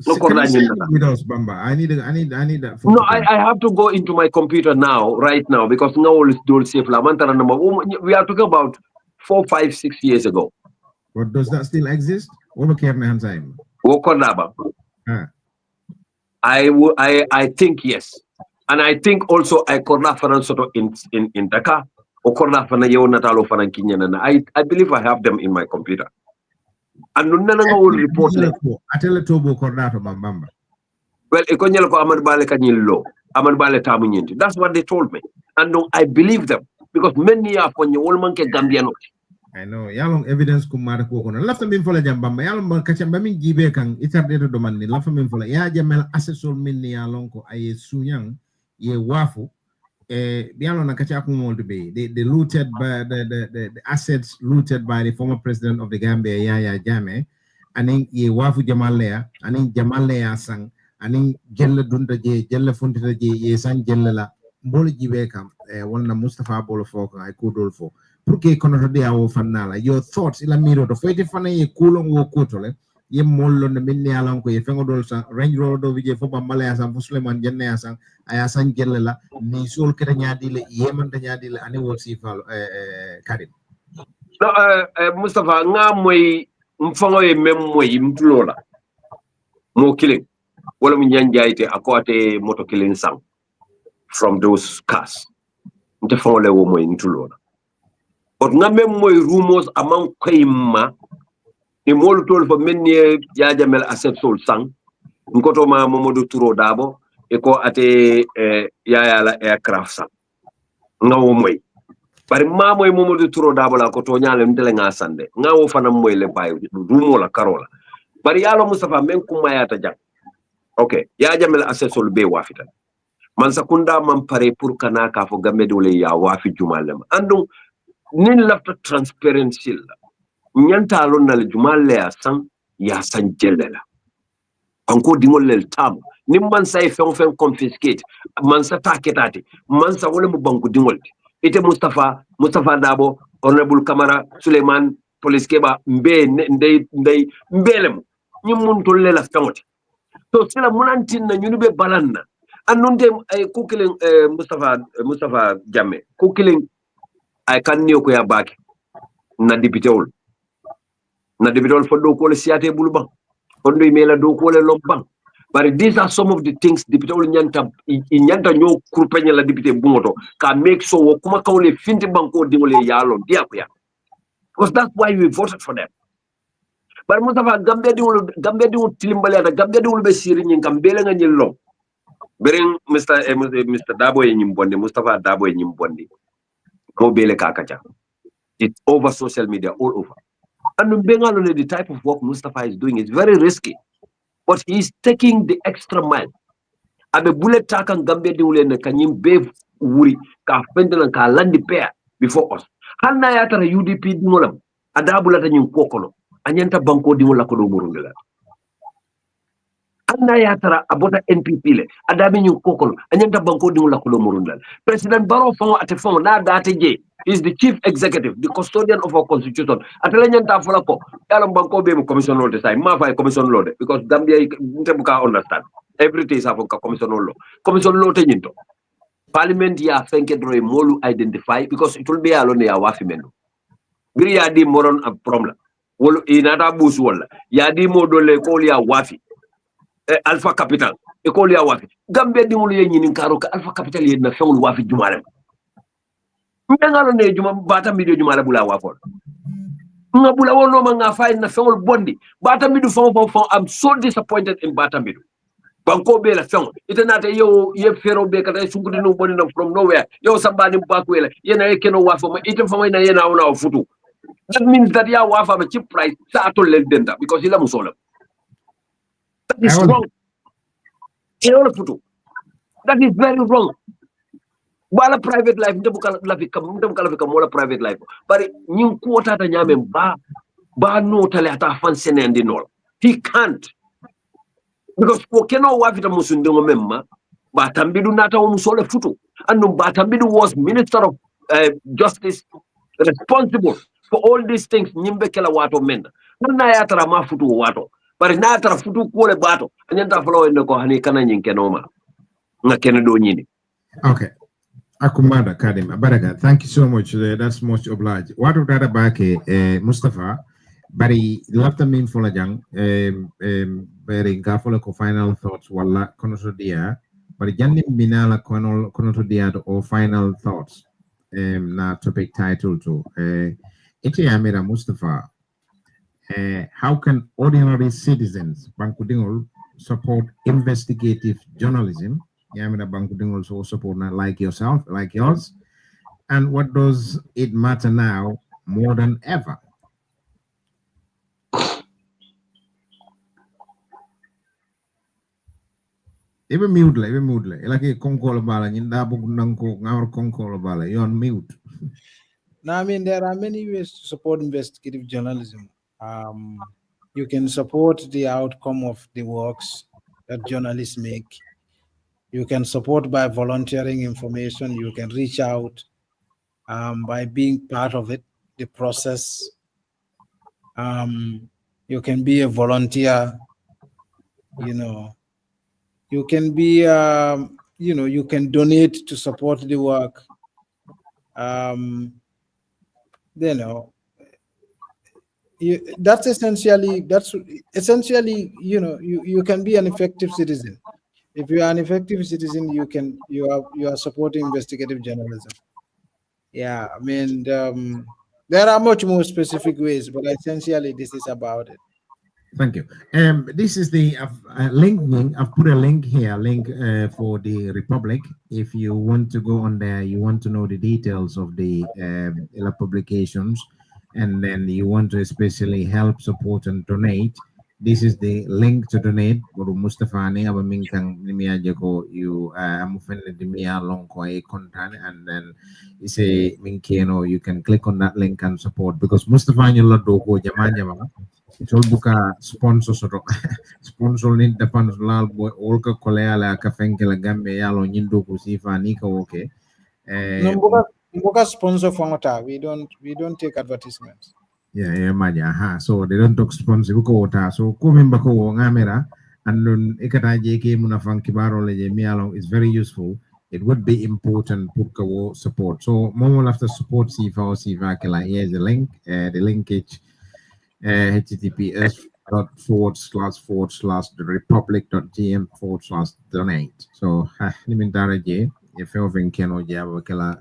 No, with us, Bamba. I need that. No, I have to go into my computer right now, because now it's dual safe. We are talking about 4, 5, 6 years ago. But does that still exist? I think yes. And I think also I corna soto in Dakar or corna fana yo natalo fana kinyana. I believe I have them in my computer. And none will report them. Well, ekonyelo ko Ahmad Bale kanyilo, Ahmad Bale tamunyenti. That's what they told me. And no, I believe them because many are for all manke Gambiano. I know. Yalong evidence kumara ko kono. Lafta min fola jambamba. Yalong kachamba min gibe kang itardeto domandi. Lafta min fola. Ya jamel assessor min ni yalong ko aye sunyang ye wafu. Yalong na kachaku molde be. They looted by the assets looted by the former president of the Gambia Yahya Jammeh. Aning ye wafu Jamalea. Aning Jamalea sang anin jelle dunta je jelle funtita je ye san jelle la mbolo jibe kam wonna Mustafa bolo fo ko ay kudol fo pour que kono to dia wo fannala your thoughts ila miro to fete fana ye kulon wo kotole ye mollo ne minni alan ko ye fengo dol san range road do je fo bambale asan fo Suleiman jenne asan aya san jelle la ni sol kete nyaadi le yeman ta nyaadi le ani wo sifal Karim no Mustafa nga moy mfango ye mem moy mtulola mo killing wala mu nyanjaite akote moto killing sang from those cars nte fango le wo moy mtulola but nga mem moy rumors among kayma ni molu tol fo menni ya jamel asset sol sang ngoto ma Momodu Turo Dabo e ko ate yaya la aircraft sang nga wo moy bari ma moy Momodu Turo Dabo la ko to nyaale mtele nga sande nga wo fana moy le bayu rumo la karola bari yalo Mustafa men kumayata jang okay ya jamel asesol be wafita man sakunda man pare pour kana ka fo gambe dole ya wafi jumalem andum nin lafta transparency la nyanta lon na jumalle ya san jelela anko dingol lel tam nim man say fen confiscate man sa taketati man sa wala mu banku dingol ite Mustafa Dabo honorable Kamara Suleiman police keba mbe ndey mbelem nyum mun to lela fengoti so sila munantin na ñunu be balanna annunde ay kukilen Mustafa Jammeh kukilen ay kanniyo ko ya baki na député wol fo do ko le siate bulu bang fondo mela do ko le lombang but these are some of the things député wol nyanta ñoo kurpeña la député bungoto ka make so wo kuma kawle finti banko dingole yalo dia ko ya because that's why we voted for them. But Mustafa Gambia di wul tilimbale ata Gambia di wul be siri nyin kam bele nga nyil long beren Mr. Dabo e nyimbondi Mustafa Dabo e nyimbondi mo bele kakacha it's over social media all over and bengalo the type of work Mustafa is doing is very risky but he's taking the extra mile abe bullet takan Gambia di wul ne kanyim be wuri ka fendela ka landi pair before us hanna ya tara UDP di ngolam adabula ta nyin kokono anyanta banko di wala ko do murundela anna ya tara abota NPP le adabi nyu kokol anyanta banko di wala ko do murundela president Barrow fon ate fon na date je is the chief executive the custodian of our constitution atele nyanta fola ko yalla banko be mu commission law de say ma fay commission law de because Gambia ntebuka understand everything is a commission law te nyinto parliament ya fenke droy molu identify because it will be alone ya wafi mendo biri ya di moron a problem wol inata bus wala ya di modole ko ya wafi alpha capital e ko ya wafi Gambia di mulu ye nyinin karo ka alpha capital ye na fewul wafi jumalem ngalo ne juma bata mi de jumala bula wafol ngabula wono ma nga fay na fewul bondi bata mi du fon I'm so disappointed in bata mi banko be la feng ite nata yo ye fero be kata sungudi no boni no from nowhere yo sambani bakwela yena ye keno wafo ma ite fama ina yena ona futu that means that ya wafa a cheap price sa to lel denda because ila musola that is wrong ila futu that is very wrong wala private life ndebuka la fika mola private life bari nyin ko tata nyame ba no tale ata fansene ndi nol he can't because ko keno wafita musundingo memma ba tambidu nata o musole futu andum ba tambidu was minister of justice responsible for all these things nyimbe kala wato menda na ya tara ma futu wato bari na tara futu ko le bato anyanta flo en ko hani kana nyinke noma na kene do nyini okay Akumada Kadim Abaraga, thank you so much. That's much obliged. What of that back, Mustafa? Bari lafta min fola jang bari gafola ko final thoughts wala kono to dia bari janni binala kono to dia or final thoughts na topic title to ite amira Mustafa how can ordinary citizens bankudingol support investigative journalism yamira bankudingol so support not like yourself like yours and what does it matter now more than ever? Even mute like a concola bala in dabu nanko our concola bala you're on mute. Now, I mean, there are many ways to support investigative journalism. You can support the outcome of the works that journalists make. You can support by volunteering information. You can reach out by being part of it, the process. You can be a volunteer. You can be, you can donate to support the work. That's essentially, you can be an effective citizen. If you are an effective citizen, you are supporting investigative journalism. Yeah, I mean, there are much more specific ways, but essentially this is about it. Thank you. This is the link. I've put a link here, for the Republic. If you want to go on there, you want to know the details of the publications, and then you want to especially help, support, and donate. This is the link to donate. Guru Mustafa ni abaminkang nimia jako you amufende dimia long koi content, and then you say minkeno you can click on that link and support, because Mustafa nyola doko jamanya mama. It'll book a sponsor sponsor in the panslal boy olka kolea ka fenkela Gambia yalo nyindo kusifa nika okay. Mboka sponsor fangota. We don't take advertisements. Yeah, maja. So they don't talk sponsor buko so kumimba ko ngamera and ikata JK munafang kibaro leje mialo is very useful. It would be important to support. So more after support sifa kela. Here's the link, the linkage. https://republic.gm/donate. So nimentaraje if you can kela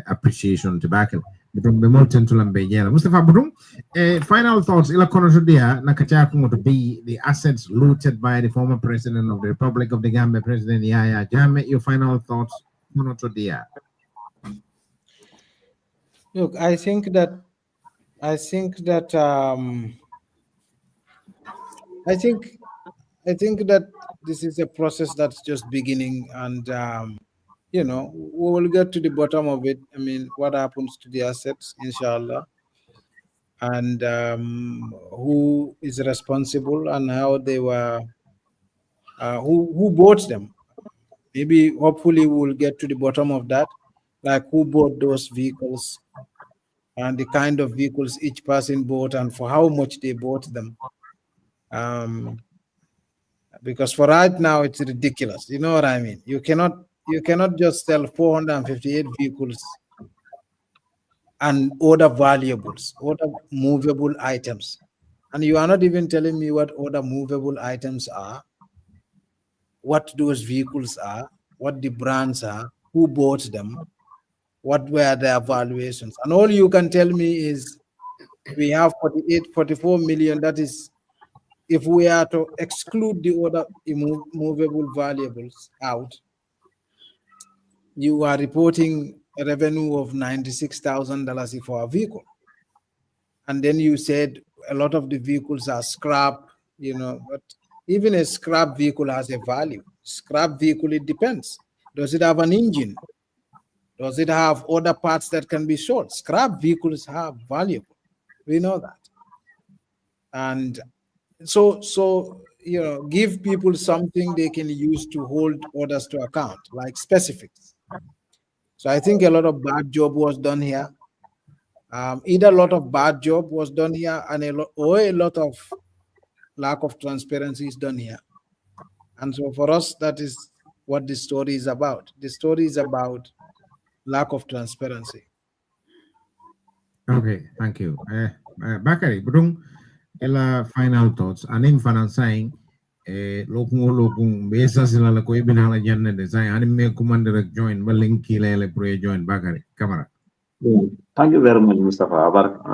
appreciation to back. Mustafa Budung, final thoughts ila kono dia nakacha to be the assets looted by the former president of the Republic of the Gambia, President Yahya Jammeh. Your final thoughts kono dia. Look, I think that this is a process that's just beginning, and we will get to the bottom of it. I mean, what happens to the assets, inshallah, and who is responsible and how they were, who bought them. Maybe, hopefully, we'll get to the bottom of that, like who bought those vehicles and the kind of vehicles each person bought and for how much they bought them. Because for right now, it's ridiculous. You know what I mean? You cannot just sell 458 vehicles and other valuables, other movable items. And you are not even telling me what other movable items are, what those vehicles are, what the brands are, who bought them, what were their valuations. And all you can tell me is we have 44 million. That is, if we are to exclude the other movable valuables out, you are reporting a revenue of $96,000 for a vehicle. And then you said a lot of the vehicles are scrap, but even a scrap vehicle has a value. Scrap vehicle, it depends. Does it have an engine? Does it have other parts that can be sold? Scrap vehicles have value. We know that. And so give people something they can use to hold others to account, like specifics. So I think a lot of bad job was done here. Either a lot of bad job was done here and a lot of lack of transparency is done here. And so for us, that is what the story is about. The story is about lack of transparency. Okay, thank you. Bakari, Budung, ela final thoughts. Aning fanan saying, lokung besa sila la koi binala janne design. Aning me commander join, baling kila ele pre join Bakari. Camera. Thank you very much, Mustafa. But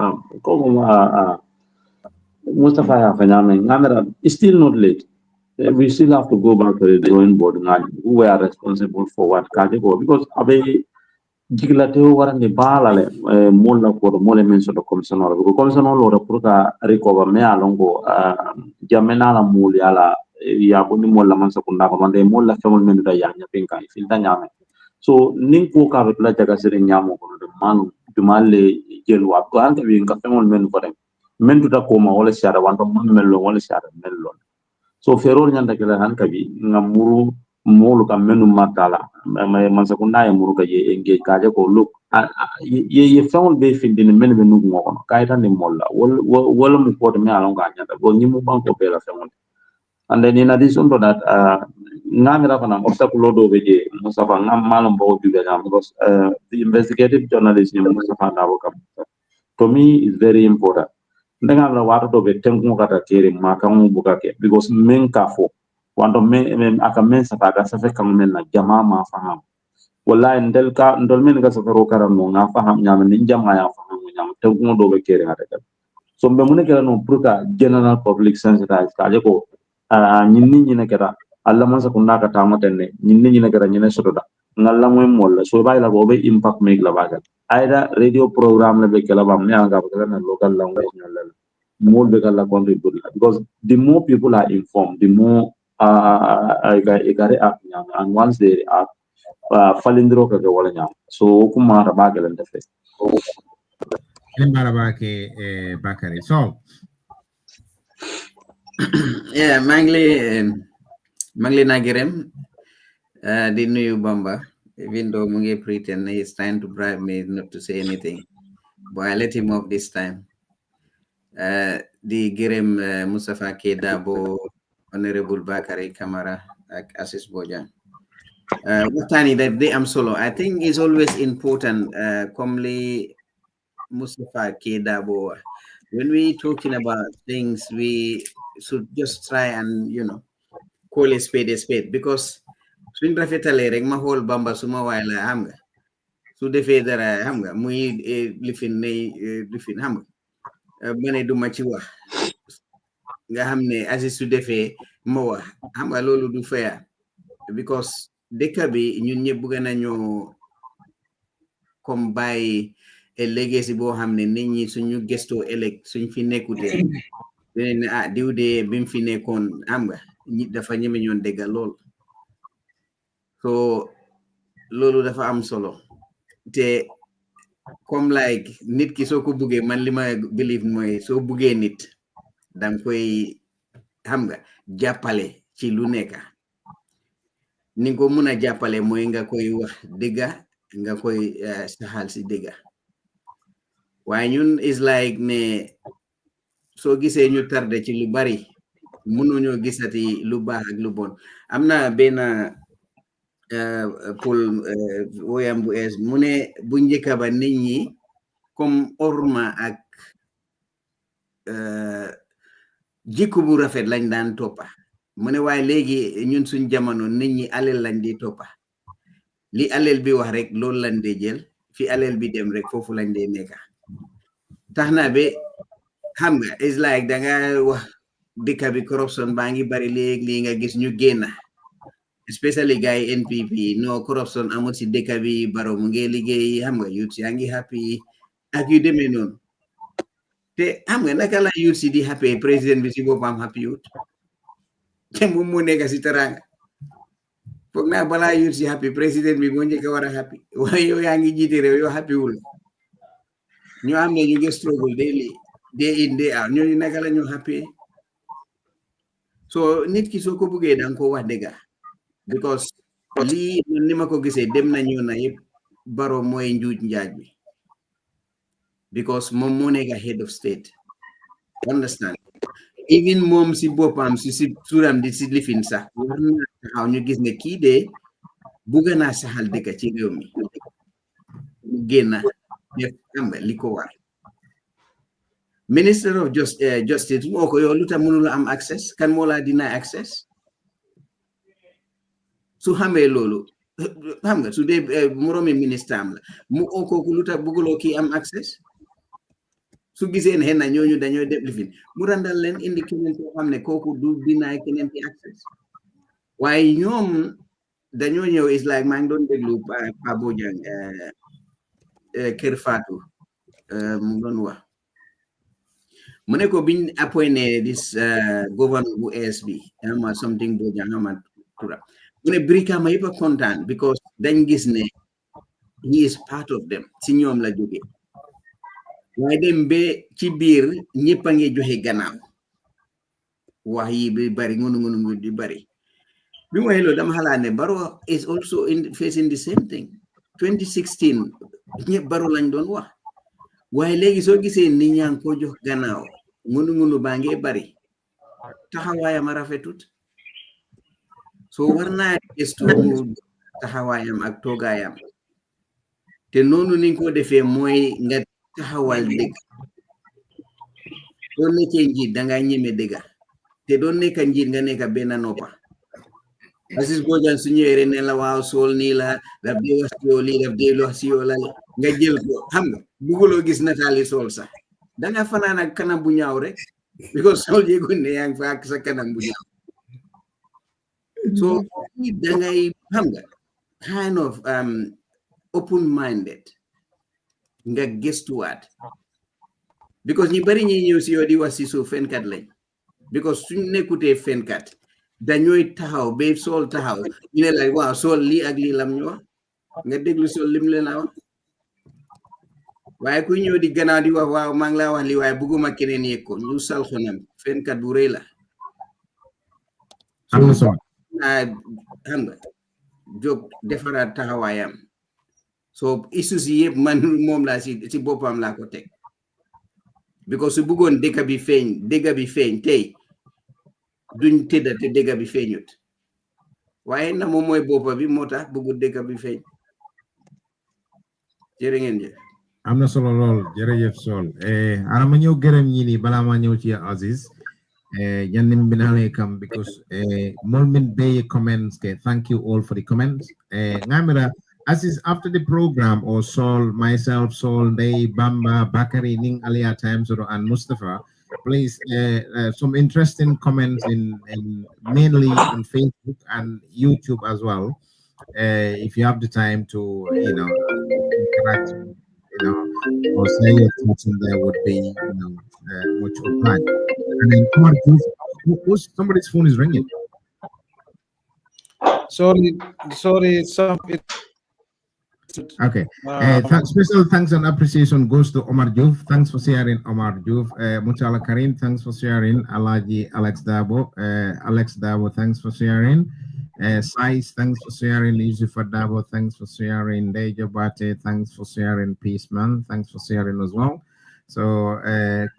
Mustafa Ngamera, it's still not late. We still have to go back to the drawing board now. Who were responsible for what category? Because abe jiglateo warande balale mola for mole mention the commissioner. The commissioner or pruta recover me alongo jamena la muli ala ya buni mola mansa kunda komande mola family menu da yanya pinka filta nyame. So ninku ka betla jaga sire nyamo kono de manu dumale jelu akko ante wi ka family menu for them. Men to da koma wala shara wanto mello wala shara mello. so ferol nyanda kala han kabi ngamuru molu kam menu matala man sakunda e muru ka ye engage kaje ko look ye found be findin men be nugo ngono kayta ni molla wol mu ko me alon ga nyanda go nyimu banko be la found. And then in addition to that, ngamira kana obstacle do beje Mustafa ngam malum bo bi because the investigative journalism Mustafa Dabo kam to me is very important. Ndanga la wato do be tengu kata kere makamu bukake because men kafo wando men aka men sa taga sa fe kam men na jama ma faham wallahi ndol men ga sa ro karam no nga faham nyam ni jama ya faham nyam tengu do be kere hata kam so be mun kala no pruka general public sensitize ka je ko nyinni nyina kera alla man sa kunna ka tama tenne nyinni nyina kera nyina sotoda ngalla moy molla so bay la go be impact make la bagal aida radio program le be kala bam ne anga ba na local language nyalla more be kala contribute because the more people are informed the more igare app nyam and once they are falindro ka wala nyam so kuma ra bagal en defe Bakari. So yeah, Mangli Nagirem, di nuyu Bamba, even though Mungi pretend he's trying to bribe me not to say anything, but I let him off this time. Di Girem Mustafa Kedabo, Honorable Bakari Kamara, Assis Bojan. Tani, that day I'm solo. I think it's always important, commonly Mustafa Kedabo. When we talking about things, we should just try and call a spade because suñ rafetalee rek ma xool Bamba suma waay la xam nga su defee dara xam nga muy lifin ne lifin xam nga ma ne duma ci wax nga xam ne Aziz su defee ma wax xam nga loolu du fair because dëkk bi ñun ñëpp bëgg nañoo comme bàyyi legacy boo xam ne nit ñi suñu gëstoo ëllëg suñ fi nekkutee dinañ ne diw de bi mu fi nekkoon xam nga nit dafa ñeme ñoon déggal lool so loolu dafa am solo te comme like nit ki soo ko buggee man li ma believe mooy soo buggee nit danga koy xam nga jàppale ci lu nekk ni nga ko mun a jàppale mooy nga koy wax dëgga nga koy saxal si dëgga waaye ñun is like ne soo gisee ñu tarde ci lu bari mënuñoo gisati lu baax ak lu bon am na benn Paul woyam bu ees mu ne bu njëkka ba nit ñi comme orma ak jikko bu rafet lañ daan toppa mu ne waaye léegi ñun suñ jamono nit ñi alel lañ di toppa li alel bi wax rek loolu lañ dee jël fi alel bi dem rek foofu lañ dee nekka tax na ba xam nga is like danga wax dëkk bi corruption baa ngi bari léegi lii nga gis ñu génn especially gars yi NPP no corruption amul si dëkk bi Barrow mu ngi liggéey xam nga youth yaa ngi happy ak yu demee noonu te xam nga naka la youth si di happy président bi si boppam happy youth te moom moo nekk si teranga foog naa balaa youth si happy président bi moo njëkk a war a happy waaye yow yaa ngi jiite réew yow happy wul ñu am ne ñu ngi struggle day in day out ñooñu naka la ñu happy so nit ki soo ko buggee danga ko wax dëgga because lii ni ma ko gisee dem nañu na yëpp Barrow mooy njuuj njaaj bi because moom moo nekk head of state understand even moom si boppam si turam di si lifin sax war na taxaw ñu gis ne kii de bugga naa saxal dëkk ci réew mi mu génn def xam nga li ko war Minister of Justice moo ko yow lu tax mënula am access kan moo laa deny access su xamee loolu xam nga su dee moromi ministre am la mu oo kooku lu tax bëgguloo kii am access su gisee ne na ñooñu dañoo def lifin mu randal leen indi keneen koo xam ne kooku du deny keneen ki access waaye ñoom dañoo ñëw is like maa ngi doon déglu Pa Bojang Kër Fatou mu doon wax mu ne ko biñ appointé this governor bu ES bi ama something Bojang ama tura mu ne Brikama yëpp a kontaan because dañ gis ne he is part of them si ñoom la jóge waaye dem ba ci biir ñëpp a ngi joxe gannaaw wax yi bi bari ngunu di bari bi mo hello dama xalaat ne Barrow is also facing the same thing 2016 ñëpp Barrow lañ doon wax waaye léegi soo gisee nit ñaa ngi ko jox gannaaw ngunu baa ngee bari taxawaayam a rafetut so war naa gestu mu taxawaayam ak toogaayam te noonu niñ ko defee mooy nga taxawal dëgg doo nekkee njiit danga ñeme dëgga te doo nekk njiit nga nekk benn noppa Aziz Bojang su ñëwee ne la waaw sool nii la daf dee wax si yow lii daf dee wax si yow la nga jël ko xam nga bugguloo gis nataali sool sax danga fanaan ak kanam bu ñaaw rek because sool yëgoon ne yaa ngi fa ak sa kanam bu ñaaw so dangay xam nga kind of open minded nga gëstuwaat because ñi bari ñi ñëw si yow di wax si suuf fenkat lañ because suñ nekkutee fenkat dañooy taxaw ba sool taxaw ñu ne la waaw sool lii ak lii lam ñu wax nga déglu sool lim leen a wax waaye kuy ñëw di gannaaw di wax waaw maa ngi laa wax lii waaye bugguma keneen yëg ko ñu sal xonam fenkat bu rëy la am na solo xam nga jóg defaraat taxawaayam so issues yi yëpp man moom laa si boppam laa ko teg because su bëggoon dëgg bi feeñ tey duñ tëdda te dëgg bi feeñut waaye na moom mooy boppa bi moo tax bëggu dëgg bi feeñ jërë ngeen jëf am na solo lool jërëjëf Sol ana ma ñëw gërëm ñi ni balaa ma ñëw ci Aziz jannim binale kam because mol min be comments thank you all for the comments ngamira Aziz after the program or Sol myself Sol Day Bamba Bakari Ning Alia Times and Mustafa please some interesting comments in mainly on Facebook and YouTube as well if you have the time to interact or say your thoughts in there would be much obliged. And then come on, somebody's phone is ringing. Sorry, Okay. Special thanks and appreciation goes to Omar Juf. Thanks for sharing, Omar Juf. Mutala Karim, thanks for sharing. Alaji Alex Dabo. Alex Dabo, thanks for sharing. Sais, thanks for sharing. Yusuf Dabo, thanks for sharing. Deja Bate, thanks for sharing. Peaceman, thanks for sharing as well. So,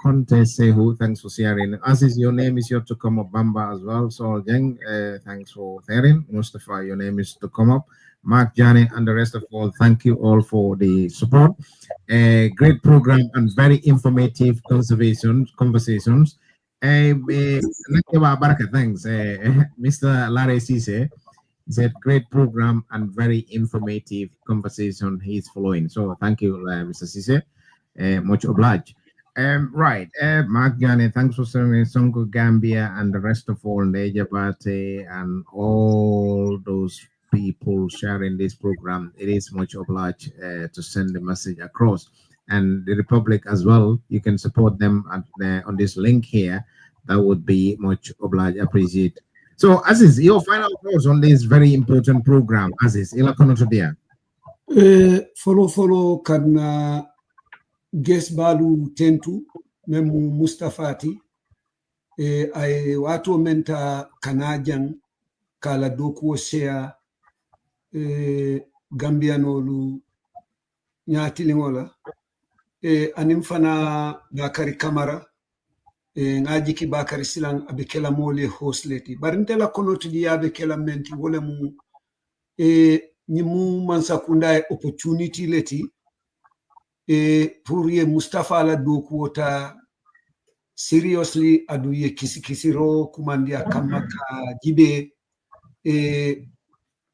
Conte Sehu, thanks for sharing. As is your name is here to come up, Bamba as well. So, Jeng, thanks for sharing. Mustafa, your name is to come up. Mark, Johnny, and the rest of all, thank you all for the support. Great program and very informative conversations. Thanks, Mr. Larry Cisse said great program and very informative conversation he's following. So thank you, Mr. Cisse. Much obliged. Right, Mark, Johnny, thanks for sharing. Songo Gambia and the rest of all, Nejabate and all those people sharing this program. It is much obliged to send the message across, and the Republic as well. You can support them on this link here. That would be much obliged. Appreciate. So, Aziz, your final thoughts on this very important program. Aziz, follow kan guest balu tentu memu Mustafati ay wato menta kanajan kala doku share Gambianolu nyatilingola anim fana Bakari Kamara ngaji ki Bakari Silang abekela mole hosleti barintela konotu di abekela menti wole mu nyimu mansakunda opportunity leti pour ye Mustafa la doku wota seriously adu ye kisikisiro kumandia kamaka jibe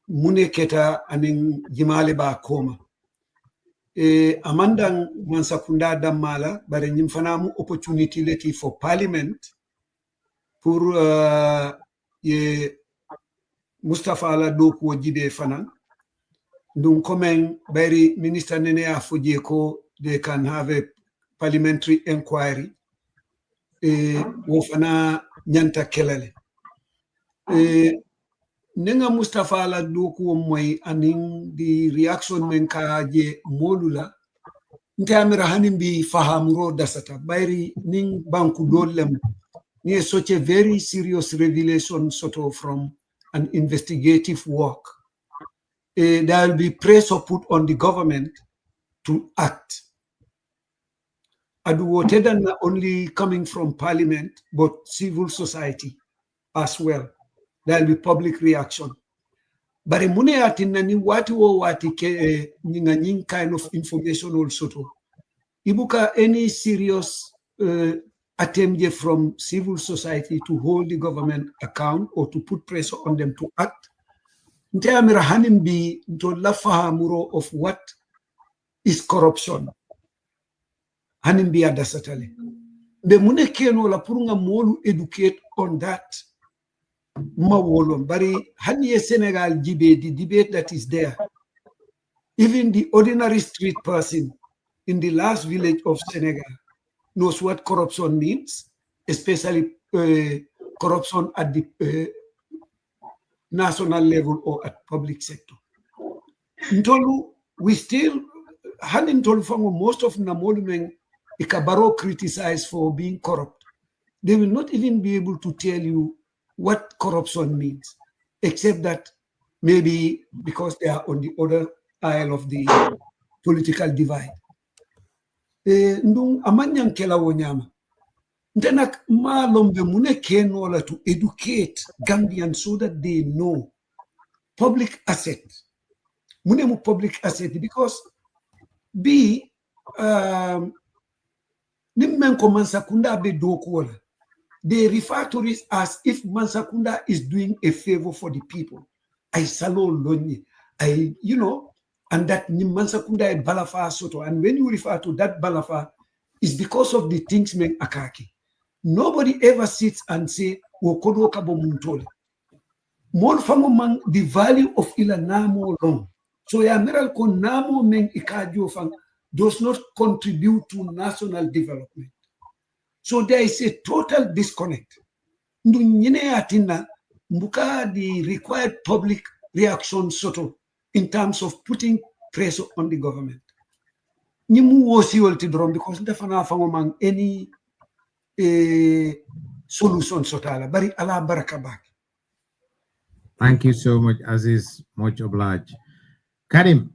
mune keta anin jimale ba koma amandan mansakunda damala bare nyim fanamu opportunity leti for parliament pour ye Mustafa la doku wajide fana ndum komen bari minister nene afoje ko they can have a parliamentary inquiry wo fana nyanta kelale nenga Mustafa la doku moy anin di reaction men ka je molula ntamira hanin bi fahamro dasata bayri nin banku dollem near such a very serious revelation sort of from an investigative work. There will be pressure put on the government to act. And whatever not only coming from parliament, but civil society as well. There will be public reaction. But mune atinani wati wo wati ke nying kind of information also to. Ibuka any serious attempt from civil society to hold the government account or to put pressure on them to act. Nteamira hanimbi to lafahamuro of what is corruption. Hanimbi adasatale. The mune keno la purunga molu educate on that. Mawolon, bari hanye Senegal debate, the debate that is there. Even the ordinary street person in the last village of Senegal knows what corruption means, especially corruption at the national level or at public sector. Ntolu, we still hadn't told most of Namolumen Ikabaro criticized for being corrupt. They will not even be able to tell you what corruption means, except that maybe because they are on the other aisle of the political divide. Ndung amanyang kela wonyama. Ntenak malombe mune kenola to educate Gambians so that they know public asset. Mune mu public asset because nimmen ko Mansakunda be dokuola. They refer to it as if Mansakunda is doing a favor for the people. I salo lonye. And that Mansakunda is Balafa Soto. And when you refer to that Balafa, it's because of the things men akaki. Nobody ever sits and say, Wokodo kabo muntole. More famomang the value of ila namo long. So ya meral ko namo men ikadio fang does not contribute to national development. So there is a total disconnect. The required public reaction sort of in terms of putting pressure on the government. Because the any solution sotala. Bari ala barakabak. Thank you so much, Aziz. Much obliged. Karim,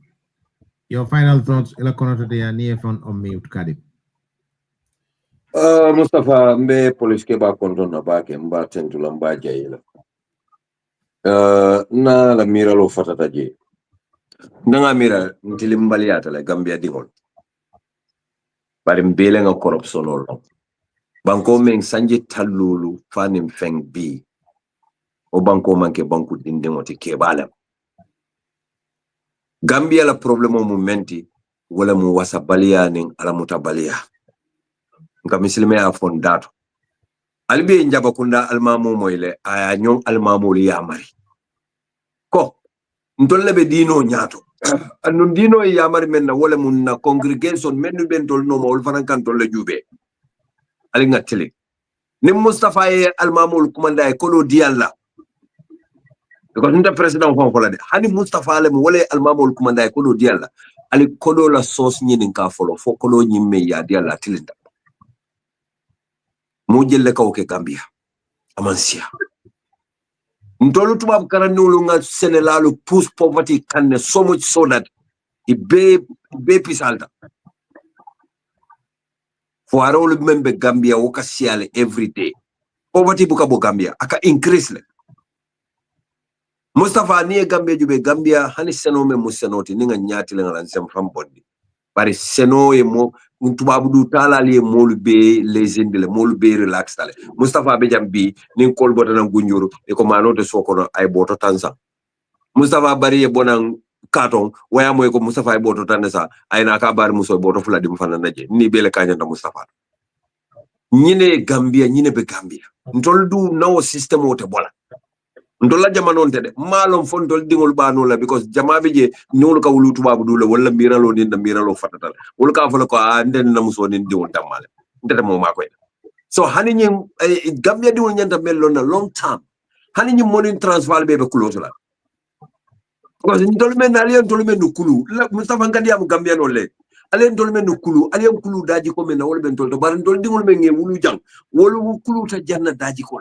your final thoughts. Today are near front on mute, Karim. Mustafa mbe police ke ba konton na ba ke mba tentula mba jayila na la mira lo fatata je nga mira ntili mbali atale Gambia dingol bari mbele nga corruption ol banko men sanje talulu fanim feng bi o banko manke banku dindingo ti kebala Gambia la problemo momenti wala mu wasa balia ning ala mutabalia nga misilme a fondato albe njaba kunda almamo moyle aya nyong almamo li yamari ko ntolle be dino nyato anun dino yamari men na wala mun na congregation men ben tol no mol fanan kan tolle jube ali ngatili ni Mustafa e almamo kumanda e kolo dialla ko nta president ko ko de hani Mustafa le mo wala almamo kumanda e kolo dialla ali kolo la sos nyinin ka folo fo kolo nyimme ya dialla tilinda mujelle kawke Gambia amansia ntolu tubab karanulu nga Senegal push poverty can so much so that it be pisalta for all member Gambia woka siale every day poverty buka bo Gambia aka increase le Mustafa ni Gambia jube Gambia hani seno me musenoti ninga nyati le ngala nsem from body bari seno e mo tubabu du tala li molu be les indele molu be relax tale Mustafa be jambi nin kol botana gunjuru e ko manote sokono ay boto tansa Mustafa bari e bonan katon waya moy ko Mustafa ay boto tansa ay na ka bar muso boto fula dim fana naje ni bele kanya Mustafa nyine Gambia nyine be Gambia ntoldu no system wote bola ndola jamano tede malom fontol dingol bano la because jamabe je nyol ka wulu tubabu dula wala miralo ni na miralo fatatal wala ka fala ko anden na muso ni dingol tamale ndete mo makoy so hani nyi Gambia dingol nyanta mello na long term hani nyi money transfer be close la because ndol men na lion tol men kulu Mustafa ngadi am Gambia no le alen dol men kulu alen kulu daji ko men wol ben tolto bar dol dingol men nge wulu jang wolu kulu ta janna daji ko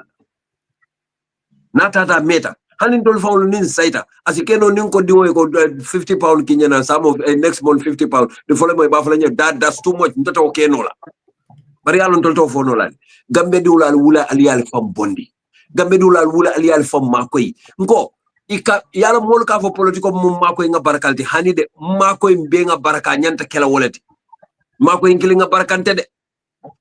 nata meta hanin dol fawlu nin saita asikeno nin ko diwo ko 50 pound kinyana some of next month 50 pound the follow my bafla that's too much ndata o kenola bari alon tolto fo no la gambe diwla wula aliyal fam bondi gambe diwla wula aliyal fam makoy ngo ika yala mol ka fo politiko mum makoy nga barakalti hanide makoy be nga baraka nyanta kela wolati makoy ngili nga barakante de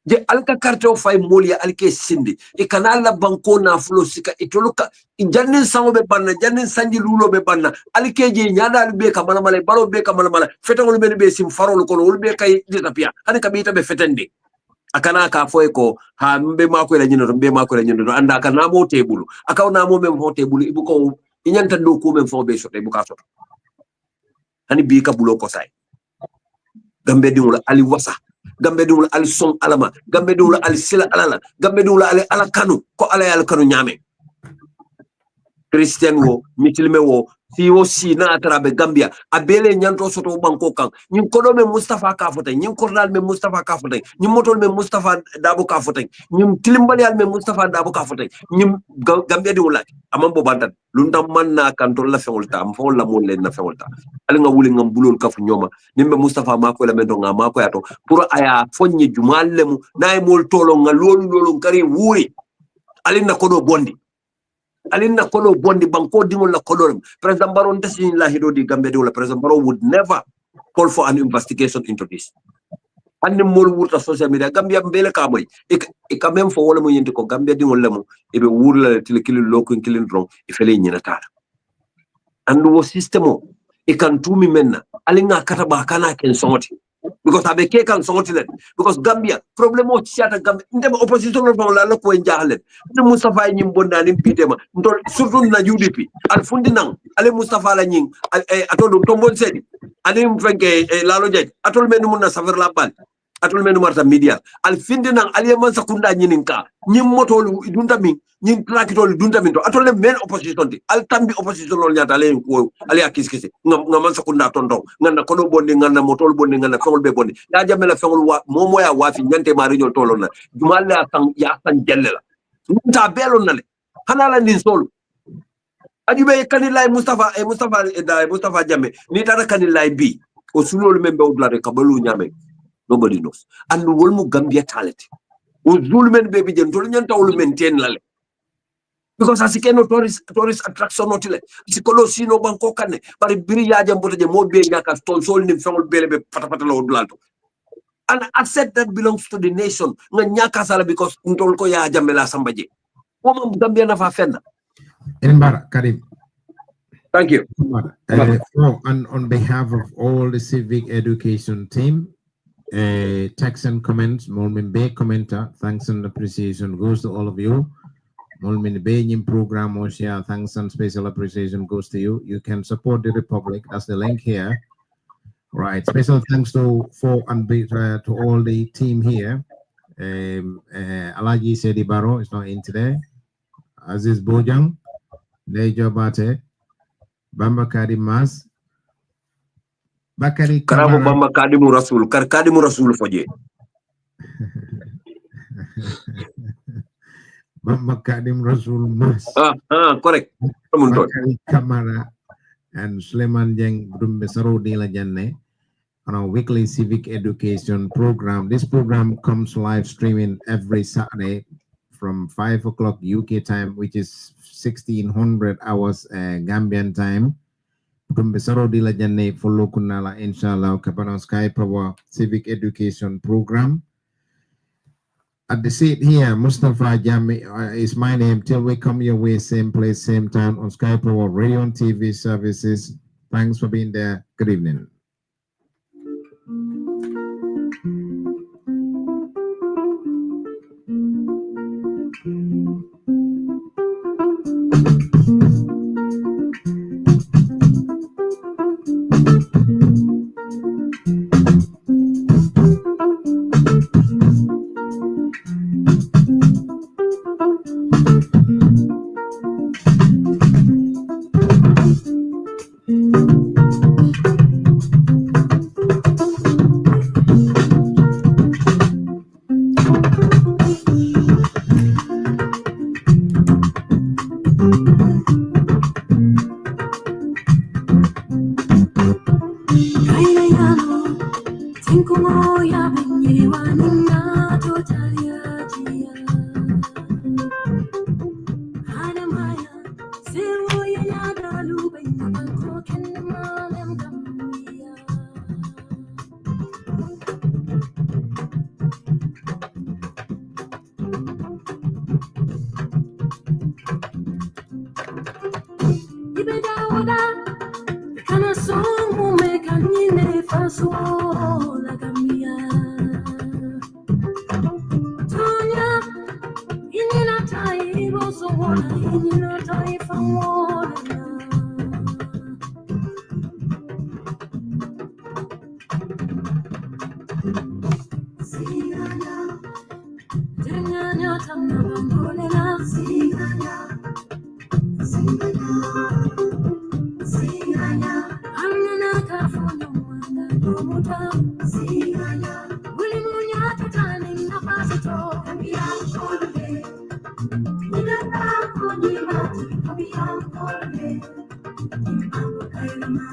je alka carte o fay molia alke sindi e kanala banko na flo sika itoluka jannin sango be banna jannin sanji lulo be banna alke je nyada be kamala mala baro be kamala mala fetangol be be sim farol ko wol be kay disapia hani kabita be fetende akana ka foy ko ha mbe mako la nyino mbe mako la nyino anda kana mo tebulu akaw na mo mem ho tebulu ibu ko inyanta do ko mem fo be sote ibu ka soto hani bi ka bulo ko say gambe diwla ali wasa gambe diwla ali son alama gambe diwla ali sila alala gambe diwla ali ala kanu ko ala yal kanu nyame christian wo mitilme wo si na atarabe Gambia abele nyanto soto banko kan nyin kodo me Mustafa Kafotay nyin kordal me Mustafa Kafotay nyin motol me Mustafa Dabo Kafotay nyin tilimbalial me Mustafa Dabo Kafotay nyin Gambia di wala amam bo bantan lunta man na kan to la fewolta am fo la mon len na fewolta ali nga wuli ngam bulol kafu nyoma nimbe Mustafa mako la mendo nga mako yato pour aya fonye jumallemu nay mol tolo nga lolu kari wuri ali na kodo bondi alinna kono bondi banko dingol la kono president Barrow ndesi la hido di Gambia de wala president Barrow would never call for an investigation into this and mol wurta social media Gambia mbele ka moy e ka même fo wala mo yenti ko Gambia dingol lemo e be wurla tilkili lokon kilin ron e fele nyina tara and wo systemo e kan tumi menna alinga kata ba kana ken songoti because abe ke kan songoti len because Gambia problem o tiata Gambia ndem opposition no la ko njahalen de Mustafa nyim bonda nim pitema ndol surtout na UDP al fundi nang ale Mustafa la nying atol tombon sedi anim fenke lalo jej atol men mun na saver la bal atol men marta media al findi nang ale man sakunda nyininka nyim motolu dunta min nyin trakitol dunta min to atol men opposition di al tambi opposition lol nyata le ko ale akiskisi ngam man sakunda tonton ngana kono bondi ngana motol bondi ngana fengol be bondi ya jamela fengol wa momo ya wafi nyante ma region tolon na jumalla tan ya tan jellela nta belon nale hanala nin solo ajube kanilay Mustafa Jammeh ni tara kanilay bi o sulol membe o blare kabalu nyame nobody knows and wolmu Gambia talent o zulmen be bi jen tol nyanta wol men ten lale because asikeno tourist attraction notile sikolo sino banko kanne bari biri ya jamboto je mo be nyaka ton sol nim fengol belebe patapata lo dulalo an asset that belongs to the nation nga nyaka sala because ntol ko ya Jammeh sambaje wo Gambia na fa fenna Mbara Karim. Thank you. On behalf of all the civic education team, text and comments, Molmin Bay commenter, thanks and appreciation goes to all of you. Molmin Bay program, Oshia, thanks and special appreciation goes to you. You can support the Republic. That's the link here. Right. Special thanks to all the team here. Alaji Sedi Baro is not in today. Aziz Bojang, Lejo Bate, Bamba Kadi Mas, Bakari Karabo Kamara. Bamba Kadimu Rasul, Kadimu Rasul Foje. Bamba Kadim Rasul Mas. Correct. Bakari Kamara and Suleiman Jeng Brumbe Sarodi La Janne on our weekly civic education program. This program comes live streaming every Saturday from 5 o'clock UK time, which is 1600 hours Gambian time. From Besaro Dila Jane follow Kunala inshallah Kapana Sky Power Civic Education Program. At the seat here, Mustafa Jammeh is my name. Till we come your way, same place, same time on Sky Power Radio and TV services. Thanks for being there. Good evening. sola Gambia. Tonya, inina tai boso wona, inina tai famona. Siganya, jenganya tanna bangolela. Siganya, siganya, anana kafunya mwana domuta. Siganya, wili munya tutani na pasito. Gambia kolbe, nina tako nyimati. Gambia kolbe, imambo kairama.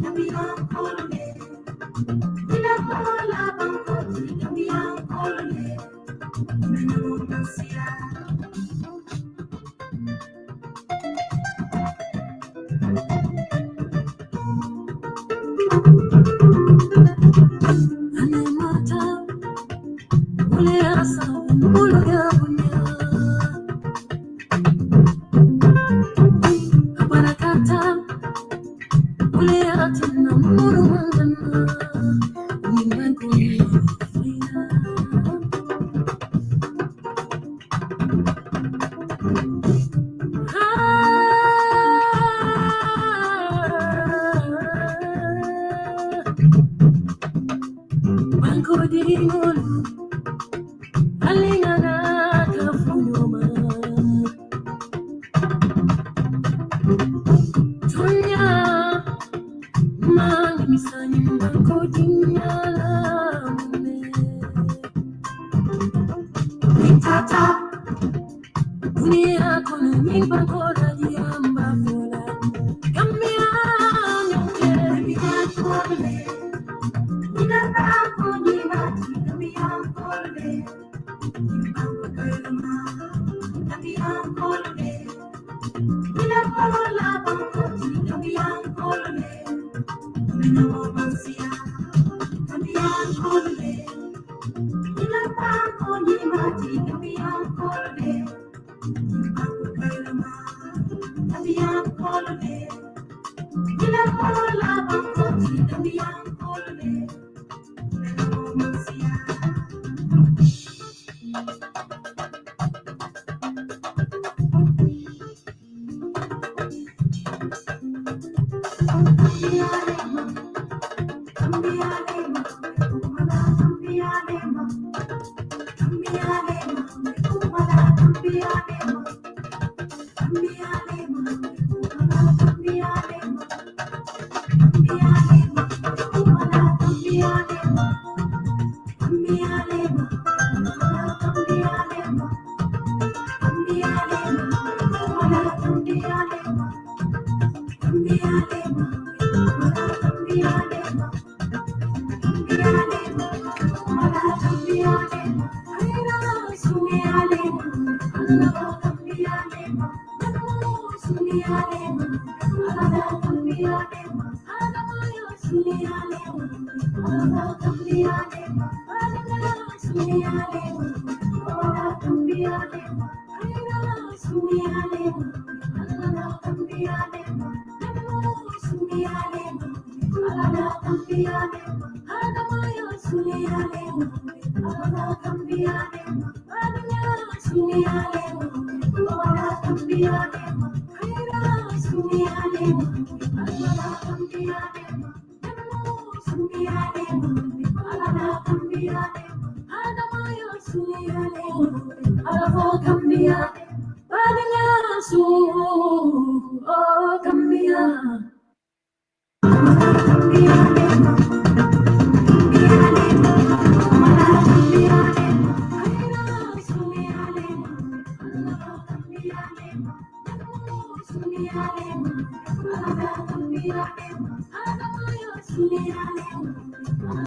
Gambia kolbe, nina kola bangkoti. Gambia kolbe, nina munasia. Anemata, uleasa, ulugabunya. Aparakata, uleatina, murumangana. Nimanguni, fina. Banco di Molo, Alingana Kafunoma, Tonya, Mang Misani, Banco di Nyalamune, Tata, Unia Konomi, Banco di Ambafola, Gambia, Gambia, Kole.